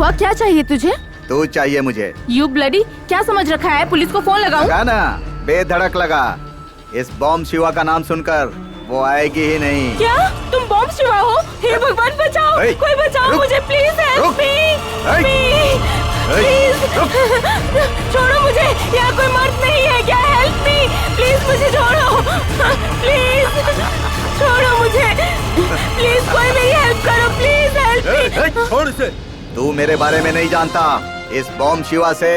हुआ? क्या चाहिए तुझे? तू चाहिए मुझे। यू ब्लडी, क्या समझ रखा है? पुलिस को फोन लगाऊं? लगा ना, बेधड़क लगा। इस बॉम्ब शिवा का नाम सुनकर वो आएगी ही नहीं। क्या तुम बॉम्ब शिवा हो? हे भगवान बचाओ, कोई बचाओ मुझे, प्लीज हेल्प मी, प्लीज छोड़ो मुझे, यहाँ कोई मर्द नहीं है क्या? हेल्प मी प्लीज, मुझे छोड़ो, प्लीज छोड़ो मुझे, प्लीज कोई मेरी हेल्प करो, प्लीज हेल्प मी। छोड़ इसे। तू मेरे बारे में नहीं जानता। इस बॉम्ब शिवा से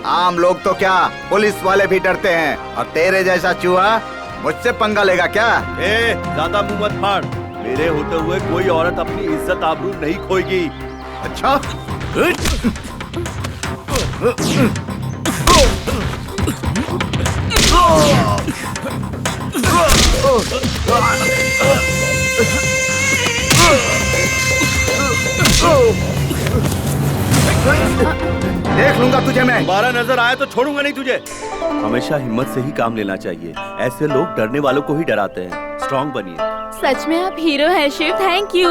आम लोग तो क्या, पुलिस वाले भी डरते हैं, और तेरे जैसा चूहा मुझसे पंगा लेगा क्या? ज्यादा मुंह मत फाड़। मेरे होते हुए कोई औरत अपनी इज्जत आबरू नहीं खोएगी। अच्छा? देख लूंगा तुझे मैं। दोबारा नजर आया तो छोड़ूंगा नहीं तुझे। हमेशा हिम्मत से ही काम लेना चाहिए। ऐसे लोग डरने वालों को ही डराते हैं। स्ट्रॉन्ग बनिए। सच में आप हीरो हैं शिव, थैंक यू।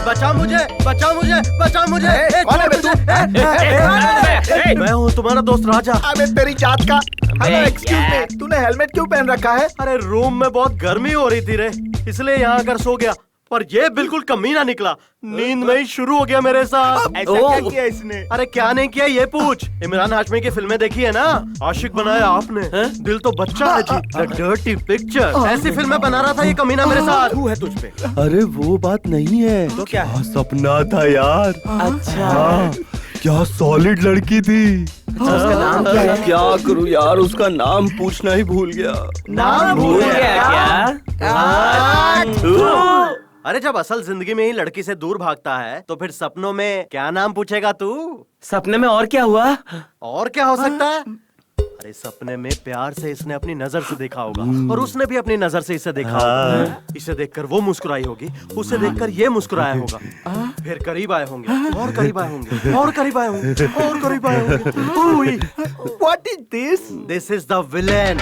बचा मुझे, बचा मुझे, बचा मुझे। कौन है बे तू? मैं हूँ तुम्हारा दोस्त राजा। अबे तेरी जात का। हेलो एक्सक्यूज मी, तूने हेलमेट क्यों पहन रखा है? अरे रूम में बहुत गर्मी हो रही थी रे, इसलिए यहाँ आकर सो गया। पर ये बिल्कुल कमीना निकला, नींद में ही शुरू हो गया मेरे साथ। ऐसा क्या किया इसने? अरे क्या नहीं किया ये पूछ। इमरान हाशमी की फिल्में देखी है ना? आशिक बनाया आपने, दिल तो बच्चा है जी। द डर्टी पिक्चर, ऐसी फिल्में बना रहा था ये कमीना मेरे साथ। तू है तुझ पे। अरे वो बात नहीं है तो क्या है? सपना था यार। अच्छा क्या सॉलिड लड़की थी। उसका नाम क्या है? क्या करूँ यार, उसका नाम पूछना ही भूल गया। नाम भूल गया क्या? अरे जब असल जिंदगी में ही लड़की से दूर भागता है तो फिर सपनों में क्या नाम पूछेगा तू? सपने में और क्या हुआ? और क्या हो सकता है? अरे सपने में प्यार से इसने अपनी नजर से देखा होगा, और उसने भी अपनी नजर से इसे देखा होगा। इसे देखकर वो मुस्कुराई होगी, उसे देखकर ये मुस्कुराया होगा, फिर करीब आए होंगे, और करीब आए होंगे, और करीब आए होंगे, और करीब आए होंगे। What is this? This is the villain.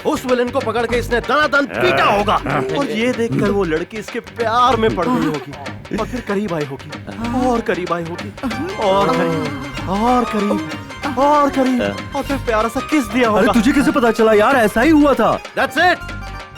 उस विलेन को पकड़ के इसने दनादन पीटा होगा, और ये देखकर वो लड़की इसके प्यार में पड़ गई होगी, और फिर करीब आई होगी, और करीब आई होगी, और करीब, और करीब, और करीब, और फिर प्यारा सा किस दिया होगा। अरे तुझे कैसे पता चला यार? ऐसा ही हुआ था। That's it.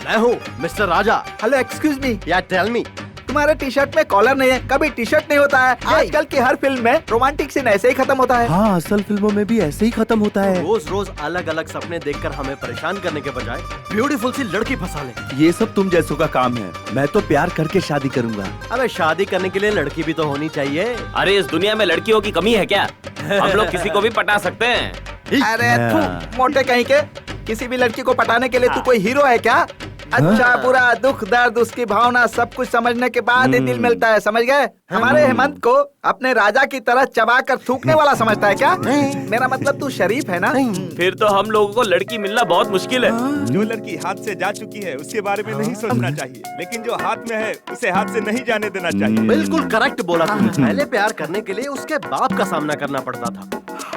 मैं हूँ मिस्टर राजा। हेलो एक्सक्यूज मी, या टेल मी। तुम्हारे टी शर्ट में कॉलर नहीं है, कभी टी शर्ट नहीं होता है। आजकल की हर फिल्म में रोमांटिक सीन ऐसे ही खत्म होता है। हाँ, असल फिल्मों में भी ऐसे ही खत्म होता है। रोज रोज अलग अलग सपने देखकर हमें परेशान करने के बजाय ब्यूटीफुल सी लड़की फंसा ले। ये सब तुम जैसों का काम है। मैं तो प्यार करके शादी करूंगा। अबे शादी करने के लिए लड़की भी तो होनी चाहिए। अरे इस दुनिया में लड़कियों की कमी है क्या? हम लोग किसी को भी पटा सकते हैं। अरे तू मोटे कहीं के, किसी भी लड़की को पटाने के लिए तू कोई हीरो है क्या? अच्छा बुरा, दुख दर्द, उसकी भावना सब कुछ समझने के बाद ही दिल मिलता है, समझ गए? हमारे हेमंत को अपने राजा की तरह चबा कर थूकने वाला समझता है क्या? मेरा मतलब तू शरीफ है ना? फिर तो हम लोगों को लड़की मिलना बहुत मुश्किल है। जो लड़की हाथ से जा चुकी है उसके बारे में नहीं सोचना चाहिए, लेकिन जो हाथ में है उसे हाथ से नहीं जाने देना चाहिए। बिल्कुल करेक्ट बोला तुमने। पहले प्यार करने के लिए उसके बाप का सामना करना पड़ता था,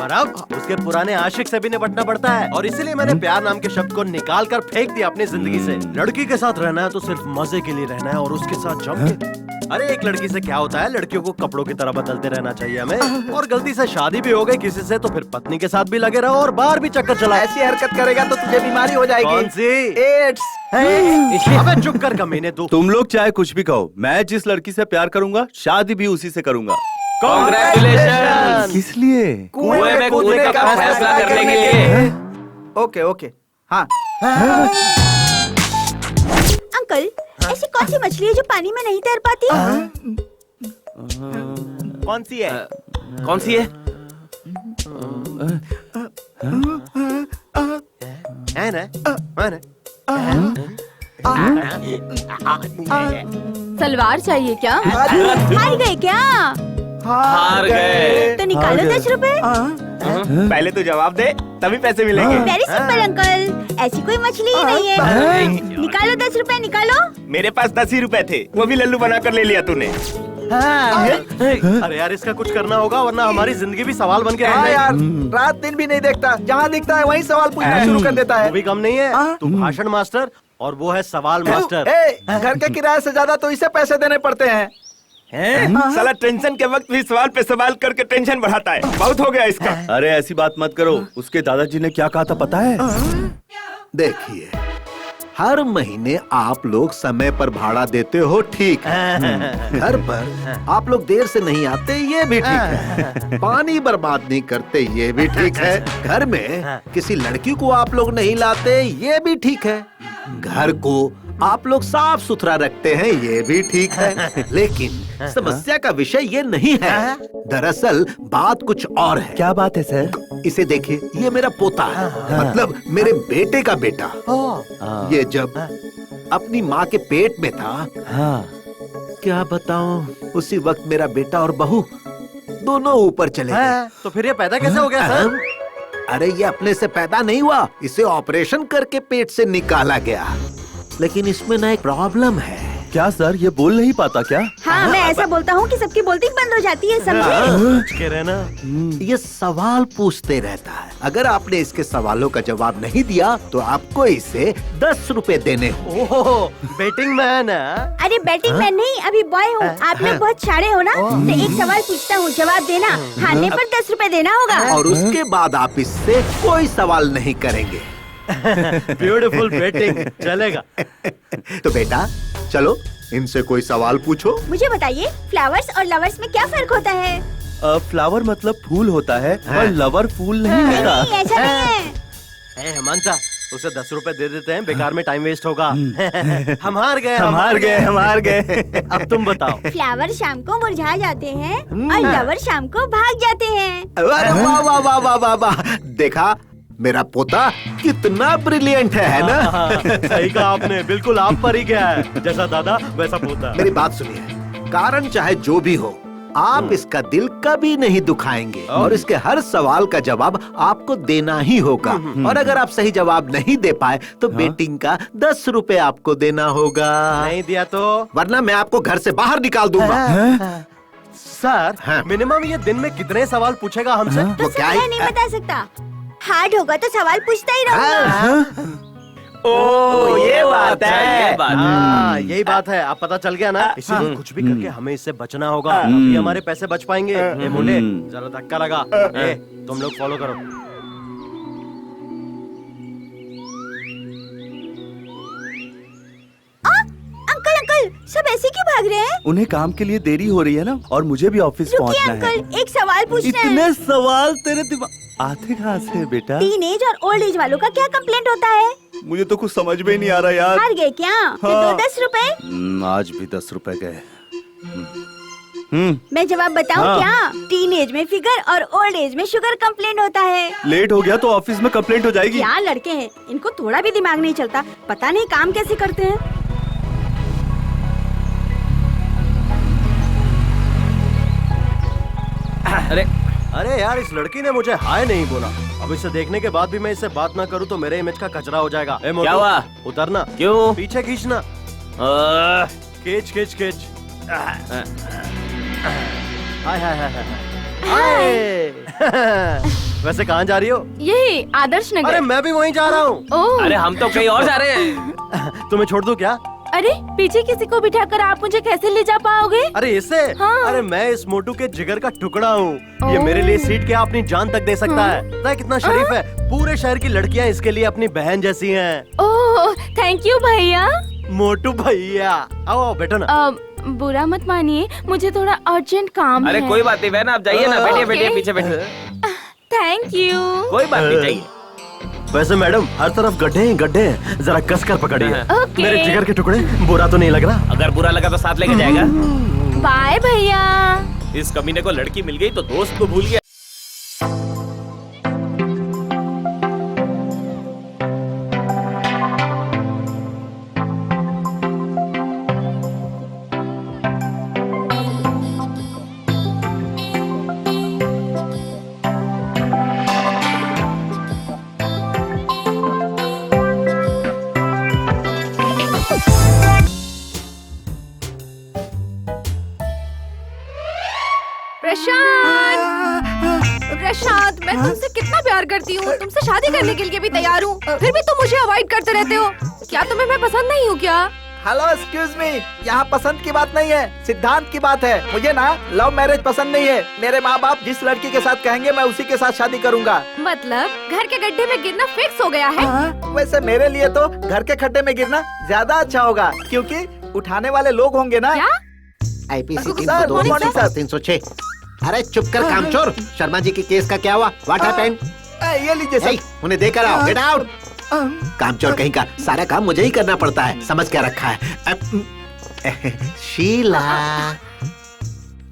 और अब उसके पुराने आशिक से भी निपटना पड़ता है। और इसीलिए मैंने प्यार नाम के शब्द को निकाल कर फेंक दिया अपनी जिंदगी से। लड़की के साथ रहना है तो सिर्फ मजे के लिए रहना है, और उसके साथ जम के। अरे एक लड़की से क्या होता है, लड़कियों को कपड़ों की तरह बदलते रहना चाहिए हमें। और गलती से शादी भी हो गई किसी से तो फिर पत्नी के साथ भी लगे रहो और बाहर भी चक्कर चला। ऐसी हरकत करेगा तो तुझे बीमारी हो जाएगी। कौन सी? एड्स। अबे चुप कर कमीने तू। तुम लोग चाहे कुछ भी कहो, मैं जिस लड़की से प्यार करूंगा शादी भी उसी से करूंगा। कांग्रेचुलेशन। किस लिए? कुएं में कूदने का फैसला करने के लिए। ओके ओके, हाँ। अंकल, ऐसी कौन सी मछली है जो पानी में नहीं तैर पाती? कौन सी है? कौन सी है? है ना? सलवार चाहिए क्या? हार गए क्या? हार गए। तो निकालो 10 रुपए। पहले तो जवाब दे, तभी पैसे मिलेंगे। वेरी सिंपल अंकल, ऐसी कोई मछली ही नहीं है। निकालो 10 रुपए, निकालो। मेरे पास 10 ही रुपए थे, वो भी लल्लू बनाकर ले लिया तूने। अरे यार इसका कुछ करना होगा, वरना हमारी जिंदगी भी सवाल बन के रह हाँ यार, जाएगी। रात दिन भी नहीं देखता, जहाँ दिखता है वहीं सवाल पूछना शुरू कर देता है। वो भी कम नहीं है, तू भाषण मास्टर और वो है सवाल मास्टर। ए, घर के किराए से ज्यादा तो इसे पैसे देने पड़ते हैं। साला टेंशन के वक्त भी सवाल पे सवाल करके टेंशन बढ़ाता है। बहुत हो गया इसका। अरे ऐसी बात मत करो। उसके दादाजी ने क्या कहा था पता है? देखिए, हर महीने आप लोग समय पर भाड़ा देते हो, ठीक है। घर पर आप लोग देर से नहीं आते, ये भी ठीक है। पानी बर्बाद नहीं करते, ये भी ठीक है। घर में किसी लड़की को आप लोग नहीं लाते, ये भी ठीक है। घर को आप लोग साफ सुथरा रखते हैं, ये भी ठीक है। लेकिन समस्या का विषय ये नहीं है। दरअसल बात कुछ और है। क्या बात है सर? इसे देखिए, ये मेरा पोता है, मतलब मेरे बेटे का बेटा। ये जब अपनी माँ के पेट में था, क्या बताऊं, उसी वक्त मेरा बेटा और बहू दोनों ऊपर चले गए। तो फिर ये पैदा कैसे हो गया सर? अरे ये अपने से पैदा नहीं हुआ, इसे ऑपरेशन करके पेट से निकाला गया। लेकिन इसमें ना एक प्रॉब्लम है। क्या सर, ये बोल नहीं पाता क्या? हाँ, मैं ऐसा बोलता हूँ कि सबकी बोलती बंद हो जाती है, समझे? कह रहे ना, ये सवाल पूछते रहता है। अगर आपने इसके सवालों का जवाब नहीं दिया तो आपको इसे 10 रुपए देने होंगे। ओहो, बेटिंग मैन है। अरे बैटिंग मैन नहीं, अभी बॉय हूँ। आप लोग बहुत सारे हो ना, तो एक सवाल पूछता हूँ, जवाब देना। हारने पर 10 रुपए देना होगा। और उसके बाद आप इससे कोई सवाल नहीं करेंगे। ब्यूटीफुल बेटिंग, चलेगा। तो बेटा चलो, इनसे कोई सवाल पूछो। मुझे बताइए, फ्लावर्स और लवर्स में क्या फर्क होता है? फ्लावर मतलब फूल होता है और लवर फूल नहीं नहीं, होता। नहीं, ऐसा नहीं है। हेमंता, उसे 10 रुपए दे देते हैं, बेकार में टाइम वेस्ट होगा। हम हार गए, हम हार गए। अब तुम बताओ। फ्लावर शाम को मुरझा जाते हैं और लवर शाम को भाग जाते हैं। अरे वाह वाह वाह वाह वाह वाह, देखा मेरा पोता कितना ब्रिलियंट है ना? सही कहा आपने, बिल्कुल आप पर ही गया है। जैसा दादा वैसा पोता। मेरी बात सुनिए, कारण चाहे जो भी हो, आप इसका दिल कभी नहीं दुखाएंगे और इसके हर सवाल का जवाब आपको देना ही होगा। और अगर आप सही जवाब नहीं दे पाए तो बेटिंग का 10 रुपए आपको देना होगा। नहीं दिया तो? वरना मैं आपको घर से बाहर निकाल दूंगा। सर, हाँ। मिनिमम ये दिन में कितने सवाल पूछेगा हमसे? तो क्या समय नहीं बता सकता। हार्ड होगा तो सवाल पूछता ही रहूंगा। ओ, ये बात है। ये बात है। हाँ, यही बात है। अब पता चल गया ना, इसीलिए कुछ भी करके हमें इससे बचना होगा, तभी हमारे पैसे बच पाएंगे। ये बोले, जरा धक्का लगा। तुम लोग फॉलो करो। अंकल अंकल, सब ऐसे क्यों भाग रहे हैं? उन्हें काम के लिए देरी हो रही है ना, और मुझे भी ऑफिस रुकिए पहुंचना है। अंकल, एक सवाल पूछना है। इतने सवाल तेरे दिमाग आते कहाँ से बेटा? टीन एज और ओल्ड एज वालों का क्या कंप्लेंट होता है? मुझे तो कुछ समझ में ही नहीं आ रहा यार। हार गए क्या? तो हाँ। 10 रुपए। आज भी 10 रुपए गए। मैं जवाब बताऊं हाँ। क्या? टीन एज में फिगर और ओल्ड एज में शुगर कंप्लेंट होता है। लेट हो गया तो ऑफिस में कंप्लेंट हो जाएगी। क्या लड़के हैं, इनको थोड़ा भी दिमाग नहीं चलता। पता नहीं काम कैसे करते हैं। अरे यार, इस लड़की ने मुझे हाय नहीं बोला। अब इसे देखने के बाद भी मैं इससे बात ना करूँ तो मेरे इमेज का कचरा हो जाएगा। ए, मोटू, क्या हुआ? उतरना। क्यों? पीछे खींचना। खींच खींच खींच। हाय हाय हाय हाय। वैसे कहाँ जा रही हो? यही आदर्श नगर। अरे मैं भी वहीं जा रहा हूँ। ओह, अरे हम तो कहीं और जा रहे हैं। तुम्हें छोड़ दूँ क्या? अरे पीछे किसी को बिठाकर आप मुझे कैसे ले जा पाओगे? अरे इससे? हाँ। अरे मैं इस मोटू के जिगर का टुकड़ा हूँ। ये मेरे लिए सीट क्या अपनी जान तक दे सकता है। पता है कितना शरीफ है? पूरे शहर की लड़कियाँ इसके लिए अपनी बहन जैसी हैं। ओह, थैंक यू भैया। मोटू भैया, आओ बैठो ना। बुरा मत मानिए, मुझे थोड़ा अर्जेंट काम अरे है। कोई बात नहीं बहन, आप जाइए ना। बैठिए ओके। बैठिए, पीछे बैठिए। Thank you. कोई बात नहीं, जाइए। वैसे मैडम, हर तरफ गड्ढे ही गड्ढे हैं, जरा कस कर पकड़िए। ओके। मेरे जिगर के टुकड़े, बुरा तो नहीं लग रहा? अगर बुरा लगा तो साथ लेके जाएगा। बाय भैया। इस कमीने को लड़की मिल गई तो दोस्त को भूल गया। प्रशांत, मैं तुमसे कितना प्यार करती हूँ, तुमसे शादी करने के लिए भी तैयार हूँ, फिर भी तुम मुझे अवॉइड करते रहते हो। क्या तुम्हें मैं पसंद नहीं हूँ क्या? हेलो एक्सक्यूज मी, यहाँ पसंद की बात नहीं है, सिद्धांत की बात है। मुझे ना लव मैरिज पसंद नहीं है। मेरे माँ बाप जिस लड़की के साथ कहेंगे मैं उसी के साथ शादी करूँगा। मतलब घर के गड्ढे में गिरना फिक्स हो गया है? वैसे मेरे लिए तो घर के खड्डे में गिरना ज्यादा अच्छा होगा, क्योंकि उठाने वाले लोग होंगे ना। क्या? IPC sir, good morning sir. 306। अरे चुप कर कामचोर, शर्मा जी के केस का क्या हुआ? What happened? ये लीजिए सर। उन्हें देकर आओ, गेट आउट। कामचोर कहीं का, सारा काम मुझे ही करना पड़ता है, समझ क्या रखा है। शीला,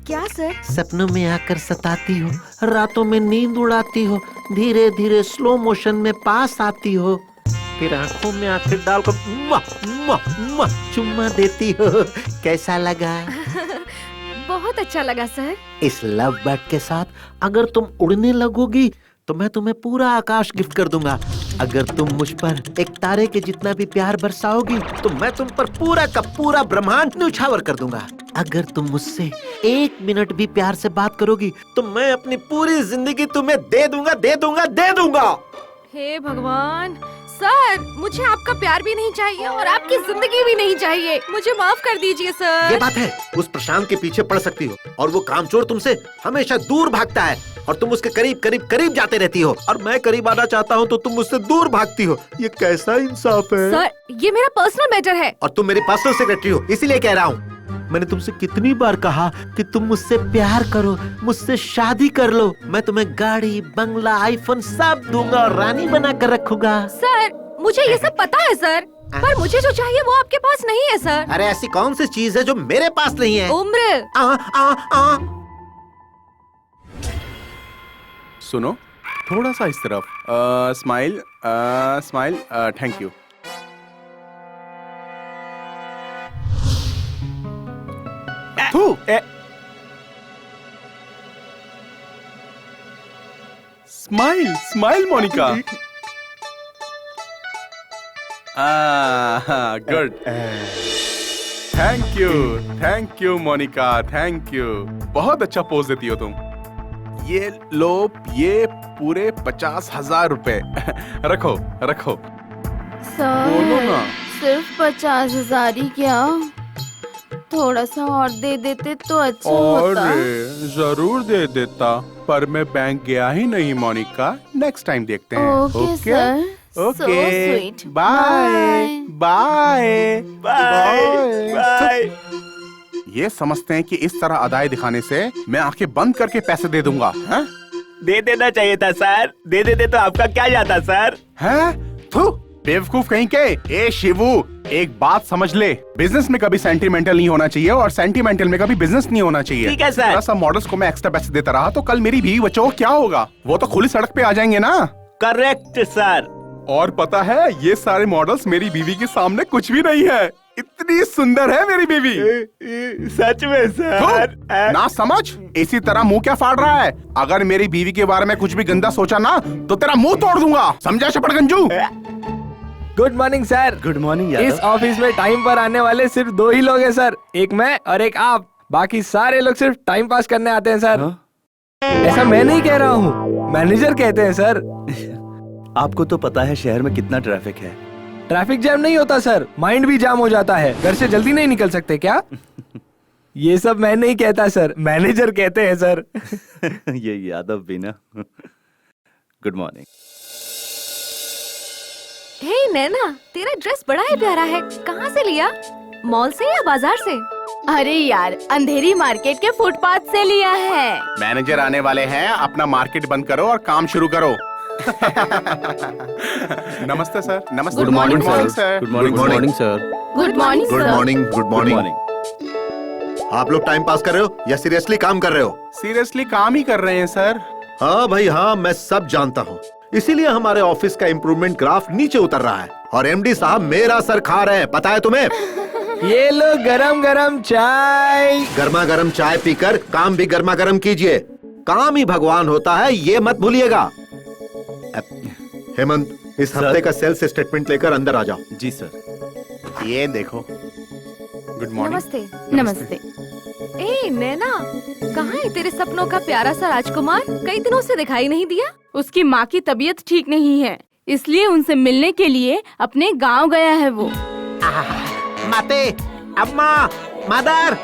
क्या सर? सपनों में आकर सताती हो, रातों में नींद उड़ाती हो, धीरे धीरे स्लो मोशन में पास आती हो, फिर आंखों में आंखें डालकर चुम्मा देती हो। कैसा लगा? बहुत अच्छा लगा सर। इस लव बर्ड के साथ अगर तुम उड़ने लगोगी तो मैं तुम्हें पूरा आकाश गिफ्ट कर दूंगा। अगर तुम मुझ पर एक तारे के जितना भी प्यार बरसाओगी तो मैं तुम पर पूरा का पूरा ब्रह्मांड न्यौछावर कर दूंगा। अगर तुम मुझसे 1 मिनट भी प्यार से बात करोगी तो मैं अपनी पूरी जिंदगी तुम्हें दे दूंगा। हे भगवान सर, मुझे आपका प्यार भी नहीं चाहिए और आपकी जिंदगी भी नहीं चाहिए। मुझे माफ कर दीजिए सर। ये बात है, उस प्रशांत के पीछे पड़ सकती हो और वो कामचोर तुमसे हमेशा दूर भागता है और तुम उसके करीब जाते रहती हो, और मैं करीब आना चाहता हूँ तो तुम मुझसे दूर भागती हो। ये कैसा इंसाफ है? सर, ये मेरा पर्सनल मैटर है। और तुम मेरी पर्सनल सेक्रेटरी हो, इसीलिए कह रहा हूँ। मैंने तुमसे कितनी बार कहा कि तुम मुझसे प्यार करो, मुझसे शादी कर लो। मैं तुम्हें गाड़ी, बंगला, आईफोन सब दूंगा और रानी बना कर रखूंगा। सर, मुझे ये सब पता है सर, पर मुझे जो चाहिए वो आपके पास नहीं है सर। अरे ऐसी कौन सी चीज है जो मेरे पास नहीं है? उम्र। सुनो, थोड़ा सा इस तरफ। Smile, smile, thank you. Smile, smile Monica. Good. Thank you Monica, thank you. बहुत अच्छा पोज देती हो तुम। ये लो, ये पूरे 50,000 रुपए। रखो। बोलो ना। सिर्फ 50,000 ही क्या? थोड़ा सा और दे देते तो अच्छा होता। जरूर दे देता, पर मैं बैंक गया ही नहीं मोनिका। नेक्स्ट टाइम देखते हैं। Okay sir. Okay, bye. ये समझते हैं कि इस तरह अदाएं दिखाने से मैं आंखें बंद करके पैसे दे दूंगा। है? दे देना चाहिए था सर। दे देते तो आपका क्या जाता सर? बेवकूफ कहीं के। ए शिवू, एक बात समझ ले, बिजनेस में कभी सेंटिमेंटल नहीं होना चाहिए और सेंटिमेंटल में कभी बिजनेस नहीं होना चाहिए। ठीक है सर। सब मॉडल्स को मैं एक्स्ट्रा पैसे देता रहा तो कल मेरी बीवी बच्चों को क्या होगा? वो तो खुली सड़क पे आ जाएंगे ना। Correct sir. और पता है, ये सारे मॉडल्स मेरी बीवी के सामने कुछ भी नहीं है। इतनी सुंदर है मेरी बीवी। सच में सर। ना समझ, इसी तरह मुंह क्या फाड़ रहा है? अगर मेरी बीवी के बारे में कुछ भी गंदा सोचा ना तो तेरा मुंह तोड़ दूंगा, समझा शपड़गंजू? Good morning sir. Good morning. इस ऑफिस में टाइम पर आने वाले सिर्फ 2 ही लोग हैं सर, एक मैं और एक आप। बाकी सारे लोग सिर्फ टाइम पास करने आते हैं सर। ऐसा मैं नहीं कह रहा हूँ, मैनेजर कहते हैं सर। आपको तो पता है शहर में कितना ट्रैफिक है। ट्रैफिक जैम नहीं होता सर, माइंड भी जाम हो जाता है। घर से जल्दी नहीं निकल सकते क्या? ये सब मैं नहीं कहता सर, मैनेजर कहते हैं सर। ये यादव भी ना। Good morning. हे नैना, तेरा ड्रेस बड़ा ही प्यारा है। कहाँ से लिया? मॉल से या बाजार से? अरे यार, अंधेरी मार्केट के फुटपाथ से लिया है। मैनेजर आने वाले हैं, अपना मार्केट बंद करो और काम शुरू करो। नमस्ते सर। नमस्ते। Good morning sir. Good morning sir. Good morning sir. Good morning. आप लोग टाइम पास कर रहे हो या सीरियसली काम कर रहे हो? सीरियसली काम ही कर रहे हैं सर। हाँ भाई हाँ, मैं सब जानता हूँ। इसीलिए हमारे ऑफिस का इम्प्रूवमेंट ग्राफ नीचे उतर रहा है और एमडी साहब मेरा सर खा रहे हैं, पता है तुम्हें? ये लो गरम गरम चाय। गर्मा गर्म चाय पीकर काम भी गर्मा गर्म कीजिए। काम ही भगवान होता है, ये मत भूलिएगा। हेमंत, इस हफ्ते का सेल्स स्टेटमेंट लेकर अंदर आ जाओ। जी सर। ये देखो। Good morning. नमस्ते। नमस्ते। ए नैना, कहाँ है तेरे सपनों का प्यारा सा राजकुमार? कई दिनों से दिखाई नहीं दिया। उसकी माँ की तबीयत ठीक नहीं है, इसलिए उनसे मिलने के लिए अपने गांव गया है वो। माते, अम्मा, मदर।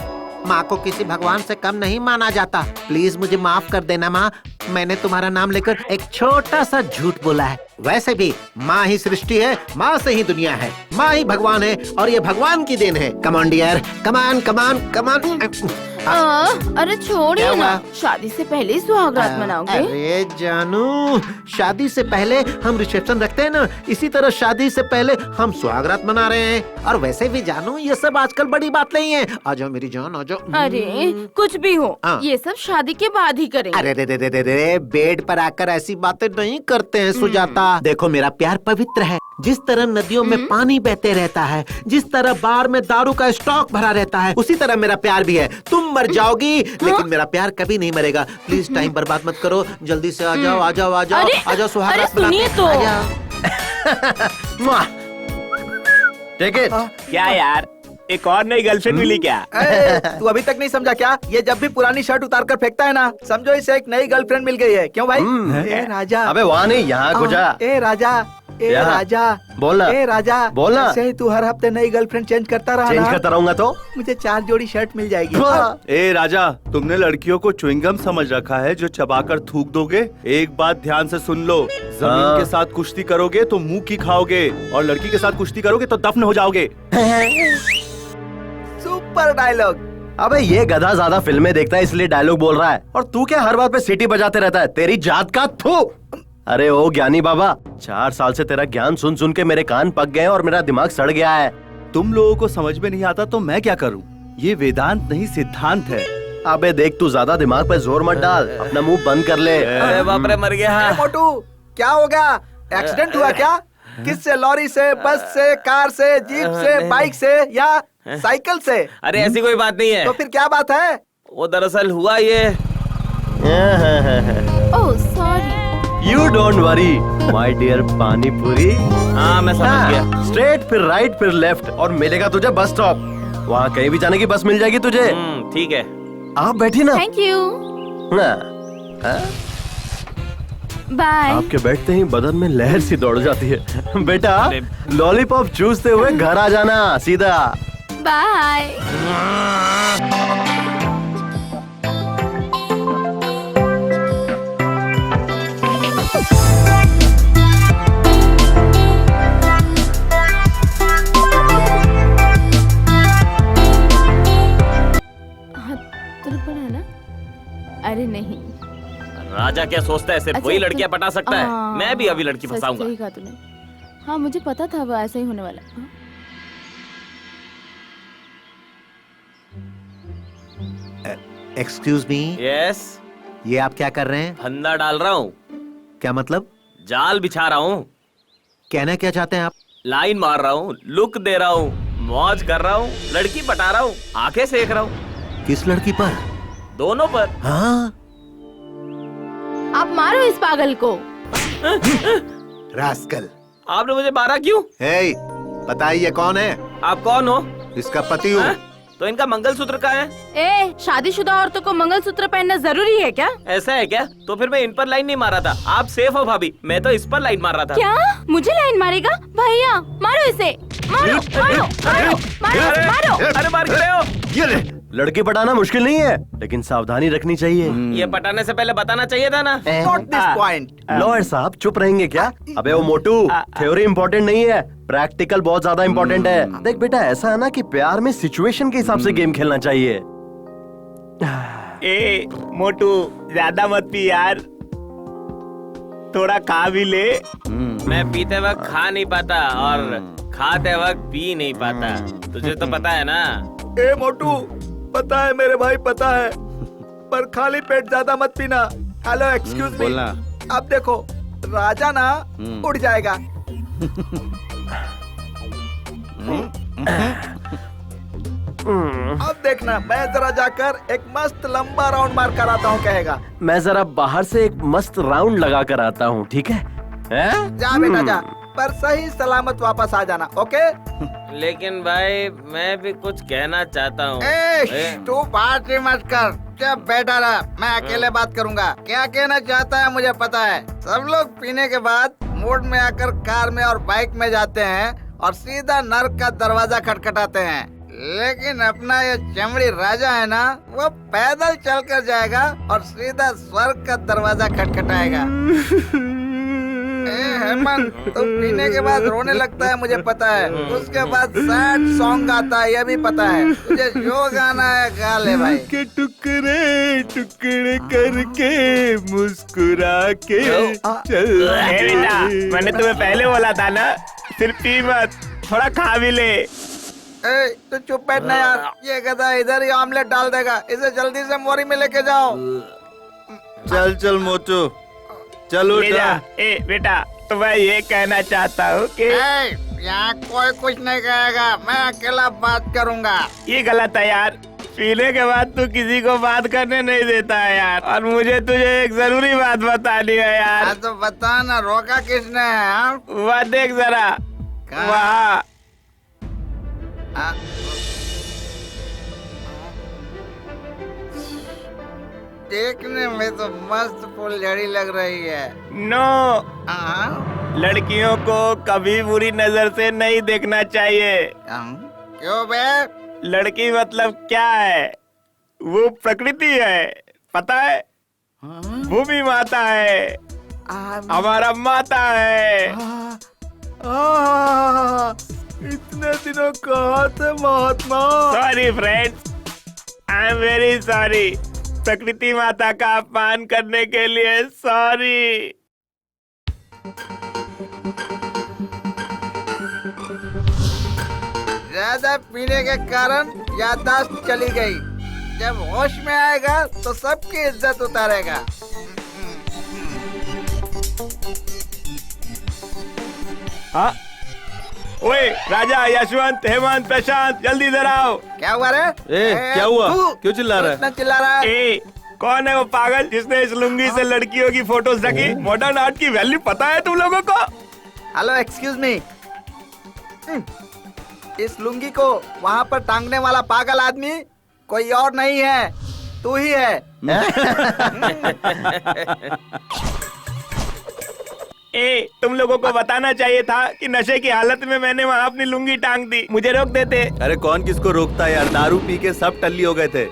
माँ को किसी भगवान से कम नहीं माना जाता। प्लीज मुझे माफ कर देना माँ, मैंने तुम्हारा नाम लेकर एक छोटा सा झूठ बोला है। वैसे भी माँ ही सृष्टि है, माँ से ही दुनिया है, माँ ही भगवान है और ये भगवान की देन है। कम ऑन डियर, कमान कमान कमान। अरे छोड़िए ना, शादी से पहले ही सुहागरात मनाओगे? अरे जानू, शादी से पहले हम रिसेप्शन रखते हैं ना, इसी तरह शादी से पहले हम सुहागरात मना रहे हैं। और वैसे भी जानू, ये सब आजकल बड़ी बात नहीं है। आ जाओ मेरी जान, आ जाओ। अरे कुछ भी हो, हाँ। ये सब शादी के बाद ही करेंगे। अरे रे रे रे रे रे, बेड पर आकर ऐसी बातें नहीं करते हैं सुजाता। देखो मेरा प्यार पवित्र है। जिस तरह नदियों में पानी बहते रहता है, जिस तरह बार में दारू का स्टॉक भरा रहता है, उसी तरह मेरा प्यार भी है। तुम मर जाओगी लेकिन मेरा प्यार कभी नहीं मरेगा। प्लीज टाइम बर्बाद मत करो, जल्दी से आ जाओ, आ जाओ, आ जाओ, आ जाओ, सुहागरात सुनिए तो। Take it. क्या यार, एक और नई गर्लफ्रेंड मिली क्या? तू अभी तक नहीं समझा क्या? ये जब भी पुरानी शर्ट उतार कर फेंकता है ना, समझो इसे एक नई गर्लफ्रेंड मिल गई है। क्यों भाई? ए राजा। अबे वहाँ नहीं, यहाँ को जा। ए राजा, ए यहाँ। राजा, बोलना। ए राजा, बोलना। ऐसे ही तू हर हफ्ते नई गर्लफ्रेंड चेंज करता रहा चेंज ना, करता रहूंगा तो मुझे 4 जोड़ी शर्ट मिल जाएगी। ए राजा, तुमने लड़कियों को च्युइंगम समझ रखा है जो चबाकर थूक दोगे। एक बात ध्यान से सुन लो, जमीन के साथ कुश्ती करोगे तो मुंह की खाओगे, और लड़की के साथ कुश्ती करोगे तो दफन हो जाओगे। Super dialogue. अबे ये गधा ज्यादा फिल्में देखता है इसलिए डायलॉग बोल रहा है, और तू क्या हर बात पे सीटी बजाते रहता है? तेरी जात का थू। अरे ओ ज्ञानी बाबा, 4 साल से तेरा ज्ञान सुन सुन के मेरे कान पक गए और मेरा दिमाग सड़ गया है। तुम लोगों को समझ में नहीं आता तो मैं क्या करूं? ये वेदांत नहीं सिद्धांत है। अबे देख, तू ज्यादा दिमाग पे जोर मत डाल, अपना मुंह बंद कर ले। अरे बाप रे, मर गया। मोटू, क्या हो गया? एक्सीडेंट हुआ क्या? किससे? लॉरी से, बस से, कार से, जीप से, बाइक से या साइकिल से? अरे ऐसी कोई बात नहीं है। तो फिर क्या बात है? वो दरअसल हुआ ये। Oh sorry. You don't worry my dear pani puri. हाँ मैं समझ गया। स्ट्रेट फिर राइट फिर लेफ्ट और मिलेगा तुझे बस स्टॉप। वहाँ कहीं भी जाने की बस मिल जाएगी तुझे। ठीक है। आप बैठी ना। Thank you. बाय। आपके बैठते ही बदन में लहर सी दौड़ जाती है। बेटा लॉलीपॉप चूसते हुए घर आ जाना सीधा। बाय। अरे नहीं, राजा क्या सोचता है? सिर्फ अच्छा, वही तो- लड़कियां पटा सकता है। मैं भी अभी लड़की सच फंसाऊंगा। सही कहा तूने। हाँ मुझे पता था वो ऐसा ही होने वाला। हाँ? Excuse me. यस। ये आप क्या कर रहे हैं? फंदा डाल रहा हूँ। क्या मतलब? जाल बिछा रहा हूँ। कहना क्या चाहते हैं आप? लाइन मार रहा हूँ, लुक दे रहा हूँ, मौज कर रहा हूँ, लड़की पटा रहा हूँ, आंखें सेक रहा हूँ। किस लड़की पर? दोनों पर। हाँ? आप मारो इस पागल को। रास्कल। आपने मुझे मारा क्यों? हे, पता है ये कौन है? आप कौन हो? इसका पति हूँ। तो इनका मंगलसूत्र कहाँ है? ए, शादीशुदा औरतों को मंगलसूत्र पहनना जरूरी है क्या? ऐसा है क्या? तो फिर मैं इन पर लाइन नहीं मारा था। आप सेफ हो भाभी, मैं तो इस पर लाइन मार रहा था। क्या? मुझे लाइन मारेगा? भैया मारो इसे, मारो मारो मारो मारो मारो। अरे मार क्यों रहे हो? लड़की पटाना मुश्किल नहीं है, लेकिन सावधानी रखनी चाहिए। ये पटाने से पहले बताना चाहिए था ना। Not this point. लॉयर साहब चुप रहेंगे क्या? अबे वो मोटू, थ्योरी इम्पोर्टेंट नहीं है, प्रैक्टिकल बहुत ज्यादा इम्पोर्टेंट है। देख बेटा, ऐसा है ना कि प्यार में सिचुएशन के हिसाब से गेम खेलना चाहिए। ए मोटू, ज्यादा मत पी यार, थोड़ा खा भी ले। मैं पीते वक्त खा नहीं पाता और खाते वक्त पी नहीं पाता, तुझे तो पता है ना। ए मोटू, पता है मेरे भाई, पता है, पर खाली पेट ज्यादा मत पीना। Hello excuse me. अब देखो, राजा ना उड़ जाएगा। अब देखना, मैं जरा जाकर एक मस्त लंबा राउंड मार कर आता हूँ, कहेगा। मैं जरा बाहर से एक मस्त राउंड लगा कर आता हूँ, ठीक है? जा बेटा जा, पर सही सलामत वापस आ जाना, ओके? लेकिन भाई मैं भी कुछ कहना चाहता हूँ। तू बात ही मत कर, जब बैठा रहा, मैं अकेले बात करूंगा। क्या कहना चाहता है मुझे पता है। सब लोग पीने के बाद मूड में आकर कार में और बाइक में जाते हैं, और सीधा नर्क का दरवाजा खटखटाते हैं। लेकिन अपना ये चमड़ी राजा है ना, वो पैदल चलकर जाएगा और सीधा स्वर्ग का दरवाजा खटखटाएगा। हेमंत, तू पीने के बाद रोने लगता है, मुझे पता है। उसके बाद सैड सॉन्ग आता है, ये भी पता है। तुझे जो गाना है गा ले भाई। के टुकड़े टुकड़े करके मुस्कुरा के चल। बेटा, मैंने तुम्हें पहले बोला था ना, सिर्फ पी मत, थोड़ा खा भी ले। तू चुप बैठना यार, ये गधा इधर ही ऑमलेट डाल देगा। इसे जल्दी से मोरी में लेके जाओ। चल चल मोटू, चल उठ। बेटा, तो मैं ये कहना चाहता हूँ कि यहाँ कोई कुछ नहीं कहेगा, मैं अकेला बात करूँगा। ये गलत है यार। पीने के बाद तू किसी को बात करने नहीं देता है यार, और मुझे तुझे एक जरूरी बात बतानी है यार। तो बता ना, रोका किसने है? वह देख जरा, वहाँ। देखने में तो मस्त फुलझड़ी लग रही है। नो, लड़कियों को कभी बुरी नजर से नहीं देखना चाहिए। क्यों बे? लड़की मतलब क्या है? वो प्रकृति है, पता है? भूमि माता है, हमारा माता है। इतने दिनों कहाँ थे महात्मा? Sorry friends, I am very sorry. प्रकृति माता का अपमान करने के लिए सॉरी। ज्यादा पीने के कारण याददाश्त चली गई। जब होश में आएगा तो सबकी इज्जत उतारेगा। हाँ? ओए राजा, यशवंत, हेमंत, प्रशांत, जल्दी इधर आओ। क्या हुआ रे? क्या हुआ? क्यों चिल्ला रहा है? चिल्ला रहा है? कौन है वो पागल जिसने इस लुंगी से लड़कियों की फोटोज रखी? मॉडर्न आर्ट की वैल्यू पता है तुम लोगों को? Hello, excuse me. इस लुंगी को वहाँ पर टांगने वाला पागल आदमी कोई और नहीं है, तू ही है। तुम लोगों को बताना चाहिए था कि नशे की हालत में मैंने वहाँ अपनी लुंगी टांग दी। मुझे रोक देते। अरे कौन किसको रोकता है यार, दारू पी के सब टल्ली हो गए थे।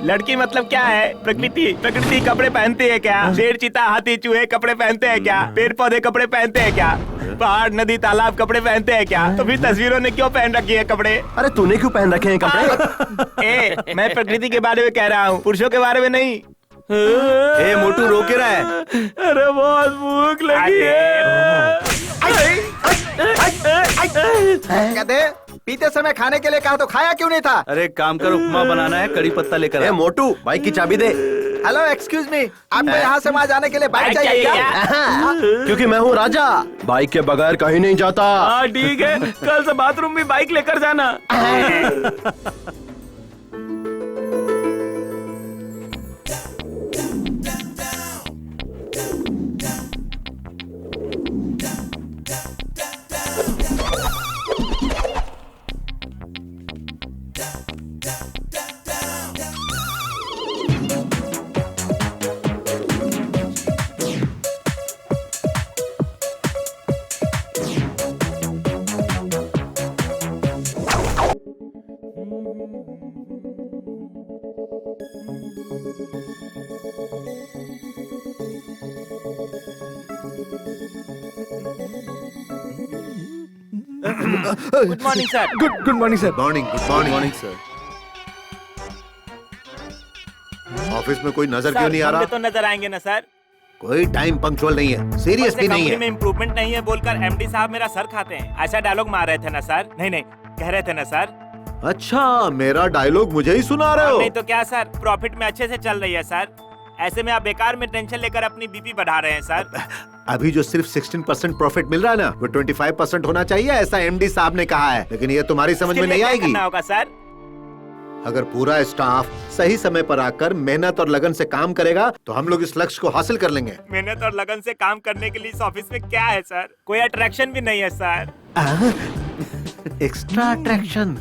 लड़की मतलब क्या है? प्रकृति। प्रकृति कपड़े पहनती है क्या? शेर, चीता, हाथी, चूहे कपड़े पहनते हैं क्या? पेड़ पौधे कपड़े पहनते हैं क्या? पहाड़, नदी, तालाब कपड़े पहनते हैं क्या? तो फिर तस्वीरों ने क्यों पहन रखी है कपड़े? अरे तूने क्यों पहन रखे हैं कपड़े? मैं प्रकृति के बारे में कह रहा हूँ, पुरुषों के बारे में नहीं। मोटू रो के रहा है। अरे बहुत भूख लगी है। कहते पीते समय खाने के लिए कहा तो खाया क्यों नहीं था? अरे काम कर, उपमा बनाना है, कड़ी पत्ता लेकर। मोटू, बाइक की चाबी दे। हेलो, एक्सक्यूज मी, आपको यहाँ से वहाँ जाने के लिए बाइक चाहिए क्या? क्योंकि मैं हूँ राजा, बाइक के बगैर कहीं नहीं जाता। हाँ ठीक है, कल से बाथरूम में बाइक लेकर जाना। Good morning sir. Good morning sir. Morning, good morning sir. Office में कोई नजर क्यों नहीं आ रहा? तो नजर आएंगे ना सर। कोई टाइम पंक्चुअल नहीं है, सीरियसली नहीं है। में इम्प्रूवमेंट नहीं है बोलकर एमडी साहब मेरा सर खाते हैं, ऐसा डायलॉग मार रहे थे ना सर? नहीं, कह रहे थे ना सर? अच्छा, मेरा डायलॉग मुझे ही सुना रहे हो? नहीं तो क्या सर, प्रॉफिट में अच्छे से चल रही है सर। ऐसे में आप बेकार में टेंशन लेकर अपनी बीपी बढ़ा रहे हैं सर। अभी जो सिर्फ 16% प्रॉफिट मिल रहा है ना, वो 25% होना चाहिए, ऐसा एमडी साहब ने कहा है। लेकिन ये तुम्हारी समझ में नहीं आएगी। होगा सर। अगर पूरा स्टाफ सही समय पर आकर मेहनत और लगन से काम करेगा तो हम लोग इस लक्ष्य को हासिल कर लेंगे। मेहनत और लगन से काम करने के लिए इस ऑफिस में क्या है सर? कोई अट्रैक्शन भी नहीं है सर। Extra attraction?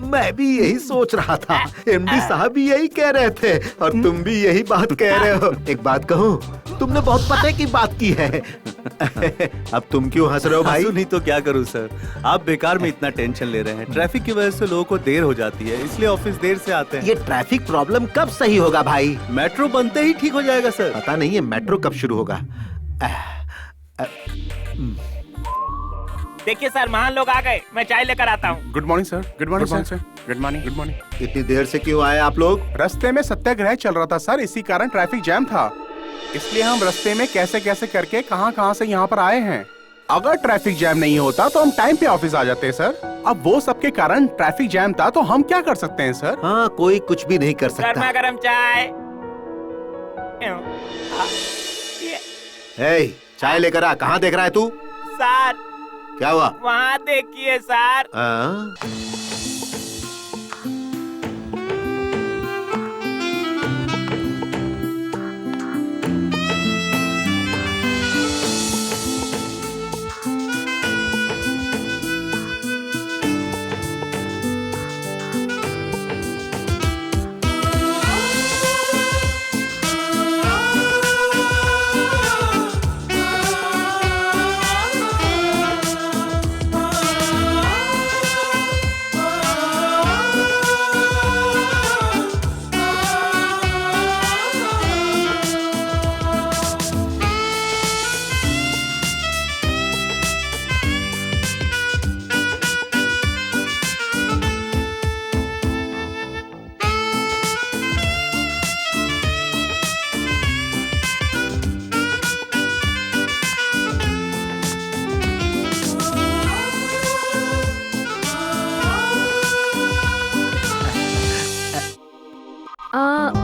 मैं भी यही सोच रहा था, एमडी साहब भी यही कह रहे थे और तुम भी यही बात कह रहे हो। एक बात कहूँ, तुमने बहुत पते की बात की है। अब तुम क्यों हंस रहे हो भाई? हंसू नहीं तो क्या करूं सर, आप बेकार में इतना टेंशन ले रहे हैं। ट्रैफिक की वजह से लोगों को देर हो जाती है, इसलिए ऑफिस देर से आते हैं। ये ट्रैफिक प्रॉब्लम कब सही होगा भाई? मेट्रो बनते ही ठीक हो जाएगा सर। पता नहीं है मेट्रो कब शुरू होगा। देखिए सर, महान लोग आ गए, मैं चाय लेकर आता हूँ। Good morning sir. Good morning sir. Good morning. Good morning. इतनी देर से क्यों आए आप लोग? रास्ते में सत्याग्रह चल रहा था सर, इसी कारण ट्रैफिक जैम था, इसलिए हम रास्ते में कैसे कैसे करके कहां से यहाँ पर आए हैं। अगर ट्रैफिक जैम नहीं होता तो हम टाइम पे ऑफिस आ जाते हैं सर। अब वो सबके कारण ट्रैफिक जैम था, तो हम क्या कर सकते हैं सर? हाँ, कोई कुछ भी नहीं कर सकता। गर्मा गर्म चाय। चाय लेकर आ। कहाँ देख रहा है तू? सर क्या हुआ? वहाँ देखिए sir.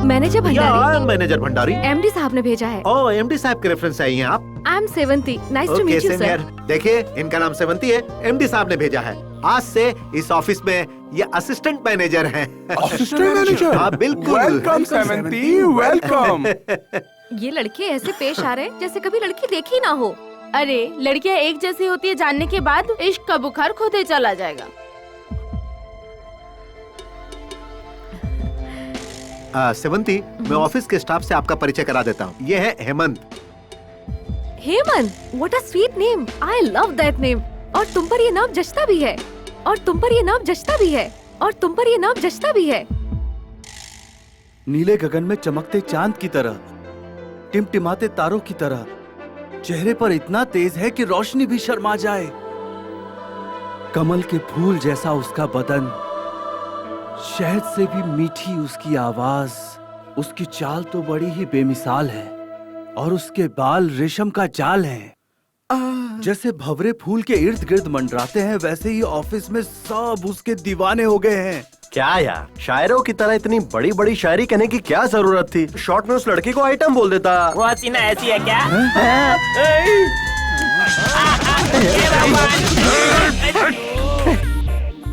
Manager Bhandari. Manager Bhandari. MD साहब ने भेजा है। ओह, एमडी साहब के रेफरेंस आई हैं आप? I am Sevanti. Nice to meet you sir. देखिए, इनका नाम सेवंती है, एमडी साहब ने भेजा है। आज से इस ऑफिस में ये असिस्टेंट मैनेजर हैं। Assistant manager? हाँ बिल्कुल। Welcome Sevanti, welcome. ये लड़के ऐसे पेश आ रहे हैं जैसे कभी लड़की देखी ना हो। अरे लड़कियां एक जैसी होती है जानने के बाद इश्क का बुखार खुद ही चला जाएगा। सेवंती, मैं ऑफिस के स्टाफ से आपका परिचय करा देता हूँ। ये है Hemant. Hemant, what a sweet name. I love that name. और तुम पर ये नाम जचता भी है। और तुम पर ये नाम जचता भी है। और तुम पर ये नाम जचता भी है। नीले गगन में चमकते चांद की तरह, टिमटिमाते तारों की तरह, चेहरे पर इतना तेज है कि रोशनी भी शर्मा जाए। कमल के फूल जैसा उसका बदन, शहद से भी मीठी उसकी आवाज, उसकी चाल तो बड़ी ही बेमिसाल है। और उसके बाल रेशम का जाल है। जैसे भंवरे फूल के इर्द गिर्द मंडराते हैं, वैसे ही ऑफिस में सब उसके दीवाने हो गए हैं। क्या यार, शायरों की तरह इतनी बड़ी बड़ी शायरी कहने की क्या जरूरत थी? शॉर्ट में उस लड़की को आइटम बोल देता। वो हसीना ऐसी है क्या?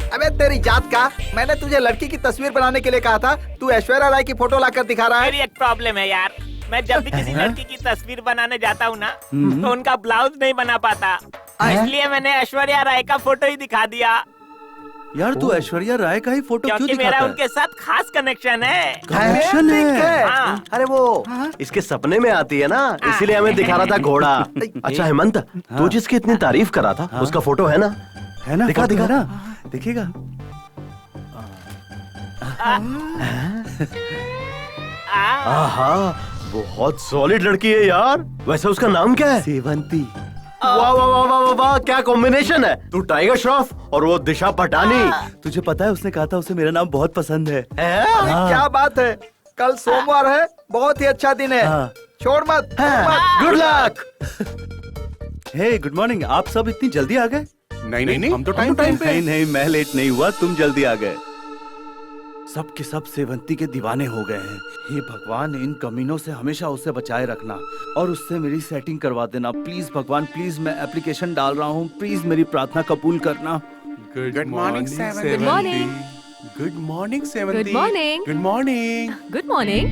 अबे तेरी जात का, मैंने तुझे लड़की की तस्वीर बनाने के लिए कहा था, तू ऐश्वर्या राय की फोटो लाकर दिखा रहा है। मेरी एक प्रॉब्लम है यार, मैं जब भी किसी लड़की की तस्वीर बनाने जाता हूँ ना, तो उनका ब्लाउज नहीं बना पाता, इसलिए मैंने ऐश्वर्या राय का फोटो ही दिखा दिया। यार तू ऐश्वर्या राय का ही फोटो क्यों दिखाता है? मेरा उनके साथ खास कनेक्शन है। कनेक्शन है? हाँ। अरे वो इसके सपने में आती है ना, इसीलिए हमें दिखा रहा था घोड़ा। अच्छा हेमंत, तू जिसकी इतनी तारीफ करा था, उसका फोटो है ना? है ना? दिखा दिखा ना, दिखेगा। आहा, बहुत सॉलिड लड़की है यार। वैसे उसका नाम क्या है? सेवंती। वाह वाह वाह वाह वाह, क्या कॉम्बिनेशन है। तू टाइगर श्रॉफ और वो दिशा पटानी। तुझे पता है उसने कहा था उसे मेरा नाम बहुत पसंद है। क्या बात है, कल सोमवार है, बहुत ही अच्छा दिन है। छोड़ मत। Good luck. Hey good morning. आप सब इतनी जल्दी आ गए? नहीं, हम तो टाइम पे। नहीं, मैं लेट नहीं हुआ, तुम जल्दी आ गए। सब के सब सेवंती के दीवाने हो गए हैं। हे भगवान, इन कमीनों से हमेशा उसे बचाए रखना और उससे मेरी सेटिंग करवा देना प्लीज भगवान, प्लीज। मैं एप्लीकेशन डाल रहा हूँ, प्लीज मेरी प्रार्थना कबूल करना। Good morning Sevanti. Good morning. Good morning Sevanti. Good morning. Good morning. Good morning.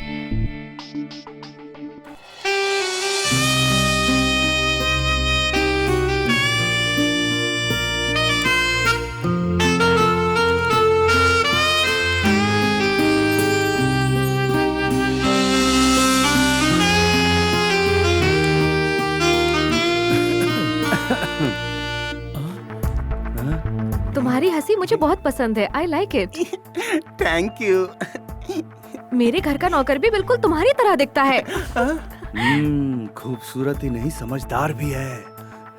मुझे बहुत पसंद है। I like it. Thank you. मेरे घर का नौकर भी बिल्कुल तुम्हारी तरह दिखता है। खूबसूरत ही नहीं, समझदार भी है।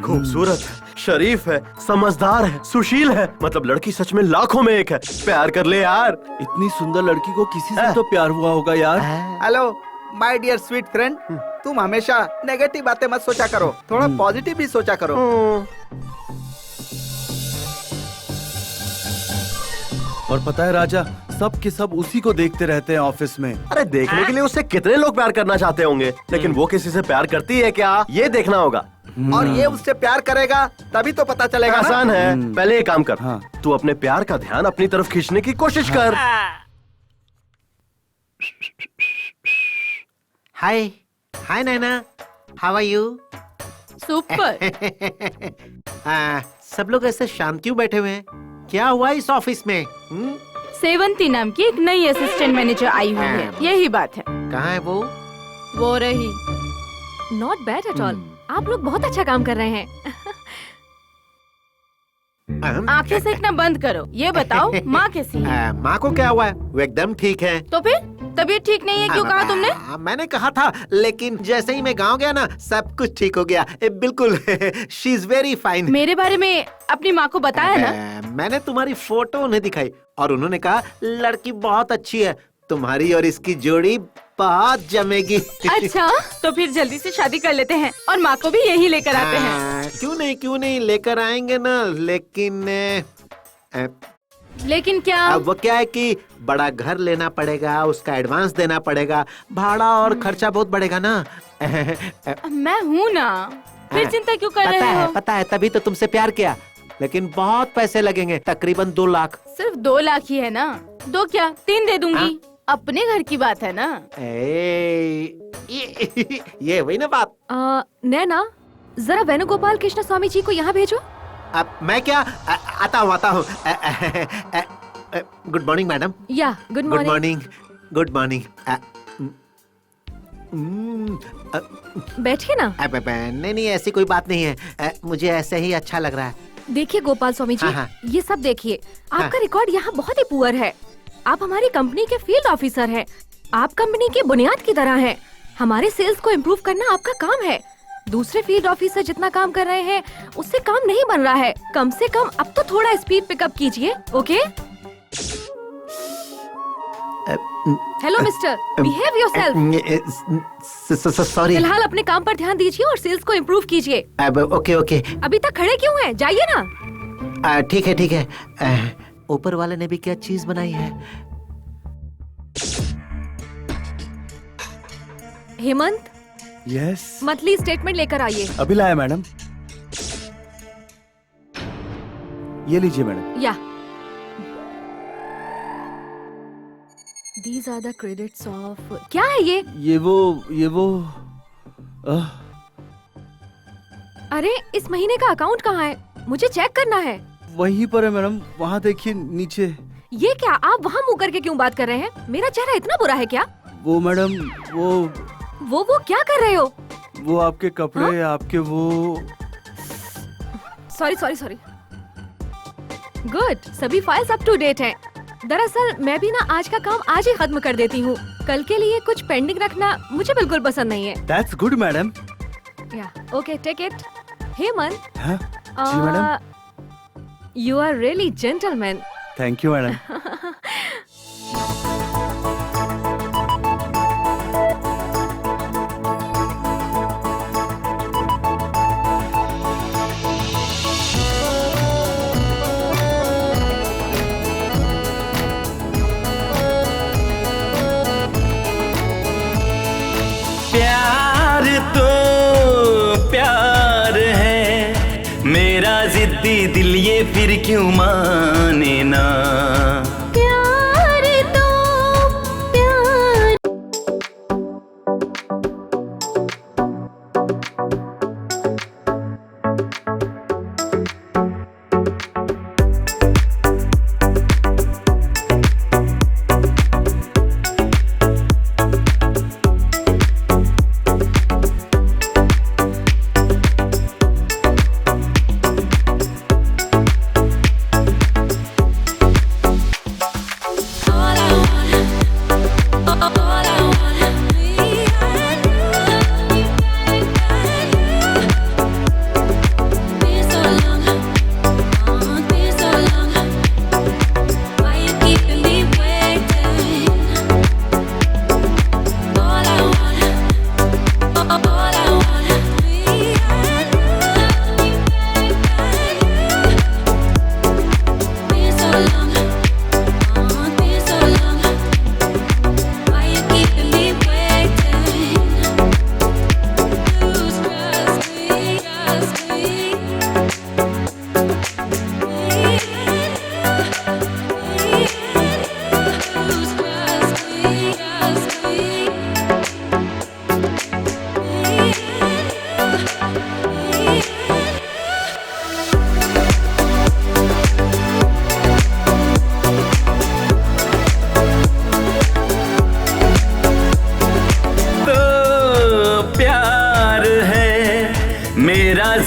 खूबसूरत है, शरीफ है, समझदार है, सुशील है, मतलब लड़की सच में लाखों में एक है। प्यार कर ले यार। इतनी सुंदर लड़की को किसी से तो प्यार हुआ होगा यार। Hello my dear sweet friend, तुम हमेशा नेगेटिव बातें मत सोचा करो, थोड़ा पॉजिटिव भी सोचा करो। और पता है राजा, सब के सब उसी को देखते रहते हैं ऑफिस में। अरे देखने के लिए उससे कितने लोग प्यार करना चाहते होंगे, लेकिन वो किसी से प्यार करती है क्या, ये देखना होगा। और ये उससे प्यार करेगा तभी तो पता चलेगा ना? आसान है। पहले एक काम कर, हाँ। तू अपने प्यार का ध्यान अपनी तरफ खींचने की कोशिश कर। हाय हाय नैना, हाउ आर यू? सुपर। सब लोग ऐसे शांत क्यों बैठे हुए हैं? क्या हुआ इस ऑफिस में? सेवंती नाम की एक नई असिस्टेंट मैनेजर आई हुई है, यही बात है। कहाँ है वो रही। Not bad at all. आप लोग बहुत अच्छा काम कर रहे हैं। आंखें सेकना बंद करो, ये बताओ माँ कैसी है? माँ को क्या हुआ है? वो एकदम ठीक है। तो फिर तबीयत ठीक नहीं है क्यों कहा तुमने? मैंने कहा था, लेकिन जैसे ही मैं गांव गया ना, सब कुछ ठीक हो गया। बिल्कुल। She is very fine. मेरे बारे में अपनी माँ को बताया ना? मैंने तुम्हारी फोटो उन्हें दिखाई और उन्होंने कहा लड़की बहुत अच्छी है, तुम्हारी और इसकी जोड़ी बहुत जमेगी। अच्छा, तो फिर जल्दी से शादी कर लेते हैं और माँ को भी यही लेकर आते हैं। क्यों नहीं लेकर आएंगे ना, लेकिन क्या? अब वो क्या है कि बड़ा घर लेना पड़ेगा, उसका एडवांस देना पड़ेगा, भाड़ा और खर्चा बहुत बढ़ेगा ना। मैं हूँ ना, फिर चिंता क्यों कर रहे हो? पता है, तभी तो तुमसे प्यार किया, लेकिन बहुत पैसे लगेंगे, तकरीबन 2 लाख। सिर्फ 2 लाख ही है ना? 2 क्या 3 दे दूंगी। अपने घर की बात है ना। ये वही ना बात। नैना, जरा वेणुगोपाल कृष्ण स्वामी जी को यहाँ भेजो। अब मैं क्या? आता हूँ। Good morning madam. या गुड मॉर्निंग। Good morning. बैठिए ना। नहीं, ऐसी कोई बात नहीं है, मुझे ऐसे ही अच्छा लग रहा है। देखिए गोपाल स्वामी जी, हाँ। ये सब देखिए, आपका रिकॉर्ड यहाँ बहुत ही पुअर है। आप हमारी कंपनी के फील्ड ऑफिसर हैं। आप कंपनी की बुनियाद की तरह हैं। हमारे सेल्स को इम्प्रूव करना आपका काम है। दूसरे फील्ड ऑफिसर जितना काम कर रहे हैं उससे काम नहीं बन रहा है। कम से कम अब तो थोड़ा स्पीड पिकअप कीजिए, okay? Hello mister, behave yourself. Sorry. फिलहाल अपने काम पर ध्यान दीजिए और सेल्स को इम्प्रूव कीजिए। ओके। अभी तक खड़े क्यों हैं? जाइए ना। ठीक है। ऊपर वाले ने भी क्या चीज बनाई है? हेमंत, यस। मंथली स्टेटमेंट लेकर आइए। अभी लाया मैडम। ये लीजिए मैडम। या These are the credits of... क्या है ये? ये वो अरे इस महीने का अकाउंट कहाँ है? मुझे चेक करना है। वहीं पर है मैडम, वहाँ देखिए नीचे। ये क्या, आप वहाँ मुँह करके क्यों बात कर रहे हैं? मेरा चेहरा इतना बुरा है क्या? वो मैडम, वो क्या कर रहे हो? वो आपके कपड़े, हाँ? आपके वो... सॉरी। गुड, सभी फाइल्स अप टू डेट हैं। दरअसल मैं भी ना आज का काम आज ही खत्म कर देती हूँ। कल के लिए कुछ पेंडिंग रखना मुझे बिल्कुल पसंद नहीं है। That's good madam. Yeah okay, take it. Hemant. हाँ? जी madam. You are really gentleman. Thank you madam. प्यार है मेरा जिद्दी दिल, ये फिर क्यों माने ना।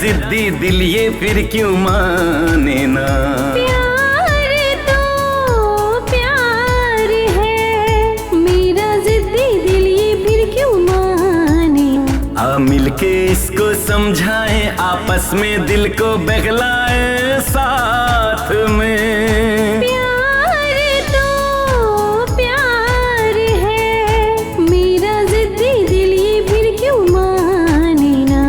जिद्दी दिल ये फिर क्यों माने ना। प्यार तो प्यार है, मेरा जिद्दी दिल ये फिर क्यों माने। आ मिलके इसको समझाए, आपस में दिल को बहलाए साथ में। प्यार तो प्यार है, मेरा जिद्दी दिल ये फिर क्यों माने ना।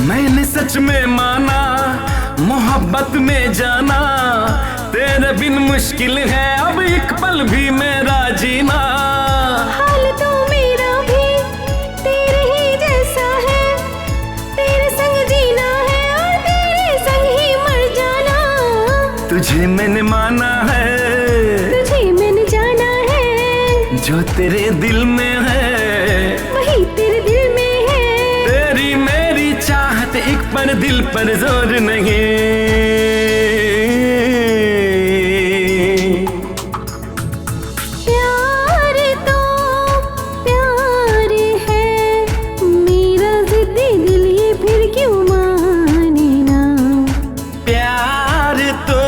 मैंने सच में माना मोहब्बत में जाना, तेरे बिन मुश्किल है अब एक पल भी मेरा जीना। हाल तो मेरा भी तेरे ही जैसा है, तेरे संग जीना है और तेरे संग ही मर जाना। तुझे मैंने माना है, तुझे मैंने जाना है, जो तेरे दिल में है वही तेरे दिल में है। तेरी मेरी चाहत एक पर दिल पर जोर नहीं। प्यार तो प्यार है, मेरा जिद्दी दिल ये फिर क्यों माने ना। प्यार तो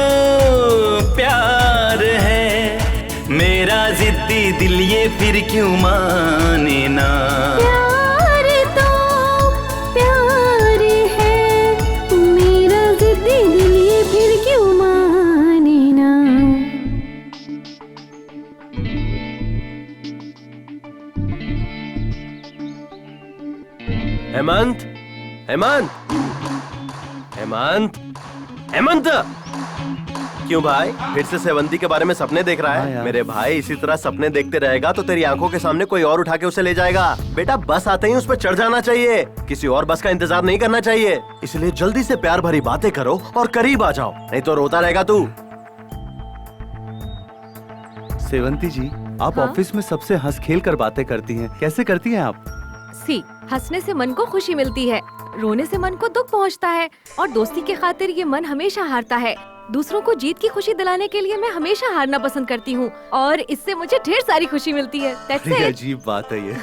प्यार है, मेरा जिद्दी दिल ये फिर क्यों माने ना। प्यार तो प्यार है, मेरा जिद्दी दिल ये फिर क्यों माने ना। हेमंत, हेमंत, हेमंत, हेमंत। क्यों भाई, फिर से सेवंती के बारे में सपने देख रहा है? मेरे भाई, इसी तरह सपने देखते रहेगा तो तेरी आंखों के सामने कोई और उठा के उसे ले जाएगा। बेटा, बस आते ही उस पर चढ़ जाना चाहिए, किसी और बस का इंतजार नहीं करना चाहिए। इसलिए जल्दी से प्यार भरी बातें करो और करीब आ जाओ, नहीं तो रोता रहेगा तू। सेवंती जी, आप हाँ? ऑफिस में सबसे हंस खेल कर बातें करती हैं, कैसे करती हैं आप? सी, हंसने से मन को खुशी मिलती है, रोने से मन को दुख पहुंचता है, और दोस्ती की खातिर ये मन हमेशा हारता है। दूसरों को जीत की खुशी दिलाने के लिए मैं हमेशा हारना पसंद करती हूँ, और इससे मुझे ढेर सारी खुशी मिलती है। That's ये it। अजीब बात है ये।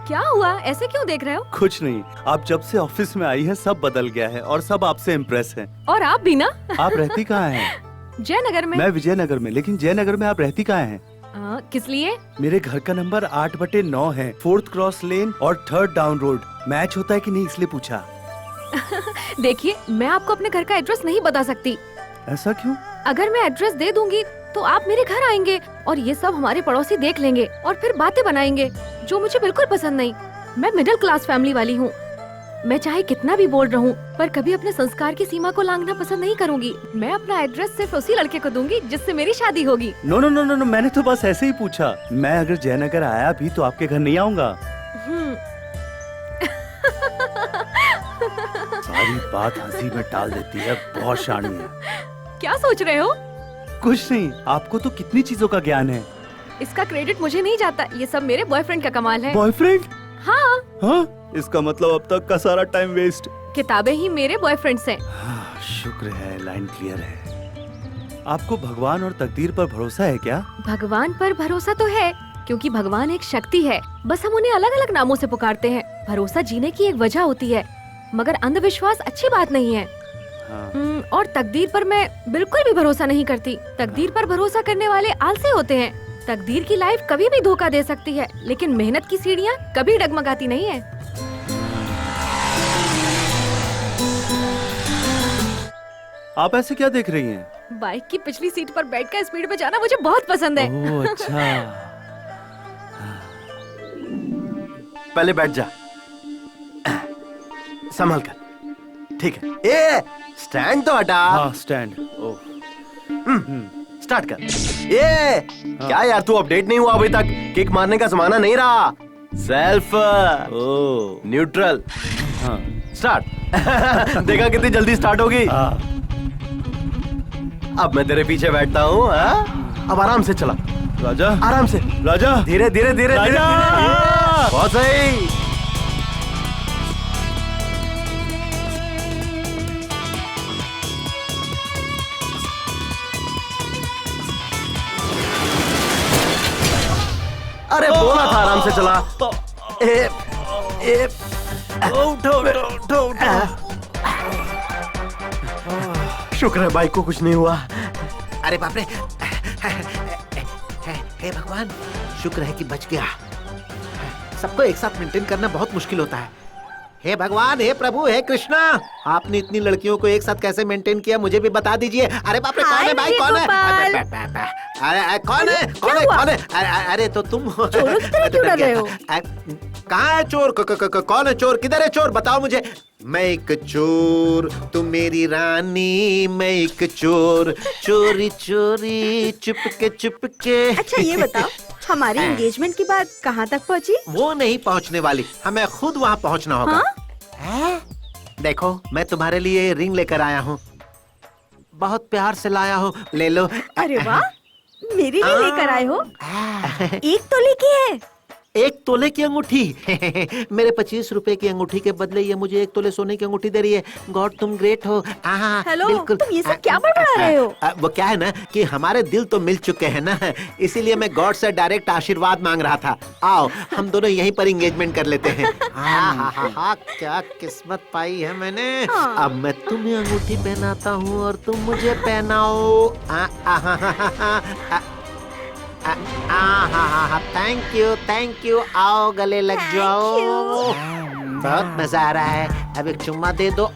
क्या हुआ, ऐसे क्यों देख रहे हो? कुछ नहीं, आप जब से ऑफिस में आई हैं सब बदल गया है और सब आपसे इम्प्रेस हैं। और आप भी ना। आप रहती कहाँ हैं? जयनगर में। मैं विजयनगर में, लेकिन जयनगर में आप रहती कहाँ हैं? किस लिए? मेरे घर का नंबर 8/9 है, 4th क्रॉस लेन और 3rd डाउन रोड। मैच होता है कि नहीं इसलिए पूछा। देखिए, मैं आपको अपने घर का एड्रेस नहीं बता सकती। ऐसा क्यों? अगर मैं एड्रेस दे दूंगी तो आप मेरे घर आएंगे और ये सब हमारे पड़ोसी देख लेंगे और फिर बातें बनाएंगे, जो मुझे बिल्कुल पसंद नहीं। मैं मिडिल क्लास फैमिली वाली हूँ। मैं चाहे कितना भी बोल रहूं, पर कभी अपने संस्कार की सीमा को लांघना पसंद नहीं करूंगी। मैं अपना एड्रेस सिर्फ उसी लड़के को दूंगी जिससे मेरी शादी होगी। No no no no no, मैंने तो बस ऐसे ही पूछा। मैं अगर जयनगर आया भी तो आपके घर नहीं आऊंगा। सारी बात हंसी में टाल देती है, बहुत शानी है। क्या सोच रहे हो? कुछ नहीं, आपको तो कितनी चीजों का ज्ञान है। इसका क्रेडिट मुझे नहीं जाता, ये सब मेरे बॉयफ्रेंड का कमाल है। बॉयफ्रेंड? हाँ। हाँ, इसका मतलब अब तक का सारा टाइम वेस्ट। किताबें ही मेरे बॉयफ्रेंड्स हैं। हाँ, शुक्र है, लाइन क्लियर है। आपको भगवान और तकदीर पर भरोसा है क्या? भगवान पर भरोसा तो है, क्योंकि भगवान एक शक्ति है, बस हम उन्हें अलग अलग नामों से पुकारते हैं। भरोसा जीने की एक वजह होती है, मगर अंधविश्वास अच्छी बात नहीं है। हाँ। और तकदीर पर मैं बिल्कुल भी भरोसा नहीं करती। तकदीर पर भरोसा करने वाले आलसी होते हैं। तकदीर की लाइफ कभी भी धोखा दे सकती है, लेकिन मेहनत की सीढ़ियाँ कभी डगमगाती नहीं है। आप ऐसे क्या देख रही हैं? बाइक की पिछली सीट पर बैठकर स्पीड में जाना मुझे बहुत पसंद है। ओह, अच्छा। पहले बैठ जा, संभल कर। ठीक है। ए, स्टैंड तो हटा। हाँ, स्टैंड। ओह, स्टार्ट कर। ये क्या यार, तू अपडेट नहीं हुआ अभी तक? किक मारने का जमाना नहीं रहा। Self neutral start. देखा कितनी जल्दी स्टार्ट होगी। अब मैं तेरे पीछे बैठता हूँ। अब आराम से चला राजा, आराम से राजा, धीरे धीरे धीरे धीरे। बहुत सही। अरे बोला था आराम से चला। उठो उठो उठो। शुक्र है बाइक को कुछ नहीं हुआ। अरे बाप रे, हे भगवान, शुक्र है कि बच गया। सबको एक साथ मेंटेन करना बहुत मुश्किल होता है। हे भगवान, हे प्रभु, हे कृष्णा, आपने इतनी लड़कियों को एक साथ कैसे मेंटेन किया, मुझे भी बता दीजिए। अरे बाप रे, कौन है भाई, कौन है? अरे कौन है, कौन है, कौन है? अरे तो तुम चोरों की तरह क्यों डर रहे हो? कहाँ है चोर? कौन है चोर? किधर है चोर? बताओ मुझे। मैं एक चोर, तुम मेरी रानी। मैं एक चोर, चोरी चोरी चुपके चुपके। अच्छा ये बताओ, हमारी एंगेजमेंट की बात कहाँ तक पहुँची? वो नहीं पहुँचने वाली, हमें खुद वहाँ पहुँचना होगा। हाँ? देखो, मैं तुम्हारे लिए रिंग लेकर आया हूँ, बहुत प्यार से लाया हूँ, ले लो। अरे वाह, मेरे लिए लेकर आए हो? 1 तोले की है? 1 तोले की अंगूठी। मेरे 25 रुपए की अंगूठी के बदले ये मुझे 1 तोले सोने की अंगूठी दे रही है। गॉड, तुम ग्रेट हो। हेलो, बिल्कुल। तुम ये सब क्या बता रहे हो? वो क्या है ना कि हमारे दिल तो मिल चुके हैं ना, इसीलिए मैं गॉड से डायरेक्ट आशीर्वाद मांग रहा था। आओ, हम दोनों यहीं पर एंगेजमेंट कर लेते हैं। क्या किस्मत पाई है मैंने। अब मैं तुम्हें अंगूठी पहनाता हूँ और तुम मुझे पहनाओ। Thank you. आओ, गले लग जाओ। बहुत मजा आ रहा है। अब एक चुम्मा दे दो।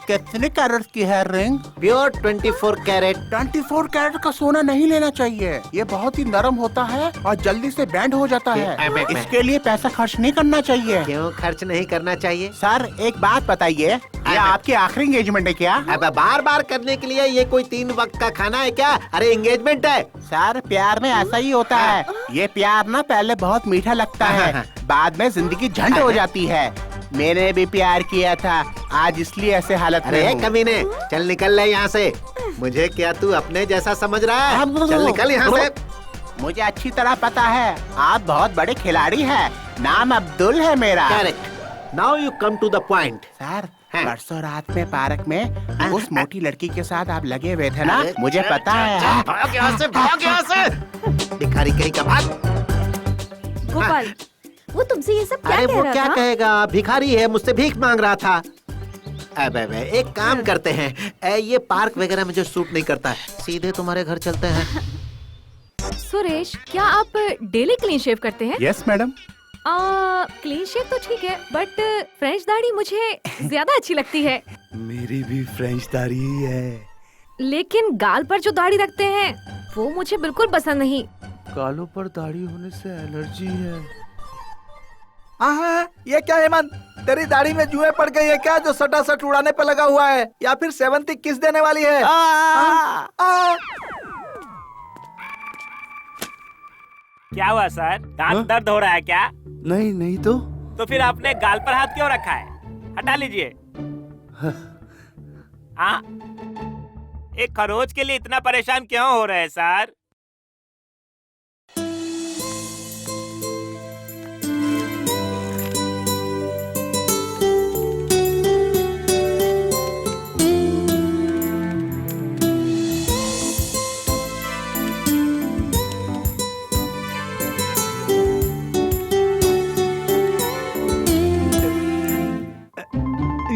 कितने कैरेट की है रिंग? Pure 24 carat. 24 कैरेट का सोना नहीं लेना चाहिए, ये बहुत ही नरम होता है और जल्दी से बैंड हो जाता है। इसके लिए पैसा खर्च नहीं करना चाहिए। क्यों खर्च नहीं करना चाहिए? सर एक बात बताइए, ये आपकी आखिरी एंगेजमेंट है क्या? अब बार बार करने के लिए ये कोई 3 वक्त का खाना है क्या? अरे एंगेजमेंट है। सर प्यार में ऐसा ही होता है। ये प्यार ना पहले बहुत मीठा लगता है, बाद में जिंदगी झंड हो जाती है। मैंने भी प्यार किया था, आज इसलिए ऐसे हालत में हूँ। कमीने, चल निकल ले यहाँ से। मुझे क्या तू अपने जैसा समझ रहा है? चल निकल यहाँ से। मुझे अच्छी तरह पता है, आप बहुत बड़े खिलाड़ी हैं। नाम अब्दुल है मेरा। Correct. Now you come to the point. Sir, परसों रात में पार्क में उस मोटी लड़की के साथ आप लगे हुए थे ना, मुझे पता है। भाग यहाँ से, भाग यहाँ से। भिखारी कहीं का भाग। गोपाल, वो तुमसे ये सब क्या अरे कह वो रहा क्या था? कहेगा, भिखारी है, मुझसे भीख मांग रहा था। अब एक काम करते हैं, ये पार्क वगैरह मुझे सूट नहीं करता है, सीधे तुम्हारे घर चलते हैं। सुरेश, क्या आप डेली क्लीन शेव करते हैं? Yes madam. क्लीन शेव तो ठीक है, बट फ्रेंच दाढ़ी मुझे ज्यादा अच्छी लगती है। मेरी भी फ्रेंच दाढ़ी ही है। लेकिन गाल पर जो दाढ़ी रखते हैं वो मुझे बिल्कुल पसंद नहीं। गालों पर दाढ़ी होने से एलर्जी है। ये क्या हेमंत, तेरी दाढ़ी में जुएं पड़ गई है क्या, जो सटा सट उड़ाने पे लगा हुआ है, या फिर सेवंती किस देने वाली है? क्या हुआ सर, दांत दर्द हो रहा है क्या? नहीं नहीं तो फिर आपने गाल पर हाथ क्यों रखा है? हटा लीजिए। हाँ, एक खरोच के लिए इतना परेशान क्यों हो रहे हैं सर?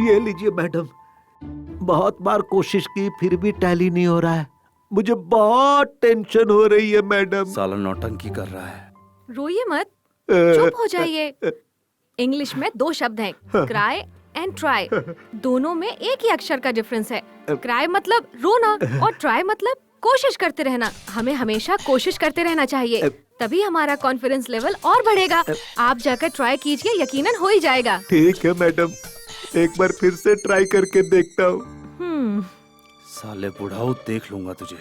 ये लीजिए मैडम, बहुत बार कोशिश की फिर भी टैली नहीं हो रहा है। मुझे बहुत टेंशन हो रही है मैडम। साला नौटंकी कर रहा है। रोइए मत, चुप हो जाइए। इंग्लिश में 2 शब्द हैं, क्राई एंड ट्राई। दोनों में एक ही अक्षर का डिफरेंस है। क्राई मतलब रोना और ट्राई मतलब कोशिश करते रहना। हमें हमेशा कोशिश करते रहना चाहिए, तभी हमारा कॉन्फिडेंस लेवल और बढ़ेगा। आप जाकर ट्राई कीजिए, यकीनन हो ही जाएगा। ठीक है मैडम, एक बार फिर से ट्राई करके देखता हूँ। साले बुढ़ाऊ, देख लूंगा तुझे।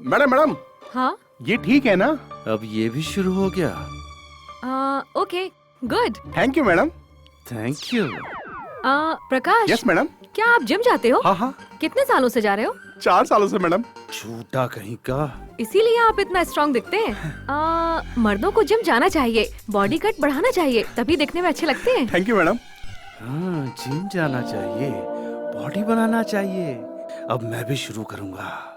मैडम मैडम, हाँ, ये ठीक है ना? अब ये भी शुरू हो गया। Okay good. Thank you madam. Thank you. Prakash. Yes madam. क्या आप जिम जाते हो? हाँ। कितने सालों से जा रहे हो? 4 सालों से मैडम। झूठा कहीं का। इसीलिए आप इतना स्ट्रांग दिखते हैं। मर्दों को जिम जाना चाहिए, बॉडी कट बढ़ाना चाहिए, तभी दिखने में अच्छे लगते हैं। Thank you madam. हाँ, जिम जाना चाहिए, बॉडी बनाना चाहिए। अब मैं भी शुरू करूंगा।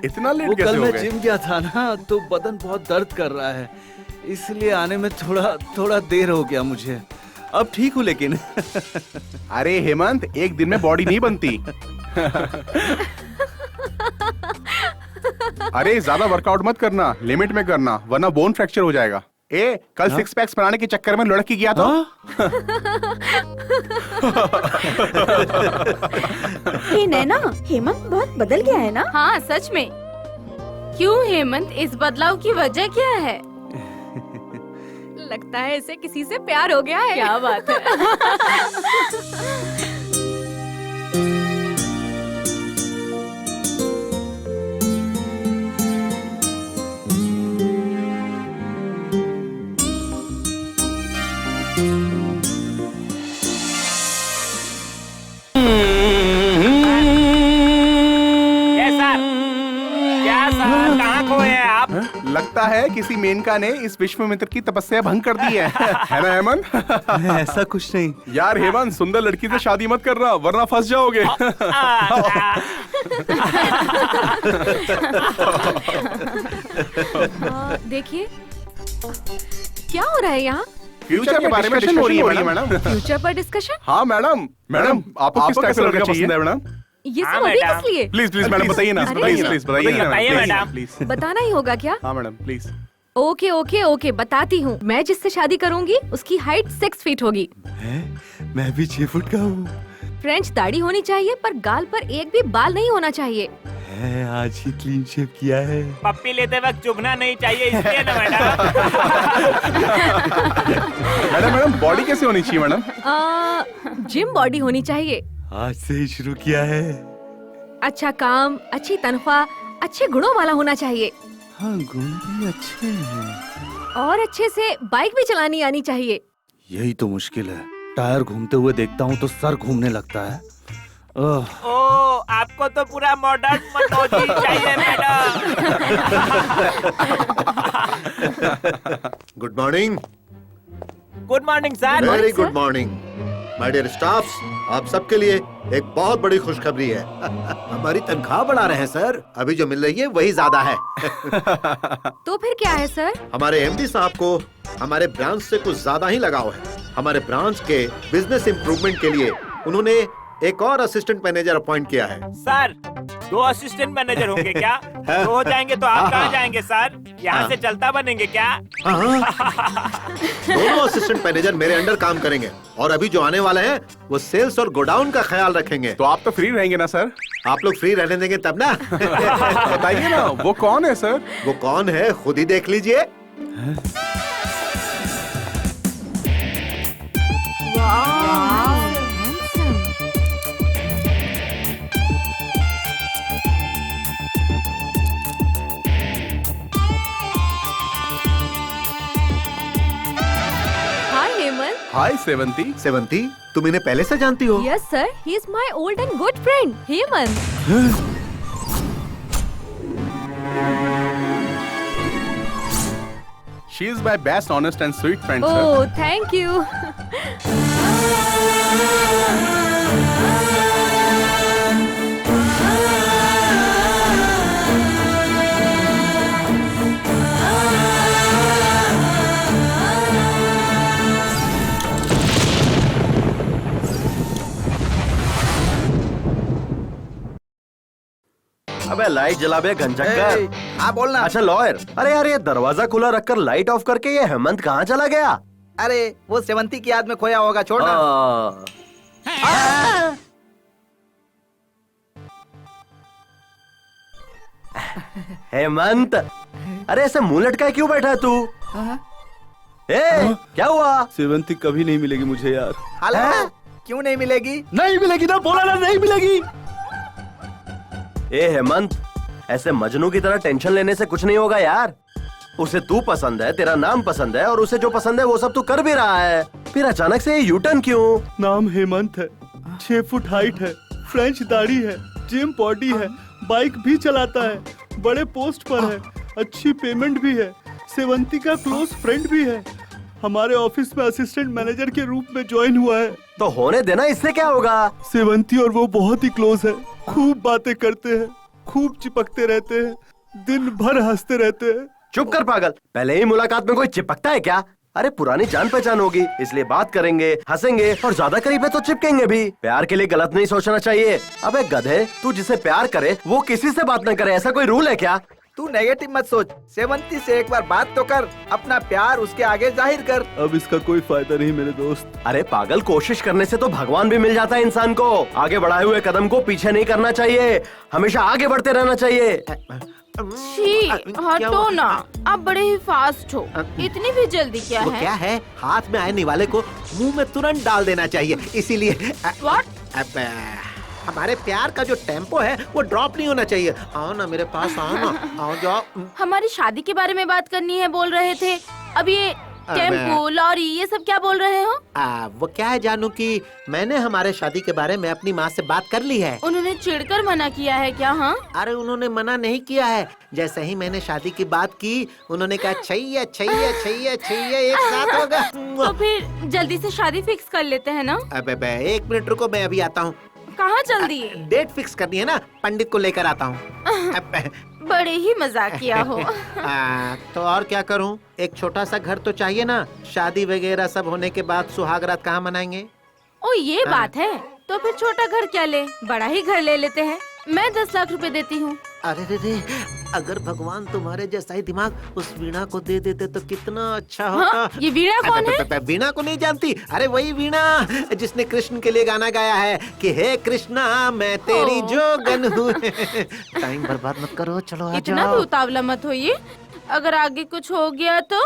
इतना लेट वो कैसे कल हो मैं गए? जिम गया था ना, तो बदन बहुत दर्द कर रहा है, इसलिए आने में थोड़ा देर हो गया मुझे। अब ठीक हूँ लेकिन। अरे हेमंत, एक दिन में बॉडी नहीं बनती। अरे ज्यादा वर्कआउट मत करना, लिमिट में करना, वरना बोन फ्रैक्चर हो जाएगा। कल 6 पैक्स बनाने के चक्कर में लड़की गया था। हे नैना, हेमंत बहुत बदल गया है ना? हाँ सच में। क्यों हेमंत, इस बदलाव की वजह क्या है? लगता है इसे किसी से प्यार हो गया है। क्या बात है। लगता है किसी मेनका ने इस विश्वामित्र की तपस्या भंग कर दी है ना हेमंत? ऐसा कुछ नहीं यार हेमंत, सुंदर लड़की से शादी मत करना, वरना फंस जाओगे। देखिए क्या हो रहा है यहाँ? फ्यूचर के बारे में डिस्कशन हो रही है मैडम। फ्यूचर पर डिस्कशन? हाँ मैडम। मैडम आपको किस टाइप का लड़का पसंद है मैडम? ये सब अभी किस लिए? प्लीज मैडम बताइए ना, प्लीज बताइए मैडम, प्लीज। बताना ही होगा क्या? हाँ मैडम प्लीज। ओके बताती हूँ। मैं जिससे शादी करूंगी उसकी हाइट 6 फीट होगी। मैं भी 6 फुट का हूँ। फ्रेंच दाढ़ी होनी चाहिए, पर गाल पर एक भी बाल नहीं होना चाहिए। आज ही क्लीन शेव किया है। पप्पी लेते वक्त चुभना नहीं चाहिए, इसलिए ना मैडम। मैडम बॉडी कैसे होनी चाहिए मैडम? जिम बॉडी होनी चाहिए। आज से ही शुरू किया है। अच्छा काम, अच्छी तनख्वाह, अच्छे गुणों वाला होना चाहिए। हाँ, गुण भी अच्छे हैं। और अच्छे से बाइक भी चलानी आनी चाहिए। यही तो मुश्किल है, टायर घूमते हुए देखता हूँ तो सर घूमने लगता है। ओ, आपको तो पूरा मॉडर्न मनोजी चाहिए madam. Good morning. Good morning sir. Very good morning my dear staffs. आप सबके लिए एक बहुत बड़ी खुशखबरी है। हमारी तनख्वाह बढ़ा रहे हैं सर। अभी जो मिल रही है वही ज्यादा है। तो फिर क्या है सर? हमारे एमडी साहब को हमारे ब्रांच से कुछ ज्यादा ही लगाव है। हमारे ब्रांच के बिजनेस इम्प्रूवमेंट के लिए उन्होंने एक और असिस्टेंट मैनेजर अपॉइंट किया है। सर 2 असिस्टेंट मैनेजर होंगे क्या? 2 हो जाएंगे तो आप कहाँ जाएंगे सर? यहाँ से चलता बनेंगे क्या? दोनों असिस्टेंट मैनेजर मेरे अंडर काम करेंगे और अभी जो आने वाले हैं वो सेल्स और गोडाउन का ख्याल रखेंगे। तो आप तो फ्री रहेंगे ना सर? आप लोग फ्री रहने देंगे तब ना। बताइए ना वो कौन है सर? वो कौन है खुद ही देख लीजिए। हाय सेवंती। सेवंती, तुम इन्हें पहले से जानती हो? Yes sir, he is my old and good friend Hemant. She is my best, honest and sweet friend, sir. Oh, thank you. अबे लाइट जला बे घनचक्कर। हाँ बोलना। अच्छा लॉयर, अरे यार ये दरवाजा खुला रखकर लाइट ऑफ करके ये हेमंत कहाँ चला गया? अरे वो सेवंती की याद में खोया होगा, छोड़ना। हेमंत, अरे ऐसे मुंह लटका क्यों बैठा है तू? क्या हुआ? सेवंती कभी नहीं मिलेगी मुझे यार। हेलो, क्यों नहीं मिलेगी? नहीं मिलेगी ना, बोला ना नहीं मिलेगी। ए हेमंत, ऐसे मजनू की तरह टेंशन लेने से कुछ नहीं होगा यार। उसे तू पसंद है, तेरा नाम पसंद है और उसे जो पसंद है वो सब तू कर भी रहा है, फिर अचानक से ये यू टर्न क्यों? नाम हेमंत है, 6 फुट हाइट है, फ्रेंच दाढ़ी है, जिम बॉडी है, बाइक भी चलाता है, बड़े पोस्ट पर है, अच्छी पेमेंट भी है, सेवंती का क्लोज फ्रेंड भी है, हमारे ऑफिस में असिस्टेंट मैनेजर के रूप में ज्वाइन हुआ है। तो होने देना, इससे क्या होगा? सेवंती और वो बहुत ही क्लोज है, खूब बातें करते हैं, खूब चिपकते रहते हैं, दिन भर हंसते रहते हैं। चुप कर पागल, पहले ही मुलाकात में कोई चिपकता है क्या? अरे पुरानी जान पहचान होगी, इसलिए बात करेंगे, हंसेंगे और ज्यादा करीब है तो चिपकेंगे भी। प्यार के लिए गलत नहीं सोचना चाहिए। अबे गधे, तू जिसे प्यार करे वो किसी से बात न करे, ऐसा कोई रूल है क्या? तू नेगेटिव मत सोच, सेवंती से एक बार बात तो कर, अपना प्यार उसके आगे जाहिर कर। अब इसका कोई फायदा नहीं मेरे दोस्त। अरे पागल, कोशिश करने से तो भगवान भी मिल जाता है इंसान को। आगे बढ़ाए हुए कदम को पीछे नहीं करना चाहिए, हमेशा आगे बढ़ते रहना चाहिए। छी, हटो ना, आप बड़े ही फास्ट हो, इतनी भी जल्दी क्या वो है? क्या है, हाथ में आने वाले को मुंह में तुरंत डाल देना चाहिए, इसीलिए What? हमारे प्यार का जो टेम्पो है वो ड्रॉप नहीं होना चाहिए। आओ ना मेरे पास, आओ ना, आओ जाओ। हमारी शादी के बारे में बात करनी है बोल रहे थे, अब ये टेम्पो, लॉरी, ये सब क्या बोल रहे हो? वो क्या है जानू कि मैंने हमारे शादी के बारे में अपनी माँ से बात कर ली है। उन्होंने चिढ़कर मना किया है क्या? हाँ, अरे उन्होंने मना नहीं किया है, जैसे ही मैंने शादी की बात की उन्होंने कहा छैया छैया छैया छैया एक साथ होगा। तो फिर जल्दी से शादी फिक्स कर लेते हैं ना? अबे 1 मिनट रुको, मैं अभी आता हूँ। कहाँ जल्दी? डेट फिक्स करनी है ना, पंडित को लेकर आता हूँ। बड़े ही मजाकिया हो। तो और क्या करूं, एक छोटा सा घर तो चाहिए ना, शादी वगैरह सब होने के बाद सुहागरात कहाँ मनाएंगे? ओ ये बात है, तो फिर छोटा घर क्या ले, बड़ा ही घर ले लेते हैं। मैं 10 लाख रुपए देती हूँ। अरे रे, अगर भगवान तुम्हारे जैसा ही दिमाग उस वीणा को दे देते तो कितना अच्छा होता। हाँ, ये वीणा कौन है? वीणा को नहीं जानती? अरे वही वीणा जिसने कृष्ण के लिए गाना गाया है कि हे कृष्णा मैं तेरी जोगन हूँ। टाइम बर्बाद मत करो, चलो आ इतना भी उतावला मत होइए, अगर आगे कुछ हो गया तो?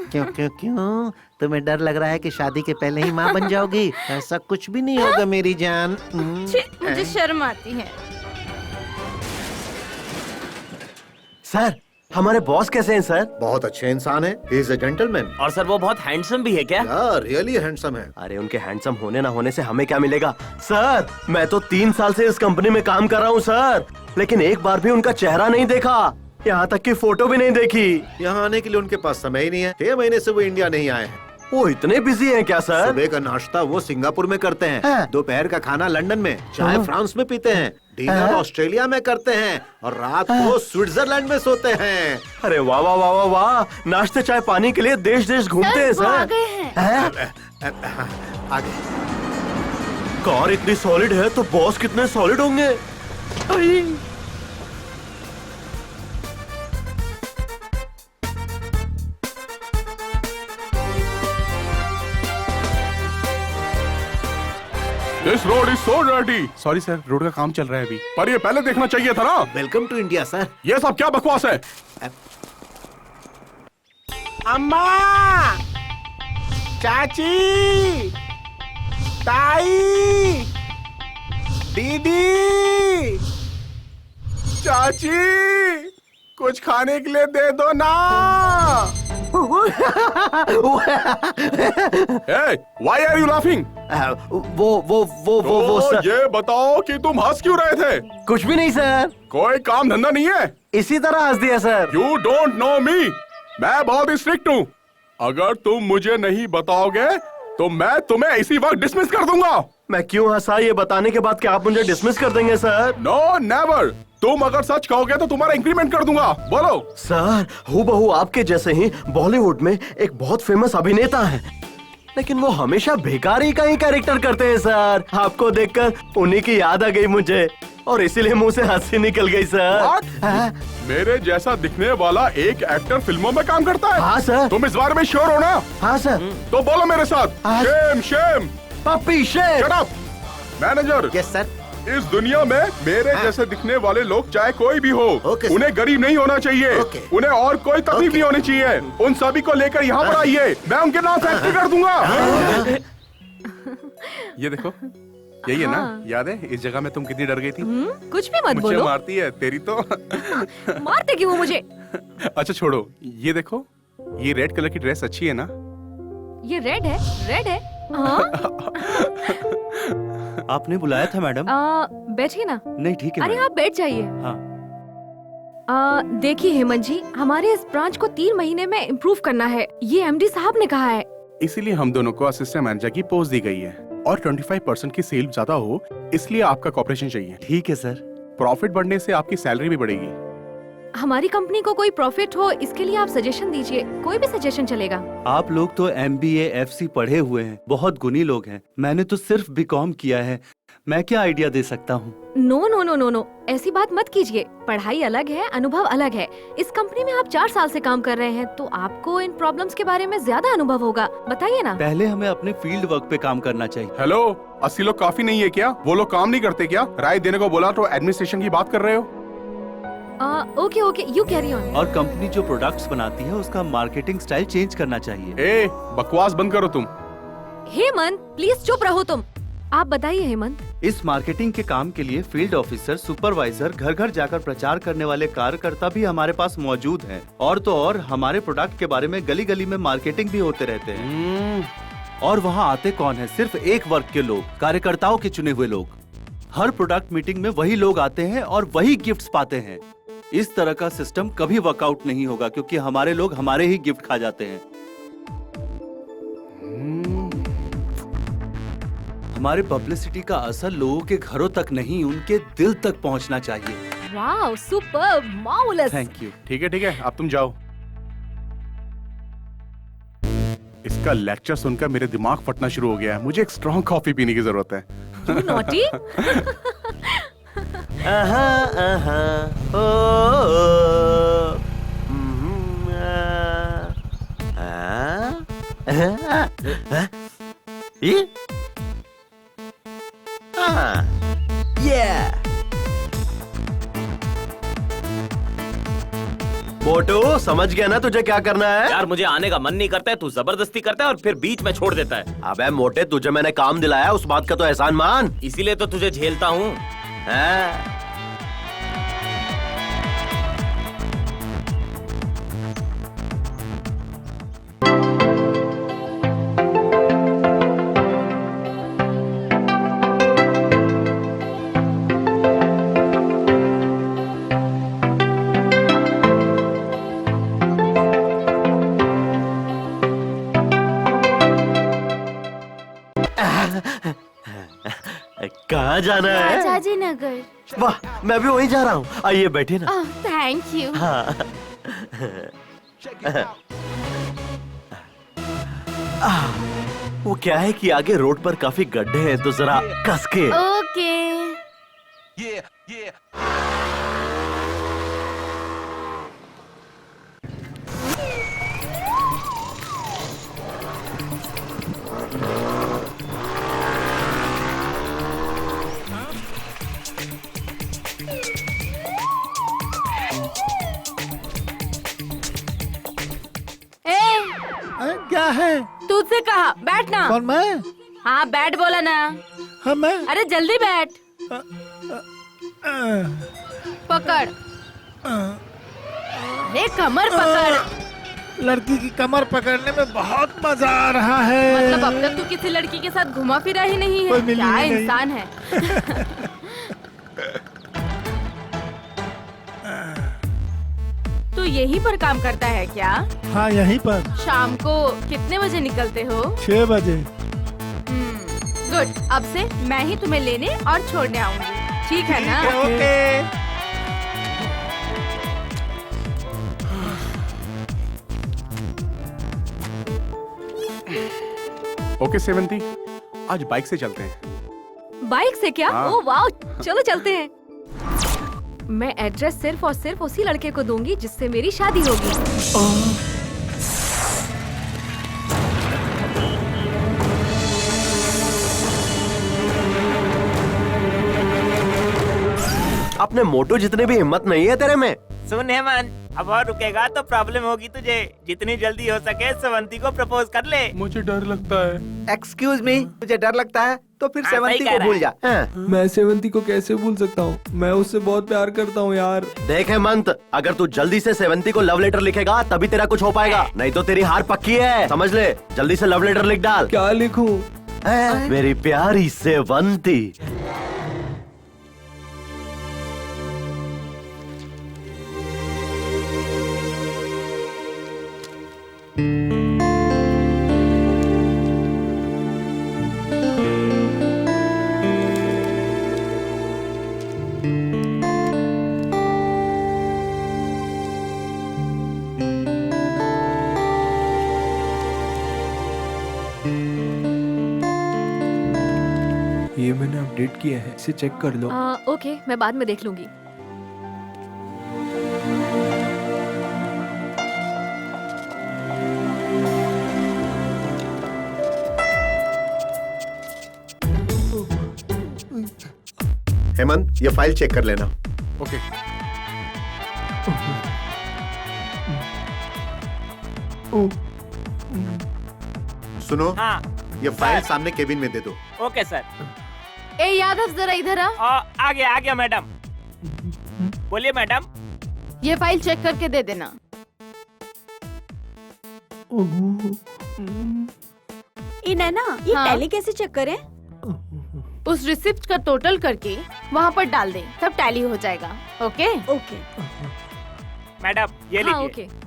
क्यों क्यों क्यों, तुम्हें डर लग रहा है कि शादी के पहले ही माँ बन जाओगी? ऐसा कुछ भी नहीं होगा मेरी जान। मुझे शर्म आती है। सर, हमारे बॉस कैसे हैं सर? बहुत अच्छे इंसान है, ही इज अ जेंटलमैन। और सर वो बहुत हैंडसम भी है क्या? रियली हैंडसम है। अरे उनके हैंडसम होने ना होने से हमें क्या मिलेगा? सर, मैं तो 3 साल से इस कंपनी में काम कर रहा हूँ सर, लेकिन एक बार भी उनका चेहरा नहीं देखा, यहाँ तक कि फोटो भी नहीं देखी। यहाँ आने के लिए उनके पास समय ही नहीं है, 6 महीने से वो इंडिया नहीं आए हैं। वो इतने बिजी हैं क्या सर? सुबह का नाश्ता वो सिंगापुर में करते हैं, दोपहर का खाना लंदन में, चाय फ्रांस में पीते हैं, डिनर ऑस्ट्रेलिया में करते हैं और रात को स्विट्जरलैंड में सोते हैं। अरे वाह वाह वाह वाह वाह, नाश्ते चाय पानी के लिए देश देश घूमते हैं वो आ सर। गए हैं। आगे कार इतनी सॉलिड है तो बॉस कितने सॉलिड होंगे? This road is so dirty. Sorry sir, road का काम चल रहा है अभी, पर ये पहले देखना चाहिए था ना। Welcome to India sir. ये सब क्या बकवास है? अम्मा, चाची, ताई, दीदी, चाची, कुछ खाने के लिए दे दो ना। Hey, why are you laughing? वो सर। ये बताओ कि तुम हंस क्यों रहे थे? कुछ भी नहीं सर। कोई काम धंधा नहीं है? इसी तरह हंस दिया sir. You don't know me. मैं बहुत ही स्ट्रिक्ट हूँ। अगर तुम मुझे नहीं बताओगे तो मैं तुम्हें इसी वक्त डिसमिस कर दूंगा। मैं क्यों हंसा ये बताने के बाद कि आप मुझे डिसमिस कर देंगे सर? No never. तुम अगर सच कहोगे तो तुम्हारा इंक्रीमेंट कर दूंगा। बोलो। सर, हूबहू आपके जैसे ही बॉलीवुड में एक बहुत फेमस अभिनेता है, लेकिन वो हमेशा भिखारी का ही कैरेक्टर करते हैं सर। आपको देखकर उन्हीं की याद आ गई मुझे और इसीलिए मुंह से हंसी निकल गई सर। मेरे जैसा दिखने वाला एक एक्टर फिल्मों में काम करता है? हाँ सर। तुम इस बारे में श्योर हो ना? हाँ सर। तो बोलो मेरे साथ, Shem Shem. Puppy shame. Shut up. Manager. Yes sir. इस दुनिया में मेरे जैसे दिखने वाले लोग चाहे कोई भी हो, उन्हें गरीब नहीं होना चाहिए, उन्हें और कोई तकलीफ नहीं होनी चाहिए। उन सभी को लेकर यहाँ पर आइए, मैं उनके नाम फैक्ट्री कर दूंगा। ये देखो, यही है ना? याद है इस जगह में तुम कितनी डर गई थी? कुछ भी मत मुझे बोलो। मारती है तेरी तो। मारते क्यों मुझे? अच्छा छोड़ो, ये देखो, ये रेड कलर की ड्रेस अच्छी है ना? ये रेड है, रेड है। हाँ? आपने बुलाया था मैडम? बैठिए ना। नहीं ठीक है। अरे आप बैठ जाइए। हाँ। देखिए हेमंत जी, हमारे इस ब्रांच को 3 महीने में इम्प्रूव करना है, ये एमडी साहब ने कहा है। इसीलिए हम दोनों को असिस्टेंट मैनेजर की पोस्ट दी गई है और 25% की सेल ज्यादा हो, इसलिए आपका कॉपरेशन चाहिए। ठीक है सर। प्रॉफिट बढ़ने से आपकी सैलरी भी बढ़ेगी। हमारी कंपनी को कोई प्रॉफिट हो, इसके लिए आप सजेशन दीजिए, कोई भी सजेशन चलेगा। आप लोग तो MBA FC पढ़े हुए हैं, बहुत गुणी लोग हैं। मैंने तो सिर्फ BCom किया है, मैं क्या आइडिया दे सकता हूँ? No no no no no, ऐसी बात मत कीजिए। पढ़ाई अलग है, अनुभव अलग है। इस कंपनी में आप 4 साल से काम कर रहे हैं, तो आपको इन प्रॉब्लम्स के बारे में ज्यादा अनुभव होगा। बताइए ना। पहले हमें अपने फील्ड वर्क पे काम करना चाहिए। हेलो, 80 लोग काफी नहीं है क्या? वो लोग काम नहीं करते क्या? राय देने को बोला तो एडमिनिस्ट्रेशन की बात कर रहे हो? Okay okay, you carry on. और कंपनी जो प्रोडक्ट्स बनाती है उसका मार्केटिंग स्टाइल चेंज करना चाहिए। ए, बकवास बंद करो तुम। हेमंत प्लीज चुप रहो तुम। आप बताइए हेमंत। इस मार्केटिंग के काम के लिए फील्ड ऑफिसर, सुपरवाइजर, घर घर जाकर प्रचार करने वाले कार्यकर्ता भी हमारे पास मौजूद हैं। और तो और हमारे प्रोडक्ट के बारे में गली गली में मार्केटिंग भी होते रहते हैं। और वहाँ आते कौन है? सिर्फ एक वर्ग के लोग, कार्यकर्ताओं के चुने हुए लोग। हर प्रोडक्ट मीटिंग में वही लोग आते हैं और वही गिफ्ट्स पाते हैं। इस तरह का सिस्टम कभी वर्कआउट नहीं होगा, क्योंकि हमारे लोग हमारे ही गिफ्ट खा जाते हैं। हमारे पब्लिसिटी का असर लोगों के घरों तक नहीं, उनके दिल तक पहुंचना चाहिए। Wow, super, marvellous. Thank you. ठीक है, अब तुम जाओ। इसका लेक्चर सुनकर मेरे दिमाग फटना शुरू हो गया है। मुझे एक स्ट्रॉन्ग कॉफी पीने की जरूरत है। नॉटी। मोटू, समझ गया ना तुझे क्या करना है? यार मुझे आने का मन नहीं करता है, तू जबरदस्ती करता है और फिर बीच में छोड़ देता है। अबे मोटे, तुझे मैंने काम दिलाया, उस बात का तो एहसान मान। इसीलिए तो तुझे झेलता हूँ। कहाँ जाना है? राजाजी नगर। वाह, मैं भी वहीं जा रहा हूँ। आइए बैठिए ना। Thank you. हाँ। वो क्या है कि आगे रोड पर काफी गड्ढे हैं, तो जरा कस के। ओके। क्या है? तुझसे कहा बैठना। कौन, मैं? हाँ बैठ बोला ना। हाँ मैं। अरे जल्दी बैठ। पकड़। अरे कमर पकड़। लड़की की कमर पकड़ने में बहुत मजा आ रहा है। मतलब अब तक तू किसी लड़की के साथ घुमा फिरा ही नहीं है, क्या इंसान है। तू यहीं पर काम करता है क्या? हाँ यहीं पर। शाम को कितने बजे निकलते हो? 6 बजे। गुड, अब से मैं ही तुम्हें लेने और छोड़ने आऊंगी, ठीक है ना? ओके। ओके सेवंती, आज बाइक से चलते हैं। बाइक से क्या? हाँ। ओह वाओ, चलो चलते हैं। मैं एड्रेस सिर्फ और सिर्फ उसी लड़के को दूंगी जिससे मेरी शादी होगी। अपने मोटू जितने भी हिम्मत नहीं है तेरे में। सुन हेमंत, अब और रुकेगा तो प्रॉब्लम होगी तुझे। जितनी जल्दी हो सके सेवंती को प्रपोज कर ले। मुझे डर लगता है। एक्सक्यूज मी, तुझे डर लगता है तो फिर हाँ, सही सेवंती कह को रहा भूल है। जा। मैं सेवंती को कैसे भूल सकता हूँ? मैं उससे बहुत प्यार करता हूँ यार। देख हेमंत, अगर तू जल्दी से सेवंती को लव लेटर लिखेगा तभी तेरा कुछ हो पाएगा, नहीं तो तेरी हार पक्की है, समझ ले। जल्दी से लव लेटर लिख डाल। क्या लिखूं? मेरी प्यारी सेवंती। ये मैंने अपडेट किया है, इसे चेक कर लो। ओके, मैं बाद में देख लूंगी। हेमंत, ये फाइल चेक कर लेना। ओके। सुनो, हाँ ये फाइल सामने केबिन में दे दो। Okay sir. ए यादव, जरा इधर आ। आ गया मैडम। बोलिए मैडम। ये फाइल चेक करके दे देना। ये नैना, ये हाँ। टैली कैसे चेक करें? उस रिसिप्ट का टोटल करके वहाँ पर डाल दे, तब टैली हो जाएगा। Okay okay. मैडम ये हाँ, लीजिए। ओके।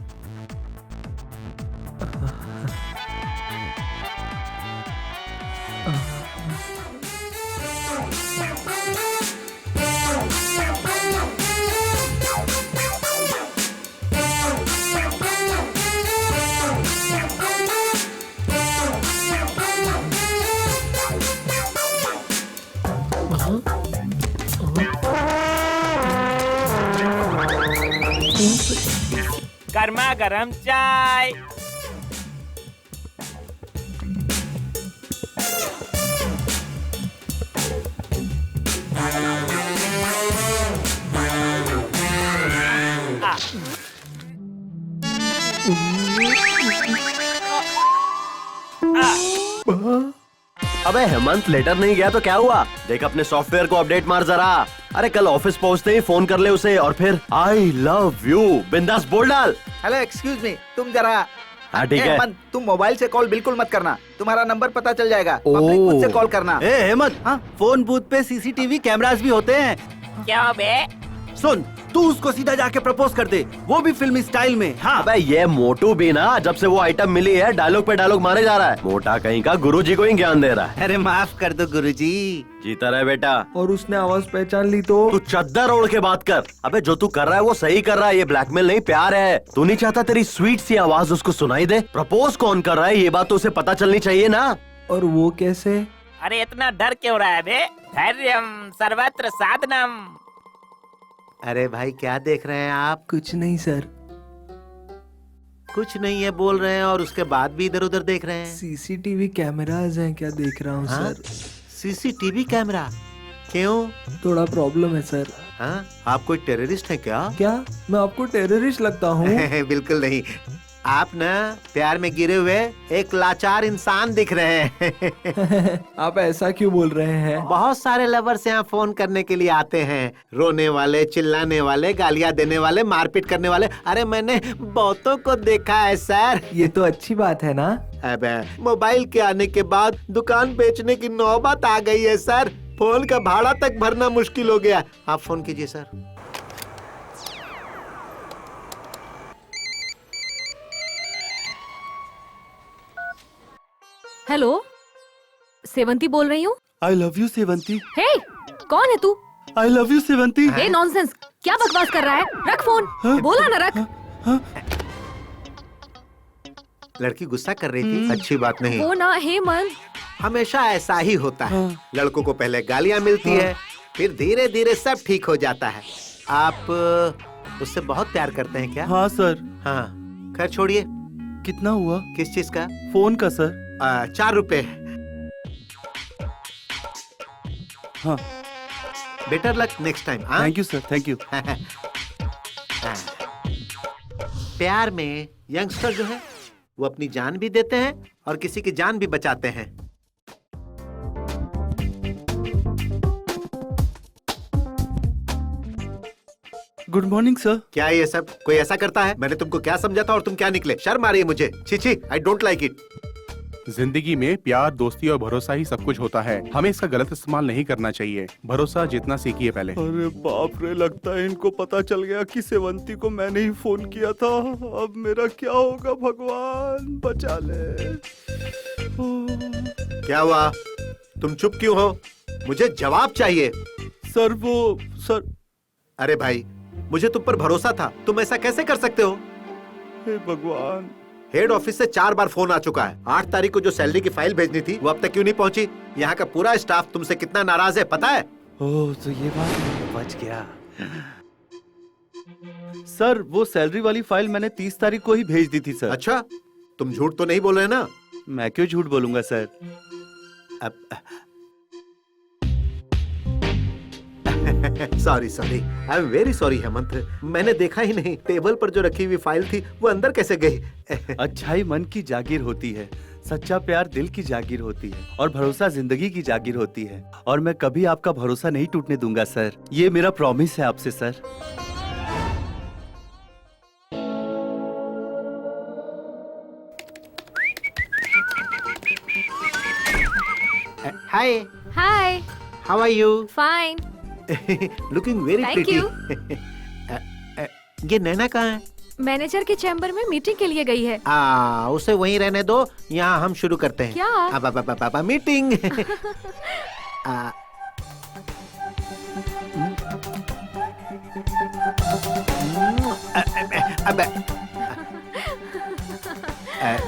गर्मा गरम चाय। अबे हेमंत, लेटर नहीं गया तो क्या हुआ? देख अपने सॉफ्टवेयर को अपडेट मार जरा। अरे कल ऑफिस पहुंचते ही फोन कर ले उसे और फिर आई लव यू बिंदास बोल डाल। हेलो एक्सक्यूज मी, तुम जरा। हाँ ठीक है। हेमंत, तुम मोबाइल से कॉल बिल्कुल मत करना, तुम्हारा नंबर पता चल जाएगा। पब्लिक खुद से कॉल करना। ए हेमंत, हाँ? फोन बूथ पे सीसीटीवी कैमरास भी होते हैं। क्या बे? सुन, तू उसको सीधा जाके प्रपोज कर दे, वो भी फिल्मी स्टाइल में। हाँ। अबे ये मोटू भी ना, जब से वो आइटम मिली है डायलॉग पे डायलॉग मारे जा रहा है। मोटा कहीं का गुरुजी को ही ज्ञान दे रहा है। अरे माफ कर दो गुरुजी। जीता रहे बेटा। और उसने आवाज पहचान ली तो? तू चद्दर ओढ़ के बात कर। अबे जो तू कर रहा है वो सही कर रहा है, ये ब्लैकमेल नहीं प्यार है। तू नहीं चाहता तेरी स्वीट सी आवाज उसको सुनाई दे? प्रपोज कौन कर रहा है ये बात तो उसे पता चलनी चाहिए ना। और वो कैसे? अरे इतना डर क्यों रहा है बे? धैर्यम सर्वत्र साधनम। अरे भाई, क्या देख रहे हैं आप? कुछ नहीं सर। कुछ नहीं है बोल रहे हैं और उसके बाद भी इधर उधर देख रहे हैं। सीसीटीवी कैमराज हैं, क्या देख रहा हूँ हाँ? सर। CCTV camera? क्यों? थोड़ा प्रॉब्लम है सर। हाँ? आप कोई टेररिस्ट है क्या? क्या मैं आपको टेररिस्ट लगता हूँ? बिल्कुल नहीं, आप ना प्यार में गिरे हुए एक लाचार इंसान दिख रहे हैं। आप ऐसा क्यों बोल रहे हैं? बहुत सारे लवर्स यहाँ फोन करने के लिए आते हैं, रोने वाले, चिल्लाने वाले, गालियाँ देने वाले, मारपीट करने वाले। अरे मैंने बहुतों को देखा है सर। ये तो अच्छी बात है ना। अबे मोबाइल के आने के बाद दुकान बेचने की नौबत आ गई है सर। फोन का भाड़ा तक भरना मुश्किल हो गया। आप फोन कीजिए सर। हेलो, सेवंती बोल रही हूँ। आई लव यू सेवंती। हे, कौन है तू? I love you Sevanti. Hey nonsense, क्या बकवास कर रहा है? रख फोन। बोला ना रख। लड़की गुस्सा कर रही थी, अच्छी बात नहीं। वो ना हेमंत, हमेशा ऐसा ही होता है। लड़कों को पहले गालियाँ मिलती है, फिर धीरे धीरे सब ठीक हो जाता है। आप उससे बहुत प्यार करते हैं क्या? हाँ सर। हाँ, खैर छोड़िए। कितना हुआ? किस चीज का? फोन का सर। 4 रुपए। हाँ। Better luck next time. Thank you sir, thank you. प्यार में यंगस्टर जो है वो अपनी जान भी देते हैं और किसी की जान भी बचाते हैं। Good morning sir. क्या ये सब कोई ऐसा करता है? मैंने तुमको क्या समझा था और तुम क्या निकले? शर्म आ रही है मुझे। छी छी, आई डोंट लाइक इट। जिंदगी में प्यार, दोस्ती और भरोसा ही सब कुछ होता है। हमें इसका गलत इस्तेमाल नहीं करना चाहिए। भरोसा जितना सीखिए पहले। अरे बाप रे, लगता है इनको पता चल गया कि सेवंती को मैंने ही फोन किया था। अब मेरा क्या होगा? भगवान बचा ले। क्या हुआ? तुम चुप क्यों हो? मुझे जवाब चाहिए। सर। अरे भाई, मुझे तुम पर भरोसा था, तुम ऐसा कैसे कर सकते हो? हे भगवान। हेड ऑफिस से 4 बार फोन आ चुका है। 8 तारीख को जो सैलरी की फाइल भेजनी थी वो अब तक क्यों नहीं पहुंची? यहाँ का पूरा स्टाफ तुमसे कितना नाराज है पता है? ओह, तो ये बात बच गया। सर, वो सैलरी वाली फाइल मैंने 30 तारीख को ही भेज दी थी सर। अच्छा, तुम झूठ तो नहीं बोल रहे ना? मैं क्यों झूठ बोलूंगा sir? Sorry I am very sorry Hemant, मैंने देखा ही नहीं। टेबल पर जो रखी हुई फाइल थी वो अंदर कैसे गई? अच्छाई मन की जागीर होती है, सच्चा प्यार दिल की जागीर होती है और भरोसा जिंदगी की जागीर होती है। और मैं कभी आपका भरोसा नहीं टूटने दूंगा सर। ये मेरा प्रॉमिस है आपसे sir. Hi hi, how are you? Fine. Looking very Thank pretty. you. ये नैना कहाँ है? मैनेजर के चैम्बर में मीटिंग के लिए गई है। उसे वहीं रहने दो, यहाँ हम शुरू करते हैं। क्या? अब मीटिंग।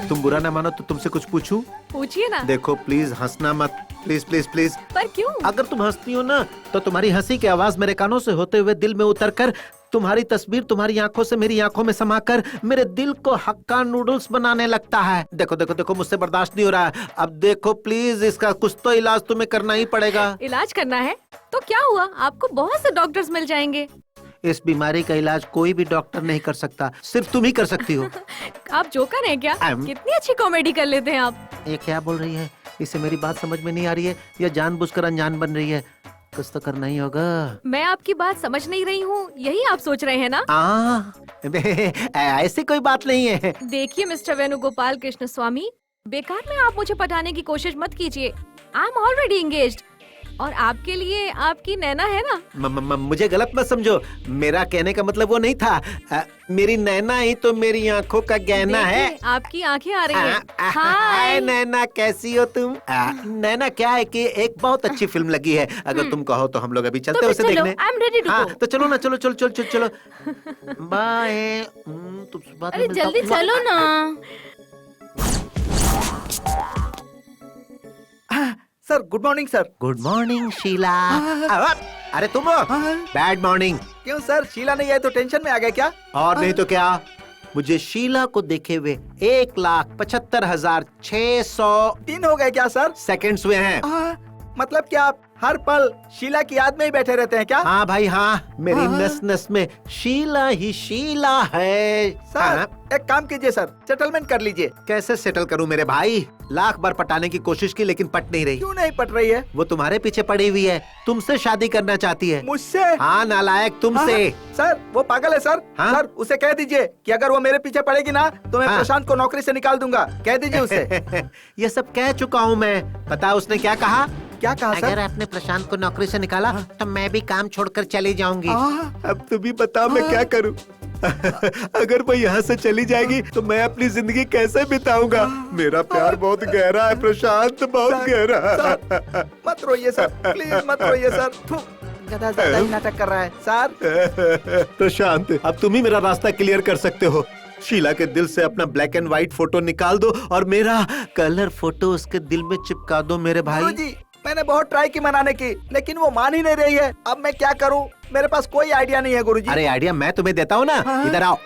तुम बुरा ना मानो तो तुमसे कुछ पूछूं? पूछिए ना। देखो प्लीज हंसना मत, प्लीज प्लीज प्लीज। पर क्यों? अगर तुम हंसती हो ना तो तुम्हारी हंसी की आवाज मेरे कानों से होते हुए दिल में उतरकर तुम्हारी तस्वीर तुम्हारी आंखों से मेरी आंखों में समाकर मेरे दिल को हक्का नूडल्स बनाने लगता है। देखो देखो देखो, मुझसे बर्दाश्त नहीं हो रहा है। अब देखो प्लीज, इसका कुछ तो इलाज तुम्हें करना ही पड़ेगा। इलाज करना है तो क्या हुआ? आपको बहुत से डॉक्टर्स मिल जाएंगे। इस बीमारी का इलाज कोई भी डॉक्टर नहीं कर सकता, सिर्फ तुम ही कर सकती हो। आप जोकर हैं क्या? कितनी अच्छी कॉमेडी कर लेते हैं आप। ये क्या बोल रही है? इसे मेरी बात समझ में नहीं आ रही है या जानबूझकर अनजान बन रही है? कुछ तो करना ही होगा। मैं आपकी बात समझ नहीं रही हूँ, यही आप सोच रहे हैं ना? ऐसी कोई बात नहीं है। देखिए मिस्टर वेणुगोपाल कृष्ण स्वामी, बेकार में आप मुझे पटाने की कोशिश मत कीजिए। आई एम ऑलरेडी एंगेज्ड और आपके लिए आपकी नैना है ना। मुझे गलत मत समझो, मेरा कहने का मतलब वो नहीं था। मेरी नैना ही तो मेरी आंखों का गहना है। आपकी आंखें आ रही हैं। हाय नैना, कैसी हो तुम? नैना, क्या है कि एक बहुत अच्छी फिल्म लगी है, अगर तुम कहो तो हम लोग अभी चलते हैं उसे देखने। I am ready to go. तो चलो ना, चलो चलो चलो चलो चलो। बाय। अरे जल्दी चलो ना। Sir good morning sir. Good morning Sheela. अरे तुम बैड मॉर्निंग। क्यों सर, शीला नहीं आई तो टेंशन में आ गए क्या? और नहीं तो क्या, मुझे शीला को देखे हुए 1,75,600 हो गए क्या सर? सेकंड्स हुए हैं। मतलब क्या आप हर पल शीला की याद में ही बैठे रहते हैं क्या? हाँ भाई हाँ, मेरी नस नस में शीला ही शीला है। सर एक काम कीजिए सर, सेटलमेंट कर लीजिए। कैसे सेटल करूं मेरे भाई? लाख बार पटाने की कोशिश की लेकिन पट नहीं रही। क्यों नहीं पट रही है? वो तुम्हारे पीछे पड़ी हुई है, तुमसे शादी करना चाहती है। मुझसे? हाँ नालायक, तुमसे। सर वो पागल है सर। सर उसे कह दीजिए कि अगर वो मेरे पीछे पड़ेगी ना तो मैं प्रशांत को नौकरी से निकाल दूंगा। कह दीजिए उसे। ये सब कह चुका हूँ मैं। पता उसने क्या कहा? क्या कहा सर? अगर आपने प्रशांत को नौकरी से निकाला तो मैं भी काम छोड़कर चली जाऊंगी। अब तुम ही बताओ मैं क्या करूं? अगर वो यहाँ से चली जाएगी तो मैं अपनी जिंदगी कैसे बिताऊंगा? मेरा प्यार बहुत गहरा है प्रशांत, बहुत गहरा। मत रोइए सर, प्लीज मत रोइए सर। गधा ज्यादा ही नाटक कर रहा है सर। प्रशांत, अब तुम ही मेरा रास्ता क्लियर कर सकते हो। शीला के दिल से अपना ब्लैक एंड व्हाइट फोटो निकाल दो और मेरा कलर फोटो उसके दिल में चिपका दो मेरे भाई। जी मैंने बहुत ट्राई की मनाने की, लेकिन वो मान ही नहीं रही है। अब मैं क्या करूं? मेरे पास कोई आइडिया नहीं है गुरुजी। अरे आइडिया मैं तुम्हें देता हूँ ना। इधर आओ।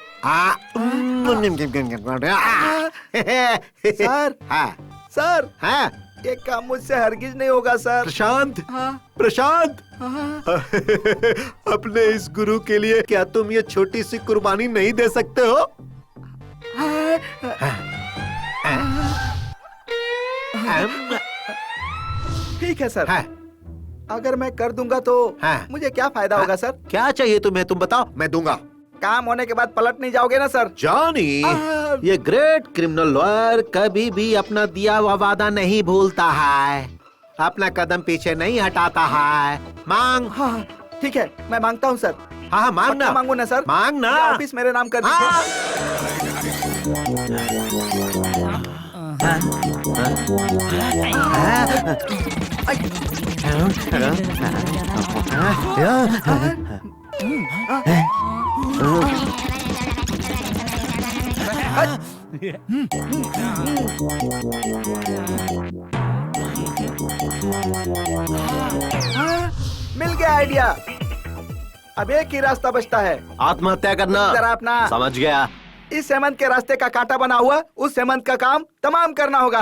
सर। हाँ सर। हाँ ये काम मुझसे हरगिज नहीं होगा सर। प्रशांत, हाँ? प्रशांत, अपने इस गुरु के लिए क्या तुम ये छोटी सी कुर्बानी नहीं दे सकते हो? ठीक है सर। अगर मैं कर दूंगा तो मुझे क्या फायदा होगा सर? क्या चाहिए तुम्हें, तुम बताओ, मैं दूंगा। काम होने के बाद पलट नहीं जाओगे ना सर? जॉनी, ये ग्रेट क्रिमिनल लॉयर कभी भी अपना दिया हुआ वादा नहीं भूलता है, अपना कदम पीछे नहीं हटाता है। मांग। हाँ ठीक है, मैं मांगता हूँ सर। हाँ मांगना। मांगू ना सर? मांगना। ऑफिस मेरे नाम कर मिल गया आइडिया। अब एक ही रास्ता बचता है, आत्महत्या करना। जरा अपना समझ गया। इस हेमंत के रास्ते का कांटा बना हुआ उस हेमंत का काम तमाम करना होगा।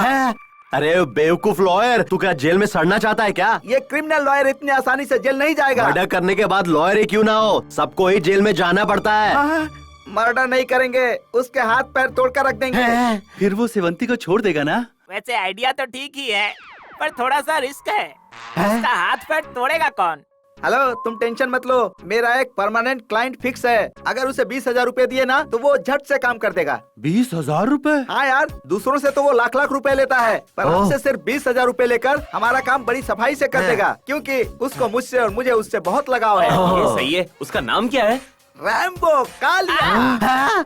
अरे बेवकूफ लॉयर, तू क्या जेल में सड़ना चाहता है क्या? ये क्रिमिनल लॉयर इतनी आसानी से जेल नहीं जाएगा। मर्डर करने के बाद लॉयर ही क्यों ना हो, सबको ही जेल में जाना पड़ता है। मर्डर नहीं करेंगे, उसके हाथ पैर तोड़कर रख देंगे। फिर वो सेवंती को छोड़ देगा ना? वैसे आइडिया तो ठीक ही है, पर थोड़ा सा रिस्क है। उसका हाथ पैर तोड़ेगा कौन? हेलो, तुम टेंशन मत लो, मेरा एक परमानेंट क्लाइंट फिक्स है। अगर उसे 20,000 रूपए दिए ना तो वो झट से काम कर देगा। 20,000 रूपए? हाँ यार, दूसरों से तो वो लाख लाख रुपए लेता है, पर हमसे सिर्फ 20,000 रूपए लेकर हमारा काम बड़ी सफाई से कर देगा, क्योंकि उसको मुझसे और मुझे उससे बहुत लगाव है। ये सही है। उसका नाम क्या है? रैम्बो कालिया।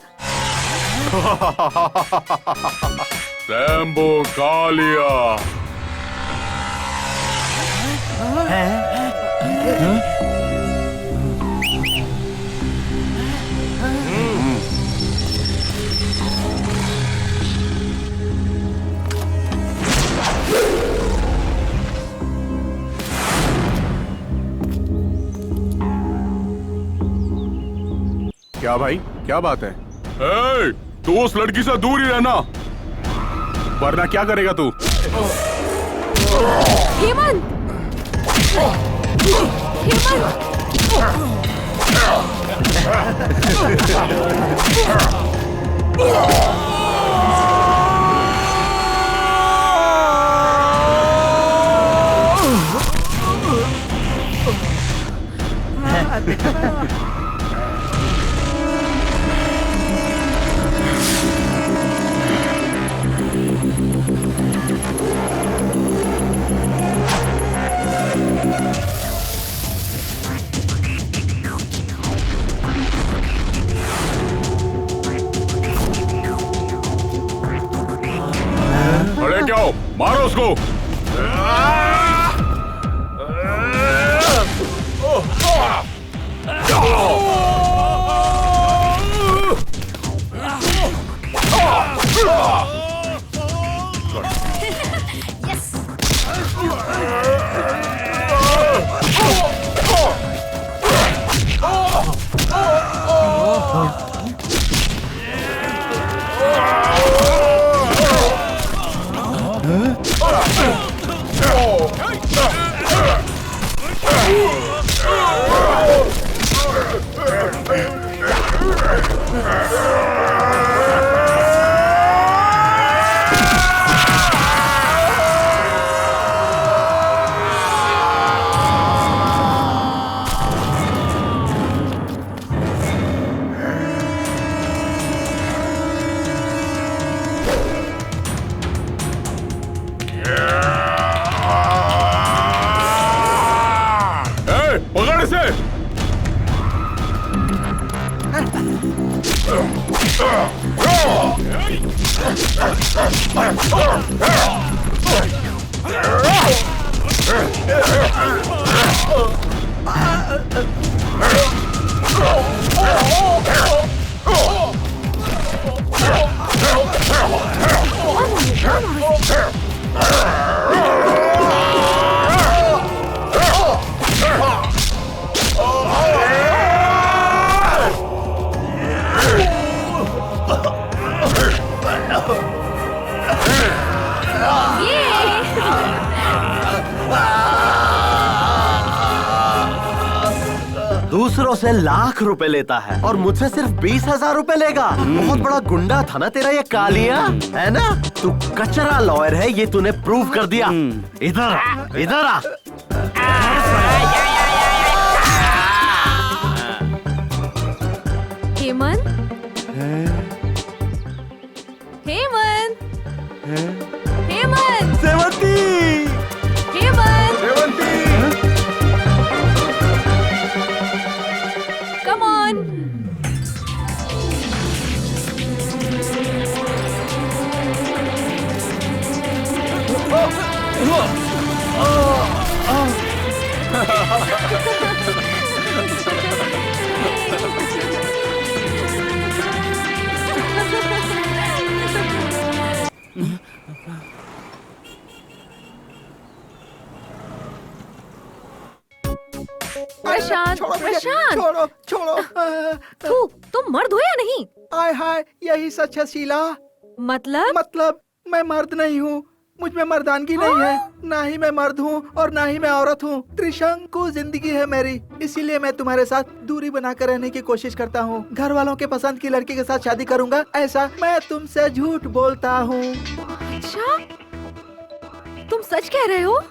रैम्बो कालिया। क्या भाई, क्या बात है? ए, तू उस लड़की से दूर ही रहना, वरना क्या करेगा तू? हेमंत! अरे क्या हो? मारो उसको। पकड़ इसे। ये दूसरों से लाख रुपए लेता है और मुझसे सिर्फ 20,000 रुपए लेगा। बहुत बड़ा गुंडा था ना तेरा ये कालिया, है ना? तू कचरा लॉयर है, ये तूने प्रूव कर दिया। इधर आ, इधर आ। Hemant, Hemant, Hemant, Sevanti, Hemant, Sevanti, come on. प्रशांत, प्रशांत, छोड़ो छोड़ो। तू तुम मर्द हो या नहीं? आय हाय, यही सच है शीला। मतलब मैं मर्द नहीं हूँ, मुझ में मर्दानगी नहीं है। ना ही मैं मर्द हूँ और ना ही मैं औरत हूँ। त्रिशंकु जिंदगी है मेरी, इसीलिए मैं तुम्हारे साथ दूरी बनाकर रहने की कोशिश करता हूँ। घर वालों के पसंद की लड़की के साथ शादी करूँगा, ऐसा मैं तुमसे झूठ बोलता हूँ। अच्छा, तुम सच कह रहे हो?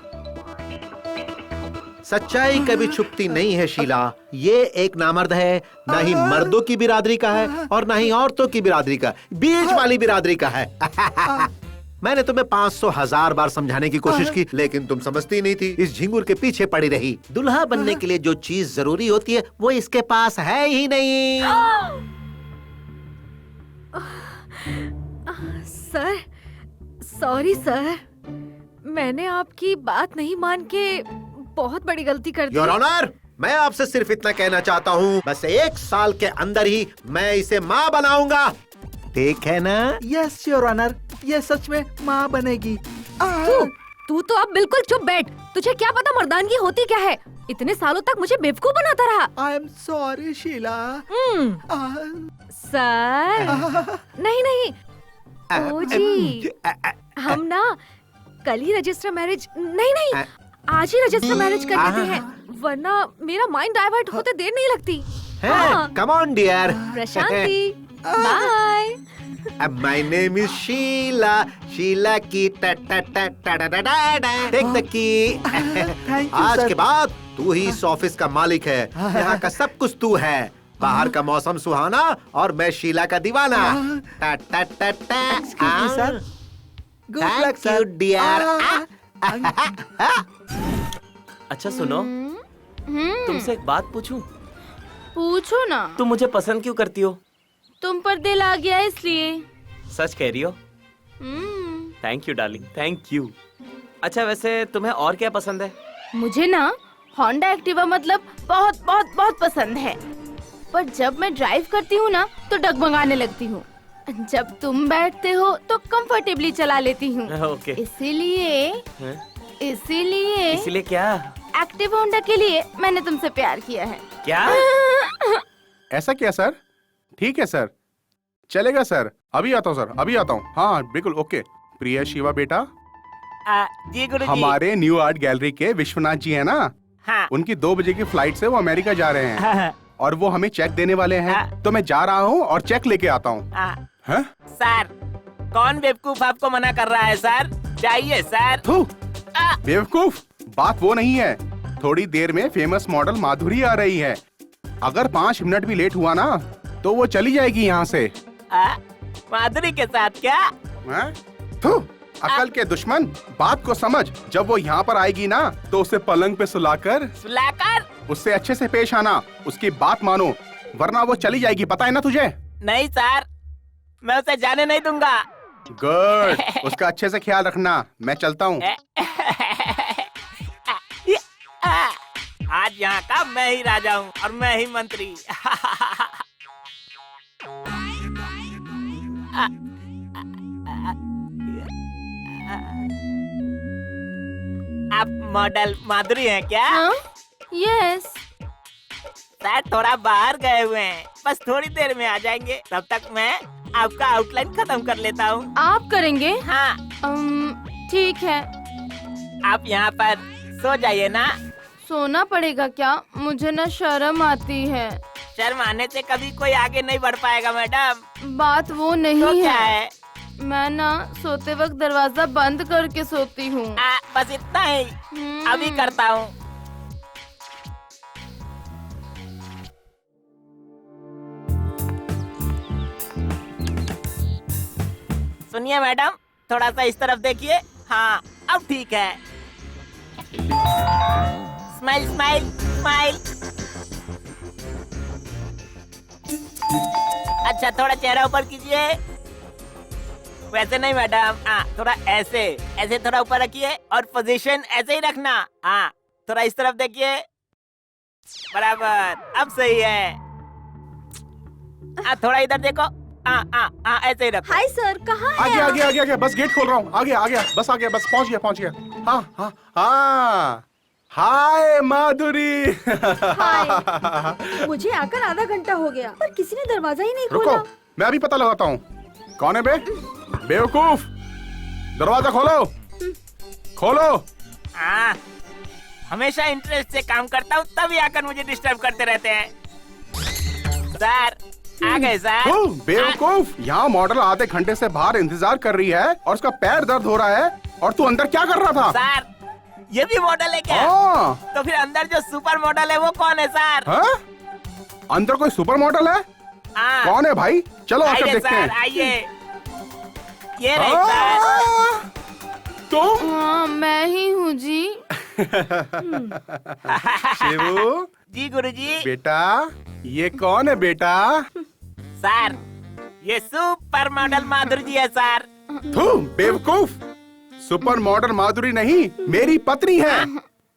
सच्चाई कभी छुपती नहीं है शीला। ये एक नामर्द है, ना ही मर्दों की बिरादरी का है और ना ही औरतों की बिरादरी का, बीच वाली बिरादरी का है। मैंने तुम्हें 500,000 बार समझाने की कोशिश की, लेकिन तुम समझती नहीं थी, इस झिंगुर के पीछे पड़ी रही। दुल्हा बनने के लिए जो चीज जरूरी होती है वो इसके पास है ही नहीं। सर, सॉरी सर, मैंने आपकी बात नहीं मान के बहुत बड़ी गलती कर दी। योर ऑनर, मैं आपसे सिर्फ इतना कहना चाहता हूँ, बस 1 साल के अंदर ही मैं इसे माँ बनाऊंगा। ठीक है ना? यस योर ऑनर, ये सच में माँ बनेगी। तू तो अब बिल्कुल चुप बैठ। तुझे क्या पता मर्दानगी होती क्या है? इतने सालों तक मुझे बेवकूफ बनाता रहा। I am sorry Sheela. Sir, नहीं, ओ जी, हम ना कल ही रजिस्टर मैरिज नहीं, आज ही रजिस्टर मैरिज कर लेते हैं, वरना मेरा माइंड डाइवर्ट होते देर नहीं लगती। Come on dear. Prashanti, bye. My name is Sheela, Sheela की टेक द की। आज के बाद तू ही इस ऑफिस का मालिक है, यहाँ का सब कुछ तू है। बाहर का मौसम सुहाना और मैं शीला का दीवाना। Sir, good luck sir dear. अच्छा सुनो, तुमसे एक बात पूछूं? पूछो ना। तुम मुझे पसंद क्यों करती हो? तुम पर दिल आ गया इसलिए। सच कह रही हो? Thank you darling, thank you. अच्छा वैसे तुम्हें और क्या पसंद है? मुझे ना होंडा एक्टिवा मतलब बहुत बहुत बहुत पसंद है, पर जब मैं ड्राइव करती हूँ ना तो डगमगाने लगती हूँ। जब तुम बैठते हो तो कंफर्टेबली चला लेती हूँ। ओके। इसीलिए क्या? एक्टिव होंडा के लिए मैंने तुमसे प्यार किया है। क्या? ऐसा क्या सर? ठीक है सर, चलेगा सर। अभी आता हूँ सर, अभी आता हूँ। हाँ बिल्कुल ओके। प्रिया शिवा बेटा, जी गुरुजी। हमारे न्यू आर्ट गैलरी के विश्वनाथ जी है ना, हाँ। उनकी 2 बजे की फ्लाइट से वो अमेरिका जा रहे हैं। और वो हमें चेक देने वाले हैं, तो मैं जा रहा हूँ और चेक लेके आता हूँ। सर, कौन बेवकूफ आपको मना कर रहा है सर? चाहिए सर। बेवकूफ बात वो नहीं है। थोड़ी देर में फेमस मॉडल माधुरी आ रही है। अगर 5 मिनट भी लेट हुआ ना तो वो चली जाएगी यहाँ से। माधुरी के साथ क्या? अकल के दुश्मन, बात को समझ। जब वो यहाँ पर आएगी ना तो उसे पलंग पे सुलाकर उससे अच्छे से पेश आना, उसकी बात मानो, वरना वो चली जाएगी। पता है ना तुझे? नहीं सर, मैं उसे जाने नहीं दूंगा। गुड, उसका अच्छे से ख्याल रखना। मैं चलता हूँ। आज यहाँ का मैं ही राजा हूँ और मैं ही मंत्री। आप मॉडल माधुरी हैं क्या? यस। सर थोड़ा बाहर गए हुए हैं, बस थोड़ी देर में आ जाएंगे। तब तक मैं आपका आउटलाइन खत्म कर लेता हूँ। आप करेंगे? हाँ। ठीक है। आप यहाँ पर सो जाइए ना। सोना पड़ेगा क्या? मुझे ना शर्म आती है। शर्म आने से कभी कोई आगे नहीं बढ़ पाएगा मैडम। बात वो नहीं तो क्या है? मैं ना सोते वक्त दरवाजा बंद करके सोती हूँ। बस इतना ही। अभी करता हूँ। सुनिए मैडम, थोड़ा सा इस तरफ देखिए। हाँ, अब ठीक है। Smile smile smile. अच्छा, थोड़ा चेहरा ऊपर कीजिए। वैसे नहीं मैडम, थोड़ा ऐसे ऐसे थोड़ा ऊपर रखिए और पोजीशन ऐसे ही रखना। हाँ, थोड़ा इस तरफ देखिए। बराबर, अब सही है। थोड़ा इधर देखो। ऐसे ही रखो। हाय सर, कहाँ हैं आगे आप? आगे आगे आगे, बस गेट खोल रहा हूँ। आगे आ गया, बस आ गया, बस पहुँच गया पहुँच गया। हाँ हाँ हाँ, हाय माधुरी। हाय। मुझे आकर आधा घंटा हो गया पर किसी ने दरवाजा ही नहीं रुको, खोला। मैं अभी पता लगाता हूँ। कौन है बे? बेवकूफ, दरवाजा खोलो खोलो। हमेशा इंटरेस्ट से काम करता हूँ, तभी आकर मुझे डिस्टर्ब करते रहते हैं। सर, आ गए सर। बेवकूफ, यहाँ मॉडल आधे घंटे से बाहर इंतजार कर रही है और उसका पैर दर्द हो रहा है और तू अंदर क्या कर रहा था? सर, ये भी मॉडल है क्या? तो फिर अंदर जो सुपर मॉडल है वो कौन है सर? अंदर कोई सुपर मॉडल है? कौन है भाई? चलो आकर देखते हैं। आइए, ये रहे सर। तो मैं ही हूँ जी। शिवू जी गुरुजी। बेटा, ये कौन है बेटा? सर, ये सुपर मॉडल माधुरी जी है सर। बेवकूफ, सुपर मॉडल माधुरी नहीं, मेरी पत्नी है।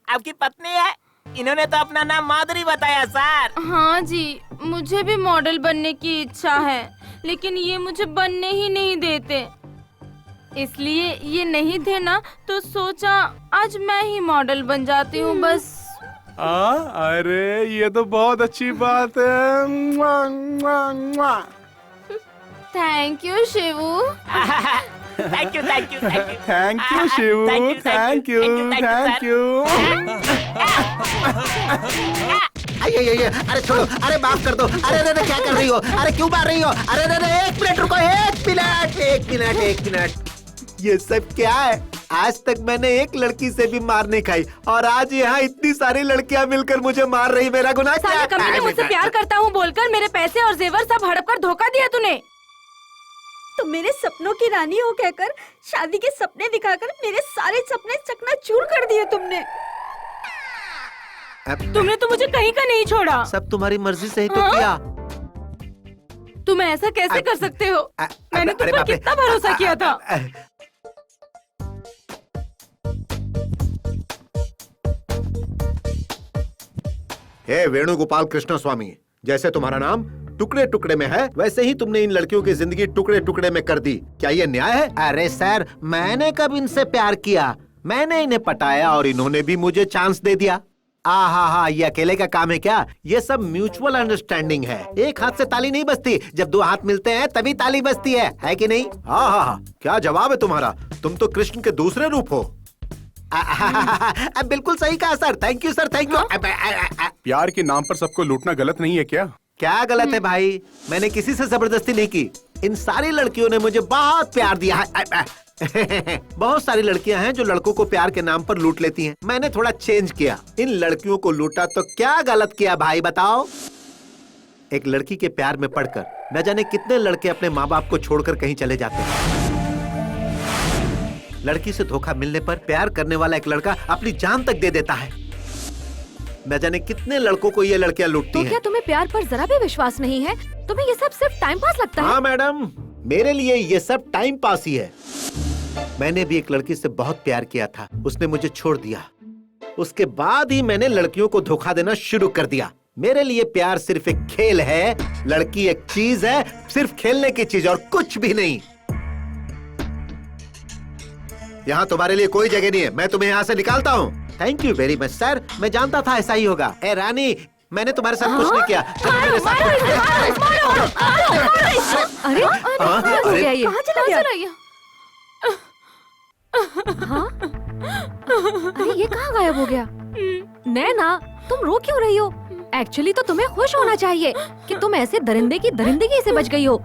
आपकी पत्नी है? इन्होंने तो अपना नाम माधुरी बताया सर। हाँ जी, मुझे भी मॉडल बनने की इच्छा है, लेकिन ये मुझे बनने ही नहीं देते। इसलिए ये नहीं थे ना, तो सोचा आज मैं ही मॉडल बन जाती हूँ बस। अरे ये तो बहुत अच्छी बात है। Thank you Shivu. Thank you thank you thank you thank you Shivu, thank you thank you. अरे छोड़ो, अरे माफ कर दो। अरे अरे क्या कर रही हो? अरे क्यों मार रही हो? अरे अरे एक मिनट रुको, एक मिनट। ये सब क्या है? आज तक मैंने एक लड़की से भी मार नहीं खाई और आज यहाँ इतनी सारी लड़कियाँ मिलकर मुझे मार रही। मेरा गुनाह क्या है? कमीने मुझसे प्यार करता हूँ बोलकर मेरे पैसे और जेवर सब हड़प कर धोखा दिया तूने। तो मेरे सपनों की रानी हो कहकर शादी के सपने दिखाकर मेरे सारे सपने चकनाचूर कर दिए तुमने। तुमने तो मुझे कहीं का नहीं छोड़ा। सब तुम्हारी मर्जी से ही तो किया। तुम ऐसा कैसे कर सकते हो? मैंने तुम पर कितना भरोसा किया था। हे वेणुगोपाल कृष्ण स्वामी, जैसे तुम्हारा नाम टुकड़े टुकड़े में है, वैसे ही तुमने इन लड़कियों की जिंदगी टुकड़े टुकड़े में कर दी। क्या ये न्याय है? अरे सर, मैंने कब इनसे प्यार किया? मैंने इन्हें पटाया और इन्होंने भी मुझे चांस दे दिया। हाँ, ये अकेले का काम है क्या? ये सब म्यूचुअल अंडरस्टैंडिंग है। एक हाथ से ताली नहीं बजती, जब दो हाथ मिलते हैं तभी ताली बजती है कि नहीं? हाँ, क्या जवाब है तुम्हारा? तुम तो कृष्ण के दूसरे रूप हो। बिल्कुल सही कहा sir, thank you sir, thank you. प्यार के नाम पर सबको लूटना गलत नहीं है क्या? क्या गलत है भाई? मैंने किसी से जबरदस्ती नहीं की। इन सारी लड़कियों ने मुझे बहुत प्यार दिया है। बहुत सारी लड़कियां हैं जो लड़कों को प्यार के नाम पर लूट लेती हैं। मैंने थोड़ा चेंज किया, इन लड़कियों को लूटा। तो क्या गलत किया भाई बताओ? एक लड़की के प्यार में पड़कर न जाने कितने लड़के अपने माँ बाप को छोड़कर कहीं चले जाते हैं। लड़की से धोखा मिलने पर प्यार करने वाला एक लड़का अपनी जान तक दे देता है। न जाने कितने लड़कों को ये लड़कियां लूटती हैं। क्या तुम्हें प्यार पर जरा भी विश्वास नहीं है? तुम्हें ये सब सिर्फ टाइम पास लगता है? हाँ मैडम, मेरे लिए ये सब टाइम पास ही है। मैंने भी एक लड़की से बहुत प्यार किया था, उसने मुझे छोड़ दिया। उसके बाद ही मैंने लड़कियों को धोखा देना शुरू कर दिया। मेरे लिए प्यार सिर्फ एक खेल है, लड़की एक चीज है, सिर्फ खेलने की चीज और कुछ भी नहीं। यहाँ तुम्हारे लिए कोई जगह नहीं है, मैं तुम्हें यहाँ से निकालता हूँ। Thank you very much sir, मैं जानता था ऐसा ही होगा। ए रानी, मैंने तुम्हारे साथ कुछ नहीं किया। अरे कहाँ चला गया? हाँ? अरे ये कहाँ गायब हो गया? नैना, तुम रो क्यों रही हो? एक्चुअली तो तुम्हें खुश होना चाहिए कि तुम ऐसे दरिंदे की दरिंदगी से बच गई हो।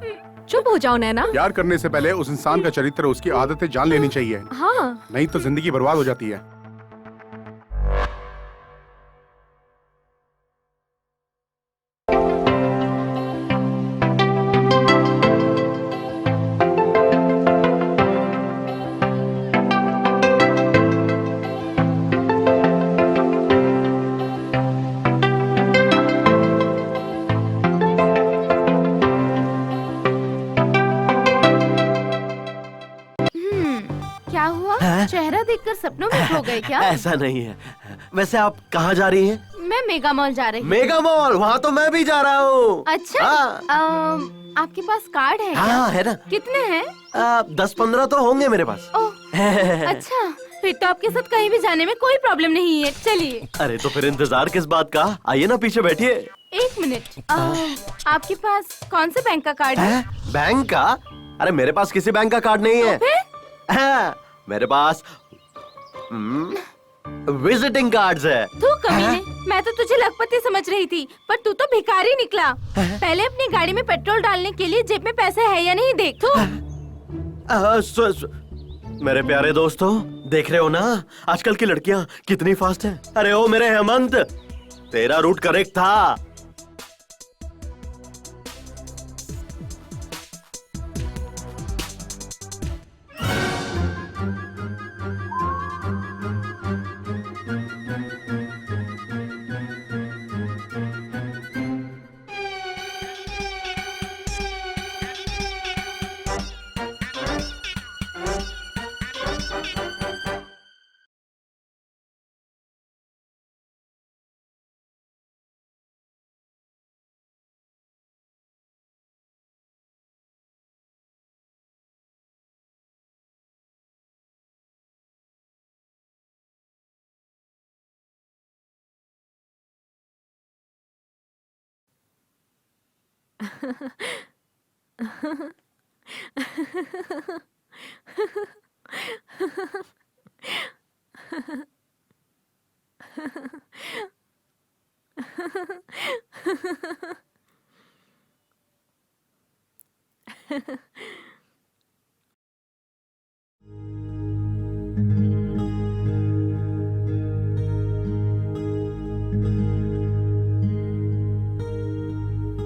चुप हो जाओ नैना। प्यार करने से पहले उस इंसान का चरित्र, उसकी आदतें जान लेनी चाहिए। हाँ, नहीं तो जिंदगी बर्बाद हो जाती है। क्या हुआ? चेहरा देखकर सपनों में खो गए क्या? ऐसा नहीं है। वैसे आप कहाँ जा रही हैं? मैं मेगा मॉल जा रही हूँ। Mega mall? वहाँ तो मैं भी जा रहा हूँ। अच्छा, आपके पास कार्ड है क्या? हाँ है ना। कितने हैं? 10-15 तो होंगे मेरे पास। अच्छा, फिर तो आपके साथ कहीं भी जाने में कोई प्रॉब्लम नहीं है। चलिए। अरे तो फिर इंतजार किस बात का? आइए ना पीछे बैठिए। 1 मिनट। आपके पास कौन से बैंक का कार्ड है? बैंक का? अरे मेरे पास किसी बैंक का कार्ड नहीं है। मेरे पास विजिटिंग कार्ड्स है। तू कमीने, मैं तो तुझे लखपति समझ रही थी, पर तू तो भिखारी निकला। पहले अपनी गाड़ी में पेट्रोल डालने के लिए जेब में पैसे है या नहीं देख। मेरे प्यारे दोस्तों, देख रहे हो ना आजकल की लड़कियां कितनी फास्ट हैं। अरे ओ मेरे हेमंत, तेरा रूट करेक्ट था।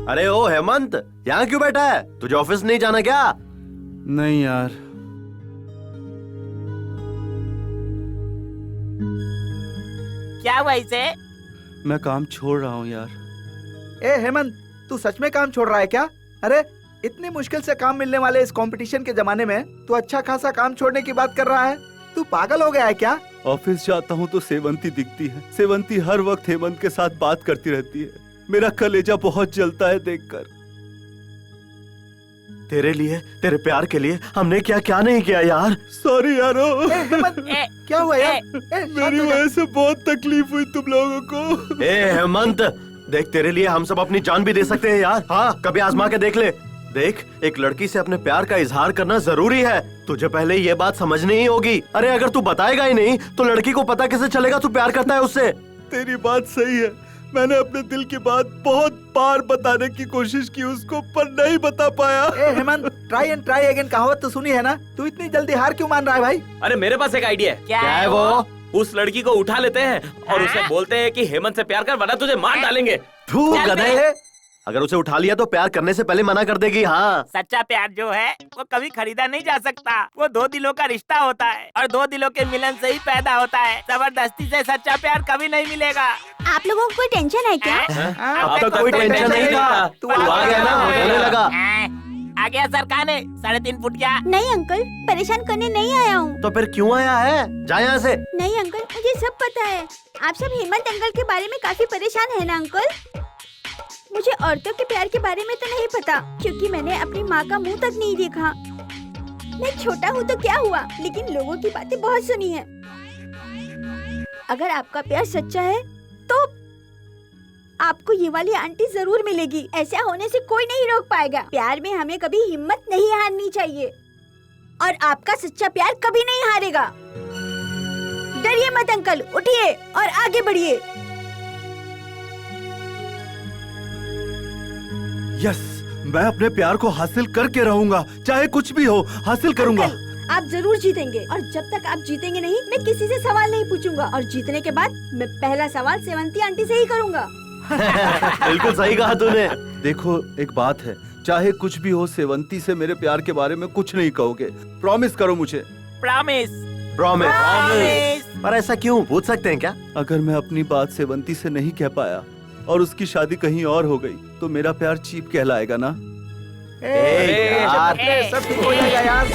अरे ओ हेमंत, यहाँ क्यों बैठा है? तुझे ऑफिस नहीं जाना क्या? नहीं यार। क्या हुआ इसे? मैं काम छोड़ रहा हूँ यार। ए हेमंत, तू सच में काम छोड़ रहा है क्या? अरे इतनी मुश्किल से काम मिलने वाले इस कंपटीशन के जमाने में तू अच्छा खासा काम छोड़ने की बात कर रहा है? तू पागल हो गया है क्या? ऑफिस जाता हूँ तो सेवंती दिखती है। सेवंती हर वक्त हेमंत के साथ बात करती रहती है। मेरा कलेजा बहुत जलता है देखकर। तेरे लिए, तेरे प्यार के लिए हमने क्या क्या नहीं किया यार। सॉरी यारो। क्या हुआ यार? मेरी वजह से बहुत तकलीफ हुई तुम लोगों को। ए हेमंत, देख तेरे लिए हम सब अपनी जान भी दे सकते हैं यार। हाँ, कभी आजमा के देख ले। देख, एक लड़की से अपने प्यार का इजहार करना जरूरी है। तुझे पहले ये बात समझनी ही होगी। अरे अगर तू बताएगा ही नहीं तो लड़की को पता कैसे चलेगा तू प्यार करता है उससे? तेरी बात सही है। मैंने अपने दिल की बात बहुत बार बताने की कोशिश की उसको, पर नहीं बता पाया। ए Hemant, try and try again कहावत तो सुनी है ना? तू इतनी जल्दी हार क्यों मान रहा है भाई? अरे मेरे पास एक आइडिया है। क्या है वो? उस लड़की को उठा लेते हैं और उसे बोलते हैं कि हेमंत से प्यार कर वरना तुझे मार डालेंगे। तू गधे, अगर उसे उठा लिया तो प्यार करने से पहले मना कर देगी। हाँ, सच्चा प्यार जो है वो कभी खरीदा नहीं जा सकता। वो 2 दिलों का रिश्ता होता है और 2 दिलों के मिलन से ही पैदा होता है। जबरदस्ती से सच्चा प्यार कभी नहीं मिलेगा। आप लोगों को कोई टेंशन है क्या? अब तक कोई टेंशन नहीं था। तू आ गया ना, होने लगा। आ गया सरकार ने 3.5 फुट क्या? नहीं अंकल, परेशान करने नहीं आया हूँ। तो फिर क्यों आया है? जा यहाँ से। नहीं अंकल, मुझे सब पता है। आप सब हेमंत अंकल के बारे में काफी परेशान है ना अंकल? मुझे औरतों के प्यार के बारे में तो नहीं पता, क्योंकि मैंने अपनी माँ का मुंह तक नहीं देखा। मैं छोटा हूँ तो क्या हुआ, लेकिन लोगों की बातें बहुत सुनी है। अगर आपका प्यार सच्चा है तो आपको ये वाली आंटी जरूर मिलेगी। ऐसा होने से कोई नहीं रोक पाएगा। प्यार में हमें कभी हिम्मत नहीं हारनी चाहिए और आपका सच्चा प्यार कभी नहीं हारेगा। डरिए मत अंकल, उठिए और आगे बढ़िए। यस, मैं अपने प्यार को हासिल करके रहूंगा, चाहे कुछ भी हो हासिल करूंगा। अंकल, आप जरूर जीतेंगे और जब तक आप जीतेंगे नहीं मैं किसी से सवाल नहीं पूछूंगा और जीतने के बाद मैं पहला सवाल सेवंती आंटी से ही करूंगा। बिल्कुल सही कहा तूने। देखो एक बात है, चाहे कुछ भी हो सेवंती से मेरे प्यार के बारे में कुछ नहीं कहोगे, प्रॉमिस करो मुझे। प्रॉमिस। प्रॉमिस। पर ऐसा क्यों, पूछ सकते हैं क्या? अगर मैं अपनी बात सेवंती से नहीं कह पाया और उसकी शादी कहीं और हो गई तो मेरा प्यार चीप कहलाएगा ना? यार सब ठीक हो जाएगा यार।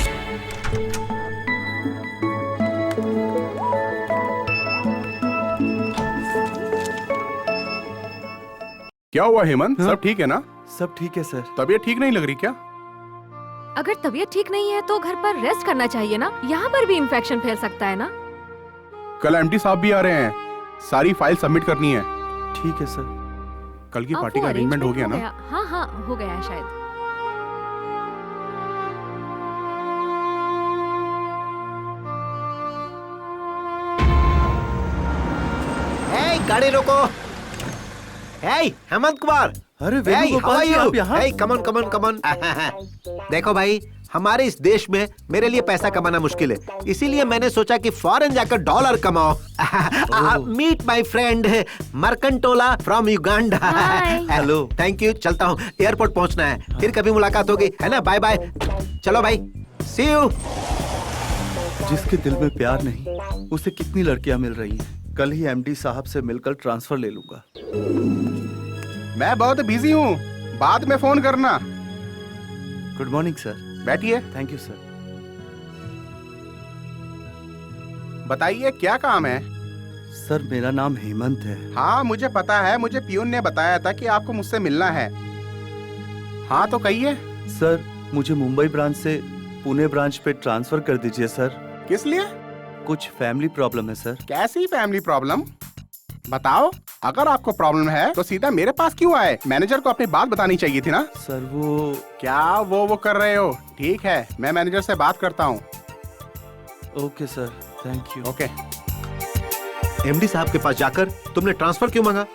क्या हुआ हेमंत, सब ठीक है ना? सब ठीक है सर। तबीयत ठीक नहीं लग रही क्या? अगर तबीयत ठीक नहीं है तो घर पर रेस्ट करना चाहिए ना, यहाँ पर भी इन्फेक्शन फैल सकता है ना। कल एमडी साहब भी आ रहे हैं, सारी फाइल सबमिट करनी है। ठीक है सर। कल की पार्टी का अरेंजमेंट हो गया ना? हाँ हाँ हो गया है शायद। गाड़ी रोको। हेमंत कुमार। अरे वेणुगोपाल जी, आप यहाँ? कमन कमन कमन। देखो भाई, हमारे इस देश में मेरे लिए पैसा कमाना मुश्किल है, इसीलिए मैंने सोचा कि फॉरेन जाकर डॉलर कमाओ। Meet my friend Mercantola from Uganda. Hello. Thank you, चलता हूँ, एयरपोर्ट पहुँचना है, फिर कभी मुलाकात होगी, है ना? Bye bye. चलो भाई, सी यू। जिसके दिल में प्यार नहीं उसे कितनी लड़कियां मिल रही हैं। कल ही एमडी साहब से मिलकर ट्रांसफर ले लूंगा। मैं बहुत बिजी हूँ, बाद में फोन करना। Good morning sir. बैठिए। Thank you sir. बताइए क्या काम है? सर मेरा नाम हेमंत है। हाँ मुझे पता है, मुझे पियून ने बताया था कि आपको मुझसे मिलना है। हाँ तो कहिए। सर मुझे मुंबई ब्रांच से पुणे ब्रांच पे ट्रांसफर कर दीजिए सर। किस लिए? कुछ फैमिली प्रॉब्लम है सर। कैसी फैमिली प्रॉब्लम? बताओ। अगर आपको प्रॉब्लम है तो सीधा मेरे पास क्यों आए? मैनेजर को अपनी बात बतानी चाहिए थी ना। सर वो क्या वो कर रहे हो? ठीक है, मैं मैनेजर से बात करता हूँ। Okay sir, thank you. Okay. MD साहब के पास जाकर तुमने ट्रांसफर क्यों मांगा?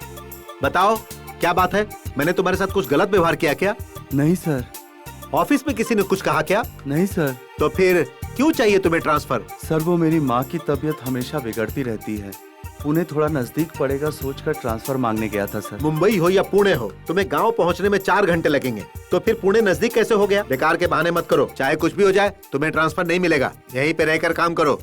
बताओ क्या बात है? मैंने तुम्हारे साथ कुछ गलत व्यवहार किया क्या? नहीं सर। ऑफिस में किसी ने कुछ कहा क्या? नहीं सर। तो फिर क्यों चाहिए तुम्हें ट्रांसफर? सर वो मेरी माँ की तबीयत हमेशा बिगड़ती रहती है, पुणे थोड़ा नजदीक पड़ेगा सोचकर ट्रांसफर मांगने गया था सर। मुंबई हो या पुणे हो, तुम्हें गांव पहुंचने में 4 घंटे लगेंगे, तो फिर पुणे नजदीक कैसे हो गया? बेकार के बहाने मत करो, चाहे कुछ भी हो जाए तुम्हें ट्रांसफर नहीं मिलेगा, यहीं पे रहकर काम करो।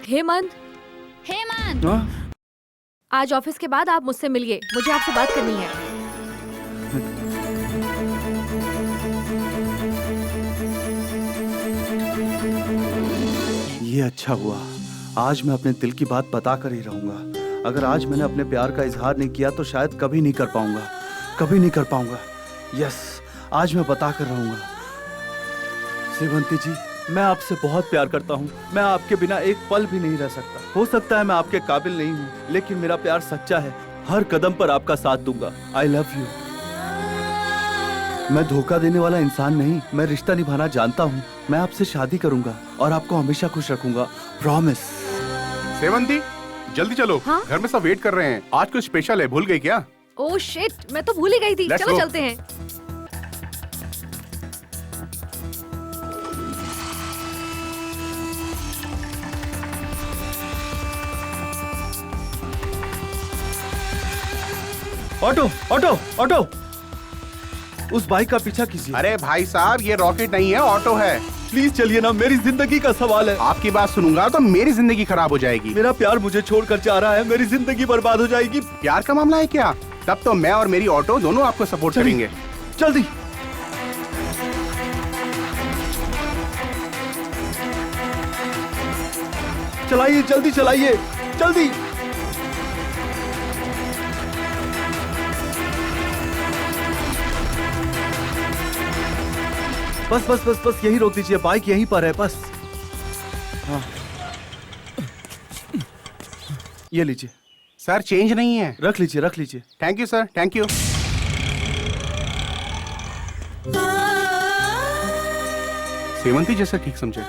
हेमंत। हेमंत। आज ऑफिस के बाद आप मुझसे मिलिए, मुझे आपसे बात करनी है। ये अच्छा हुआ, आज मैं अपने दिल की बात बता कर ही रहूंगा। अगर आज मैंने अपने प्यार का इजहार नहीं किया तो शायद कभी नहीं कर पाऊंगा, कभी नहीं कर पाऊंगा। यस, आज मैं बता कर रहूंगा। सेवंती जी, मैं आपसे बहुत प्यार करता हूँ, मैं आपके बिना एक पल भी नहीं रह सकता। हो सकता है मैं आपके काबिल नहीं हूँ, लेकिन मेरा प्यार सच्चा है, हर कदम पर आपका साथ दूंगा। आई लव यू। मैं धोखा देने वाला इंसान नहीं, मैं रिश्ता निभाना जानता हूँ। मैं आपसे शादी करूंगा और आपको हमेशा खुश रखूंगा, प्रॉमिस। सेवंती जल्दी चलो। हाँ? घर में सब वेट कर रहे हैं, आज कुछ स्पेशल है, भूल गई क्या? ओह शिट, मैं तो भूल ही गई थी। Let's चलो go. चलते हैं। ऑटो ऑटो ऑटो, उस बाइक का पीछा कीजिए। अरे भाई साहब, ये रॉकेट नहीं है, ऑटो है। प्लीज चलिए ना, मेरी जिंदगी का सवाल है। आपकी बात सुनूंगा तो मेरी जिंदगी खराब हो जाएगी। मेरा प्यार मुझे छोड़कर जा रहा है, मेरी जिंदगी बर्बाद हो जाएगी। प्यार का मामला है क्या? तब तो मैं और मेरी ऑटो दोनों आपको सपोर्ट करेंगे। जल्दी। चलाइए, जल्दी चलाइए, जल्दी। बस बस बस बस, यही रोक दीजिए, बाइक यहीं पर है बस। हाँ। ये लीजिए सर, चेंज नहीं है। रख लीजिए, रख लीजिए। Thank you sir, thank you. Sevanti जैसा ठीक समझे।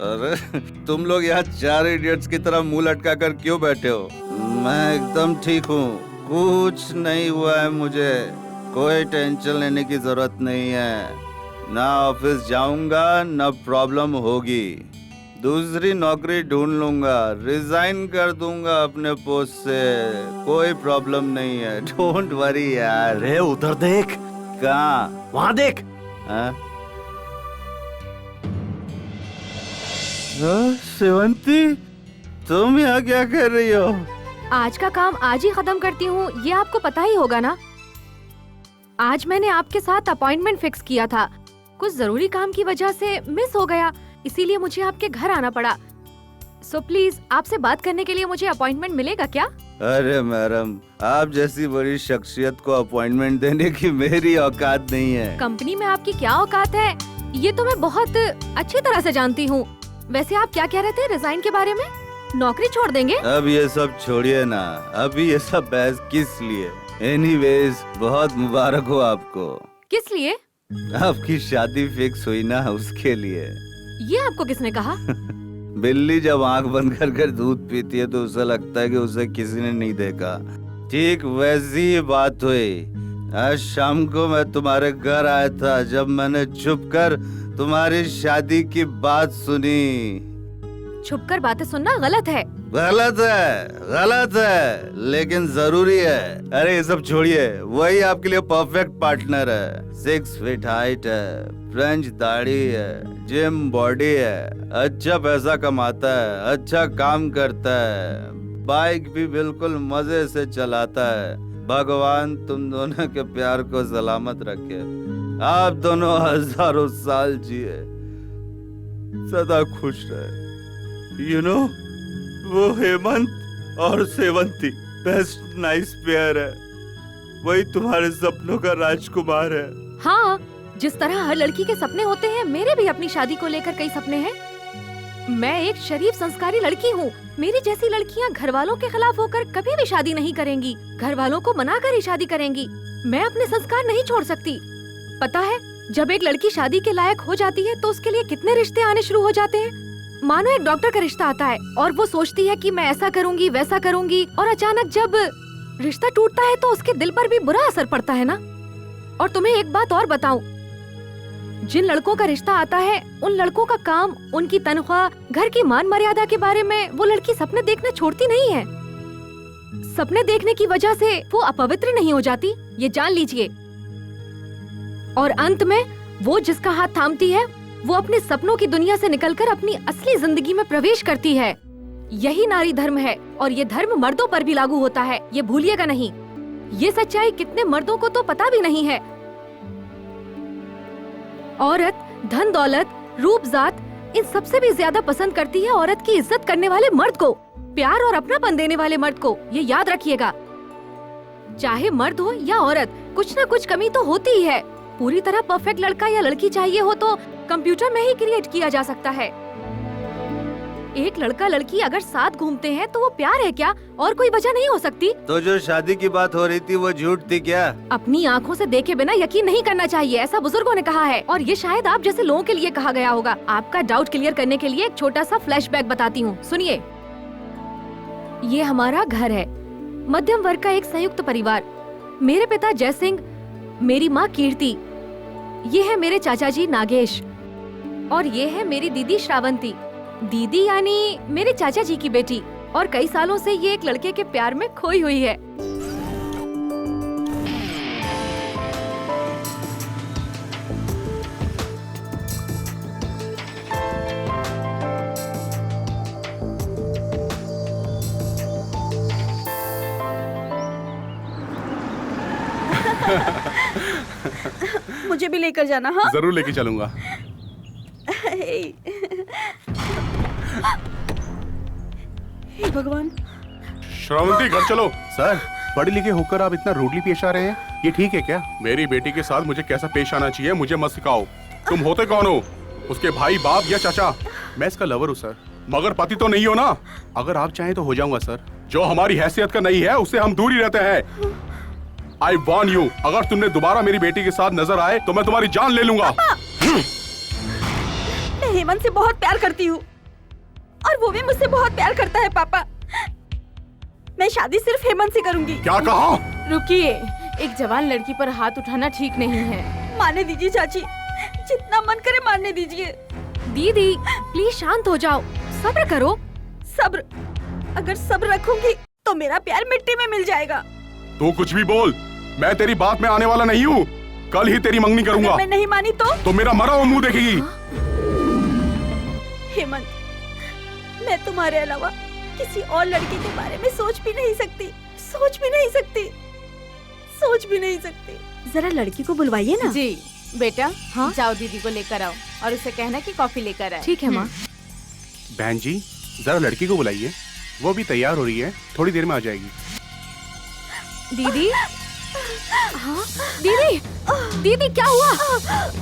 अरे तुम लोग यहाँ 4 इडियट्स की तरह मुंह लटका कर क्यों बैठे हो? मैं एकदम ठीक हूँ, कुछ नहीं हुआ है मुझे, कोई टेंशन लेने की जरूरत नहीं है। ना ऑफिस जाऊंगा, ना प्रॉब्लम होगी, दूसरी नौकरी ढूंढ लूंगा, रिजाइन कर दूंगा अपने पोस्ट से, कोई प्रॉब्लम नहीं है। डोंट वरी यार। अरे उधर देख। कहाँ? वहाँ देख। सेवंती, तुम यहाँ क्या कर रही हो? आज का काम आज ही खत्म करती हूँ, ये आपको पता ही होगा ना। आज मैंने आपके साथ अपॉइंटमेंट फिक्स किया था, कुछ जरूरी काम की वजह से मिस हो गया, इसीलिए मुझे आपके घर आना पड़ा। सो प्लीज आपसे बात करने के लिए मुझे अपॉइंटमेंट मिलेगा क्या? अरे मैडम, आप जैसी बड़ी शख्सियत को अपॉइंटमेंट देने की मेरी औकात नहीं है। कंपनी में आपकी क्या औकात है ये तो मैं बहुत अच्छी तरह से जानती हूँ। वैसे आप क्या कह रहे थे रिजाइन के बारे में? नौकरी छोड़ देंगे? अब ये सब छोड़िए ना, अभी ये सब बहस किस लिए? एनीवेज, बहुत मुबारक हो आपको। किस लिए? आपकी शादी फिक्स हुई ना, उसके लिए। ये आपको किसने कहा? बिल्ली जब आंख बंद कर दूध पीती है तो उसे लगता है कि उसे किसी ने नहीं देखा, ठीक वैसी ही बात हुई। आज शाम को मैं तुम्हारे घर आया था, जब मैंने छुपकर तुम्हारी शादी की बात सुनी। छुपकर बातें सुनना गलत है। गलत है, गलत है, लेकिन जरूरी है। अरे ये सब छोड़िए, वही आपके लिए परफेक्ट पार्टनर है। 6 फीट हाइट है, फ्रेंच दाढ़ी है, जिम बॉडी है, अच्छा पैसा कमाता है, अच्छा काम करता है, बाइक भी बिल्कुल मजे से चलाता है। भगवान तुम दोनों के प्यार को सलामत रखे, आप दोनों हजारों साल जिए, सदा खुश रहे। You know, वो हेमंत और सेवंती बेस्ट नाइस पेयर है, वही तुम्हारे सपनों का राजकुमार है। हाँ, जिस तरह हर लड़की के सपने होते हैं, मेरे भी अपनी शादी को लेकर कई सपने हैं। मैं एक शरीफ संस्कारी लड़की हूँ, मेरी जैसी लड़कियाँ घर वालों के खिलाफ होकर कभी भी शादी नहीं करेंगी, घर वालों को मनाकर ही शादी करेंगी। मैं अपने संस्कार नहीं छोड़ सकती। पता है, जब एक लड़की शादी के लायक हो जाती है तो उसके लिए कितने रिश्ते आने शुरू हो जाते हैं। मानो एक डॉक्टर का रिश्ता आता है और वो सोचती है कि मैं ऐसा करूंगी वैसा करूंगी, और अचानक जब रिश्ता टूटता है तो उसके दिल पर भी बुरा असर पड़ता है ना। और तुम्हें एक बात और बताऊं, जिन लड़कों का रिश्ता आता है उन लड़कों का काम, उनकी तनख्वाह, घर की मान मर्यादा के बारे में वो लड़की सपने देखना छोड़ती नहीं है। सपने देखने की वजह से वो अपवित्र नहीं हो जाती, ये जान लीजिए। और अंत में वो जिसका हाथ थामती है वो अपने सपनों की दुनिया से निकलकर अपनी असली जिंदगी में प्रवेश करती है। यही नारी धर्म है, और ये धर्म मर्दों पर भी लागू होता है, ये भूलिएगा नहीं। ये सच्चाई कितने मर्दों को तो पता भी नहीं है। औरत धन दौलत रूप जात इन सबसे भी ज्यादा पसंद करती है औरत की इज्जत करने वाले मर्द को, प्यार और अपनापन देने वाले मर्द को। ये याद रखिएगा, चाहे मर्द हो या औरत, कुछ न कुछ कमी तो होती ही है। पूरी तरह परफेक्ट लड़का या लड़की चाहिए हो तो कंप्यूटर में ही क्रिएट किया जा सकता है। एक लड़का लड़की अगर साथ घूमते हैं तो वो प्यार है क्या? और कोई वजह नहीं हो सकती। तो जो शादी की बात हो रही थी वो झूठ थी क्या? अपनी आँखों से देखे बिना यकीन नहीं करना चाहिए, ऐसा बुजुर्गों ने कहा है, और ये शायद आप जैसे लोगों के लिए कहा गया होगा। आपका डाउट क्लियर करने के लिए एक छोटा सा फ्लैशबैक बताती हूँ, सुनिए। ये हमारा घर है, मध्यम वर्ग का एक संयुक्त परिवार। मेरे पिता जय सिंह, मेरी माँ कीर्ति, ये है मेरे चाचा जी नागेश। और ये है मेरी दीदी श्रावंती। दीदी यानी मेरे चाचा जी की बेटी, और कई सालों से ये एक लड़के के प्यार में खोई हुई है। मुझे भी लेकर जाना। हाँ जरूर लेके चलूंगा। हे भगवान। श्रावंती घर चलो। सर, पढ़े लिखे होकर आप इतना रूडली पेश आ रहे हैं, ये ठीक है क्या? मेरी बेटी के साथ मुझे कैसा पेश आना चाहिए मुझे मत सिखाओ। तुम होते कौन हो? उसके भाई, बाप या चाचा? मैं इसका लवर हूँ सर, मगर पति तो नहीं हो ना। अगर आप चाहें तो हो जाऊंगा सर। जो हमारी हैसियत का नहीं है उससे हम दूर ही रहते हैं। आई वॉर्न यू, अगर तुमने दोबारा मेरी बेटी के साथ नजर आए तो मैं तुम्हारी जान ले लूंगा। मैं हेमंत से बहुत प्यार करती हूँ और वो भी मुझसे बहुत प्यार करता है पापा। मैं शादी सिर्फ हेमंत से करूंगी। क्या कहा? रुकिए, एक जवान लड़की पर हाथ उठाना ठीक नहीं है। मारने दीजिए चाची, जितना मन करे मारने दीजिए। दीदी प्लीज शांत हो जाओ, सब्र करो। सब्र? अगर सब्र रखूंगी तो मेरा प्यार मिट्टी में मिल जाएगा। तू कुछ भी बोल, मैं तेरी बात में आने वाला नहीं हूँ। कल ही तेरी मंगनी करूंगा। अगर मैं नहीं मानी तो मेरा मरा हुआ मुंह देखेगी। हेमंत, मैं तुम्हारे अलावा किसी और लड़के के बारे में सोच भी नहीं सकती। जरा लड़की को बुलवाइए ना। जी बेटा, हाँ? जाओ दीदी को लेकर आओ और उसे कहना कि कॉफी लेकर आए। ठीक है माँ। बहन जी, जरा लड़की को बुलाइए, वो भी तैयार हो रही है, थोड़ी देर में आ जाएगी। दीदी? हाँ दीदी, दीदी क्या हुआ?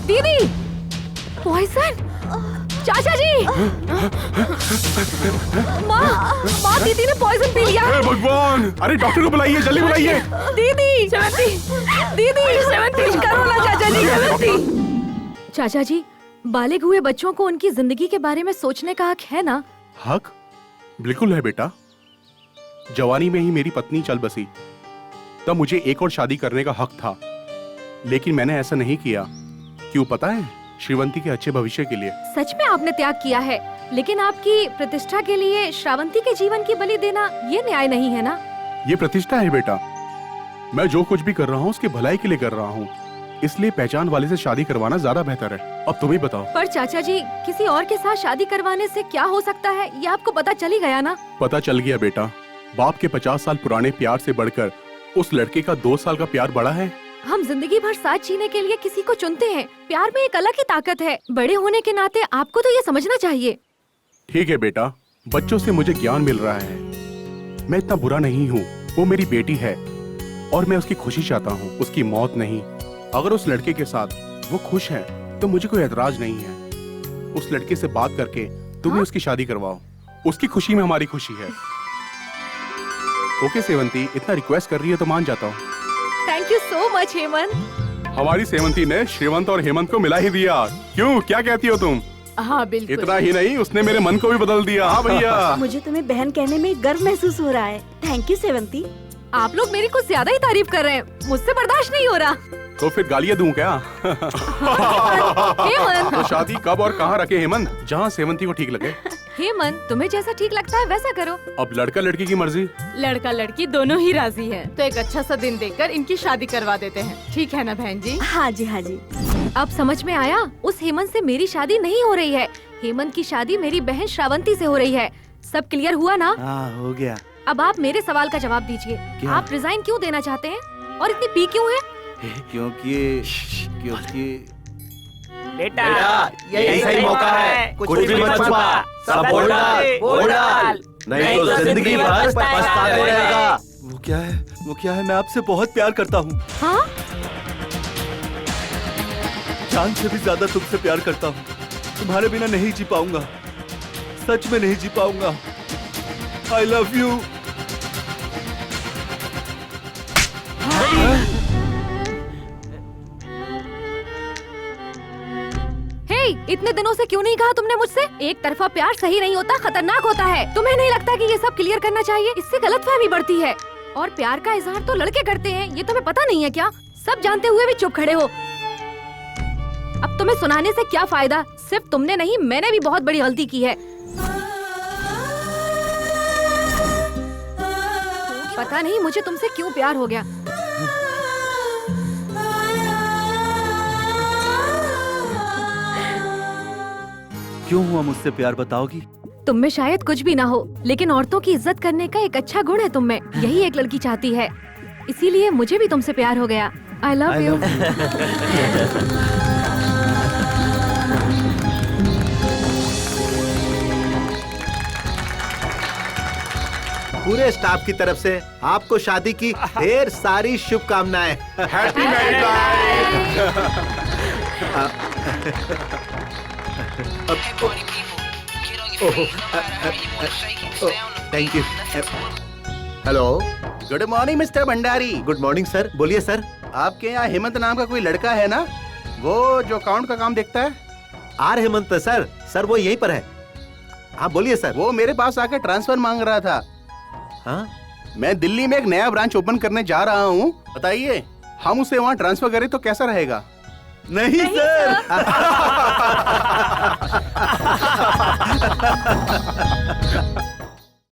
दीदी पॉइजन? चाचा जी! माँ दीदी ने पॉइजन पी लिया। हे भगवान! अरे डॉक्टर को बुलाइए, जल्दी बुलाइए। दीदी कुछ करो ना चाचा जी। चाचा जी, बालिग हुए बच्चों को उनकी जिंदगी के बारे में सोचने का हक है ना? हक बिल्कुल है बेटा। जवानी में ही मेरी पत्नी चल बसी, तब मुझे एक और शादी करने का हक था, लेकिन मैंने ऐसा नहीं किया। क्यों पता है? श्रीवंती के अच्छे भविष्य के लिए। सच में आपने त्याग किया है, लेकिन आपकी प्रतिष्ठा के लिए श्रावंती के जीवन की बलि देना ये न्याय नहीं है ना? ये प्रतिष्ठा है बेटा। मैं जो कुछ भी कर रहा हूँ उसकी भलाई के लिए कर रहा हूँ, इसलिए पहचान वाले से शादी करवाना ज्यादा बेहतर है। अब तुम ही बताओ। पर चाचा जी, किसी और के साथ शादी करवाने से क्या हो सकता है, ये आपको पता चल ही गया ना? पता चल गया बेटा। बाप के 50 साल पुराने प्यार से बढ़कर उस लड़के का 2 साल का प्यार बड़ा है। हम जिंदगी भर साथ जीने के लिए किसी को चुनते हैं। प्यार में एक अलग ही ताकत है। बड़े होने के नाते आपको तो ये समझना चाहिए। ठीक है बेटा, बच्चों से मुझे ज्ञान मिल रहा है। मैं इतना बुरा नहीं हूँ। वो मेरी बेटी है और मैं उसकी खुशी चाहता हूँ, उसकी मौत नहीं। अगर उस लड़के के साथ वो खुश है तो मुझे कोई एतराज नहीं है। उस लड़के से बात करके तुम्हें उसकी शादी करवाओ। उसकी खुशी में हमारी खुशी है। ओके सेवंती, इतना रिक्वेस्ट कर रही है तो मान जाता हूँ। Thank you so much Hemant. हमारी सेवंती ने श्रीवंत और हेमंत को मिला ही दिया। क्यों, क्या कहती हो तुम? हाँ बिल्कुल। इतना ही नहीं, उसने मेरे मन को भी बदल दिया। हाँ भैया। मुझे तुम्हें बहन कहने में गर्व महसूस हो रहा है। Thank you Sevanti. आप लोग मेरी कुछ ज्यादा ही तारीफ कर रहे हैं, मुझसे बर्दाश्त नहीं हो रहा। तो फिर गालियाँ दूं क्या? हेमंत, तो शादी कब और कहाँ रखे हेमंत? जहाँ सेवंती को ठीक लगे। हेमंत, तुम्हें जैसा ठीक लगता है वैसा करो। अब लड़का लड़की की मर्जी। लड़का लड़की दोनों ही राजी हैं। तो एक अच्छा सा दिन देखकर इनकी शादी करवा देते हैं। ठीक है ना बहन जी? हाँ जी हाँ जी। अब समझ में आया, उस हेमंत से मेरी शादी नहीं हो रही है। हेमंत की शादी मेरी बहन श्रावंती से हो रही है। सब क्लियर हुआ ना? हाँ हो गया। अब आप मेरे सवाल का जवाब दीजिए। आप रिजाइन क्यों देना चाहते हैं और इतनी पी क्यों है? क्योंकि बेटा यही सही मौका है, कुछ भी मत छुपा, सब बोल डाल, नहीं तो जिंदगी भर पछताते रहेगा। वो क्या है? मैं आपसे बहुत प्यार करता हूँ। हाँ? जान से भी ज्यादा तुमसे प्यार करता हूँ। तुम्हारे बिना नहीं जी पाऊंगा, सच में नहीं जी पाऊंगा। I love you। इतने दिनों से क्यों नहीं कहा तुमने मुझसे? एक तरफा प्यार सही नहीं होता, खतरनाक होता है। तुम्हें नहीं लगता कि ये सब क्लियर करना चाहिए? इससे गलतफहमी बढ़ती है। और प्यार का इजहार तो लड़के करते हैं, ये तुम्हें पता नहीं है क्या? सब जानते हुए भी चुप खड़े हो। अब तुम्हें सुनाने से क्या फायदा? सिर्फ तुमने नहीं, मैंने भी बहुत बड़ी गलती की है। पता नहीं मुझे तुमसे क्यों प्यार हो गया। क्यों हुआ मुझसे प्यार, बताओगी? तुम में शायद कुछ भी ना हो, लेकिन औरतों की इज्जत करने का एक अच्छा गुण है तुम में। यही एक लड़की चाहती है, इसीलिए मुझे भी तुमसे प्यार हो गया। आई लव यू। पूरे स्टाफ की तरफ से आपको शादी की ढेर सारी शुभकामनाएं। Happy married thank you. Hello, good morning mister Bhandari. Good morning sir, बोलिए सर। आपके यहाँ हेमंत नाम का कोई लड़का है ना, वो जो अकाउंट का काम देखता है? आर हेमंत सर, सर वो यहीं पर है। हाँ बोलिए सर। वो मेरे पास आकर ट्रांसफर मांग रहा था। हाँ, मैं दिल्ली में एक नया ब्रांच ओपन करने जा रहा हूँ, बताइए हम उसे वहाँ ट्रांसफर करें तो कैसा रहेगा? नहीं सर।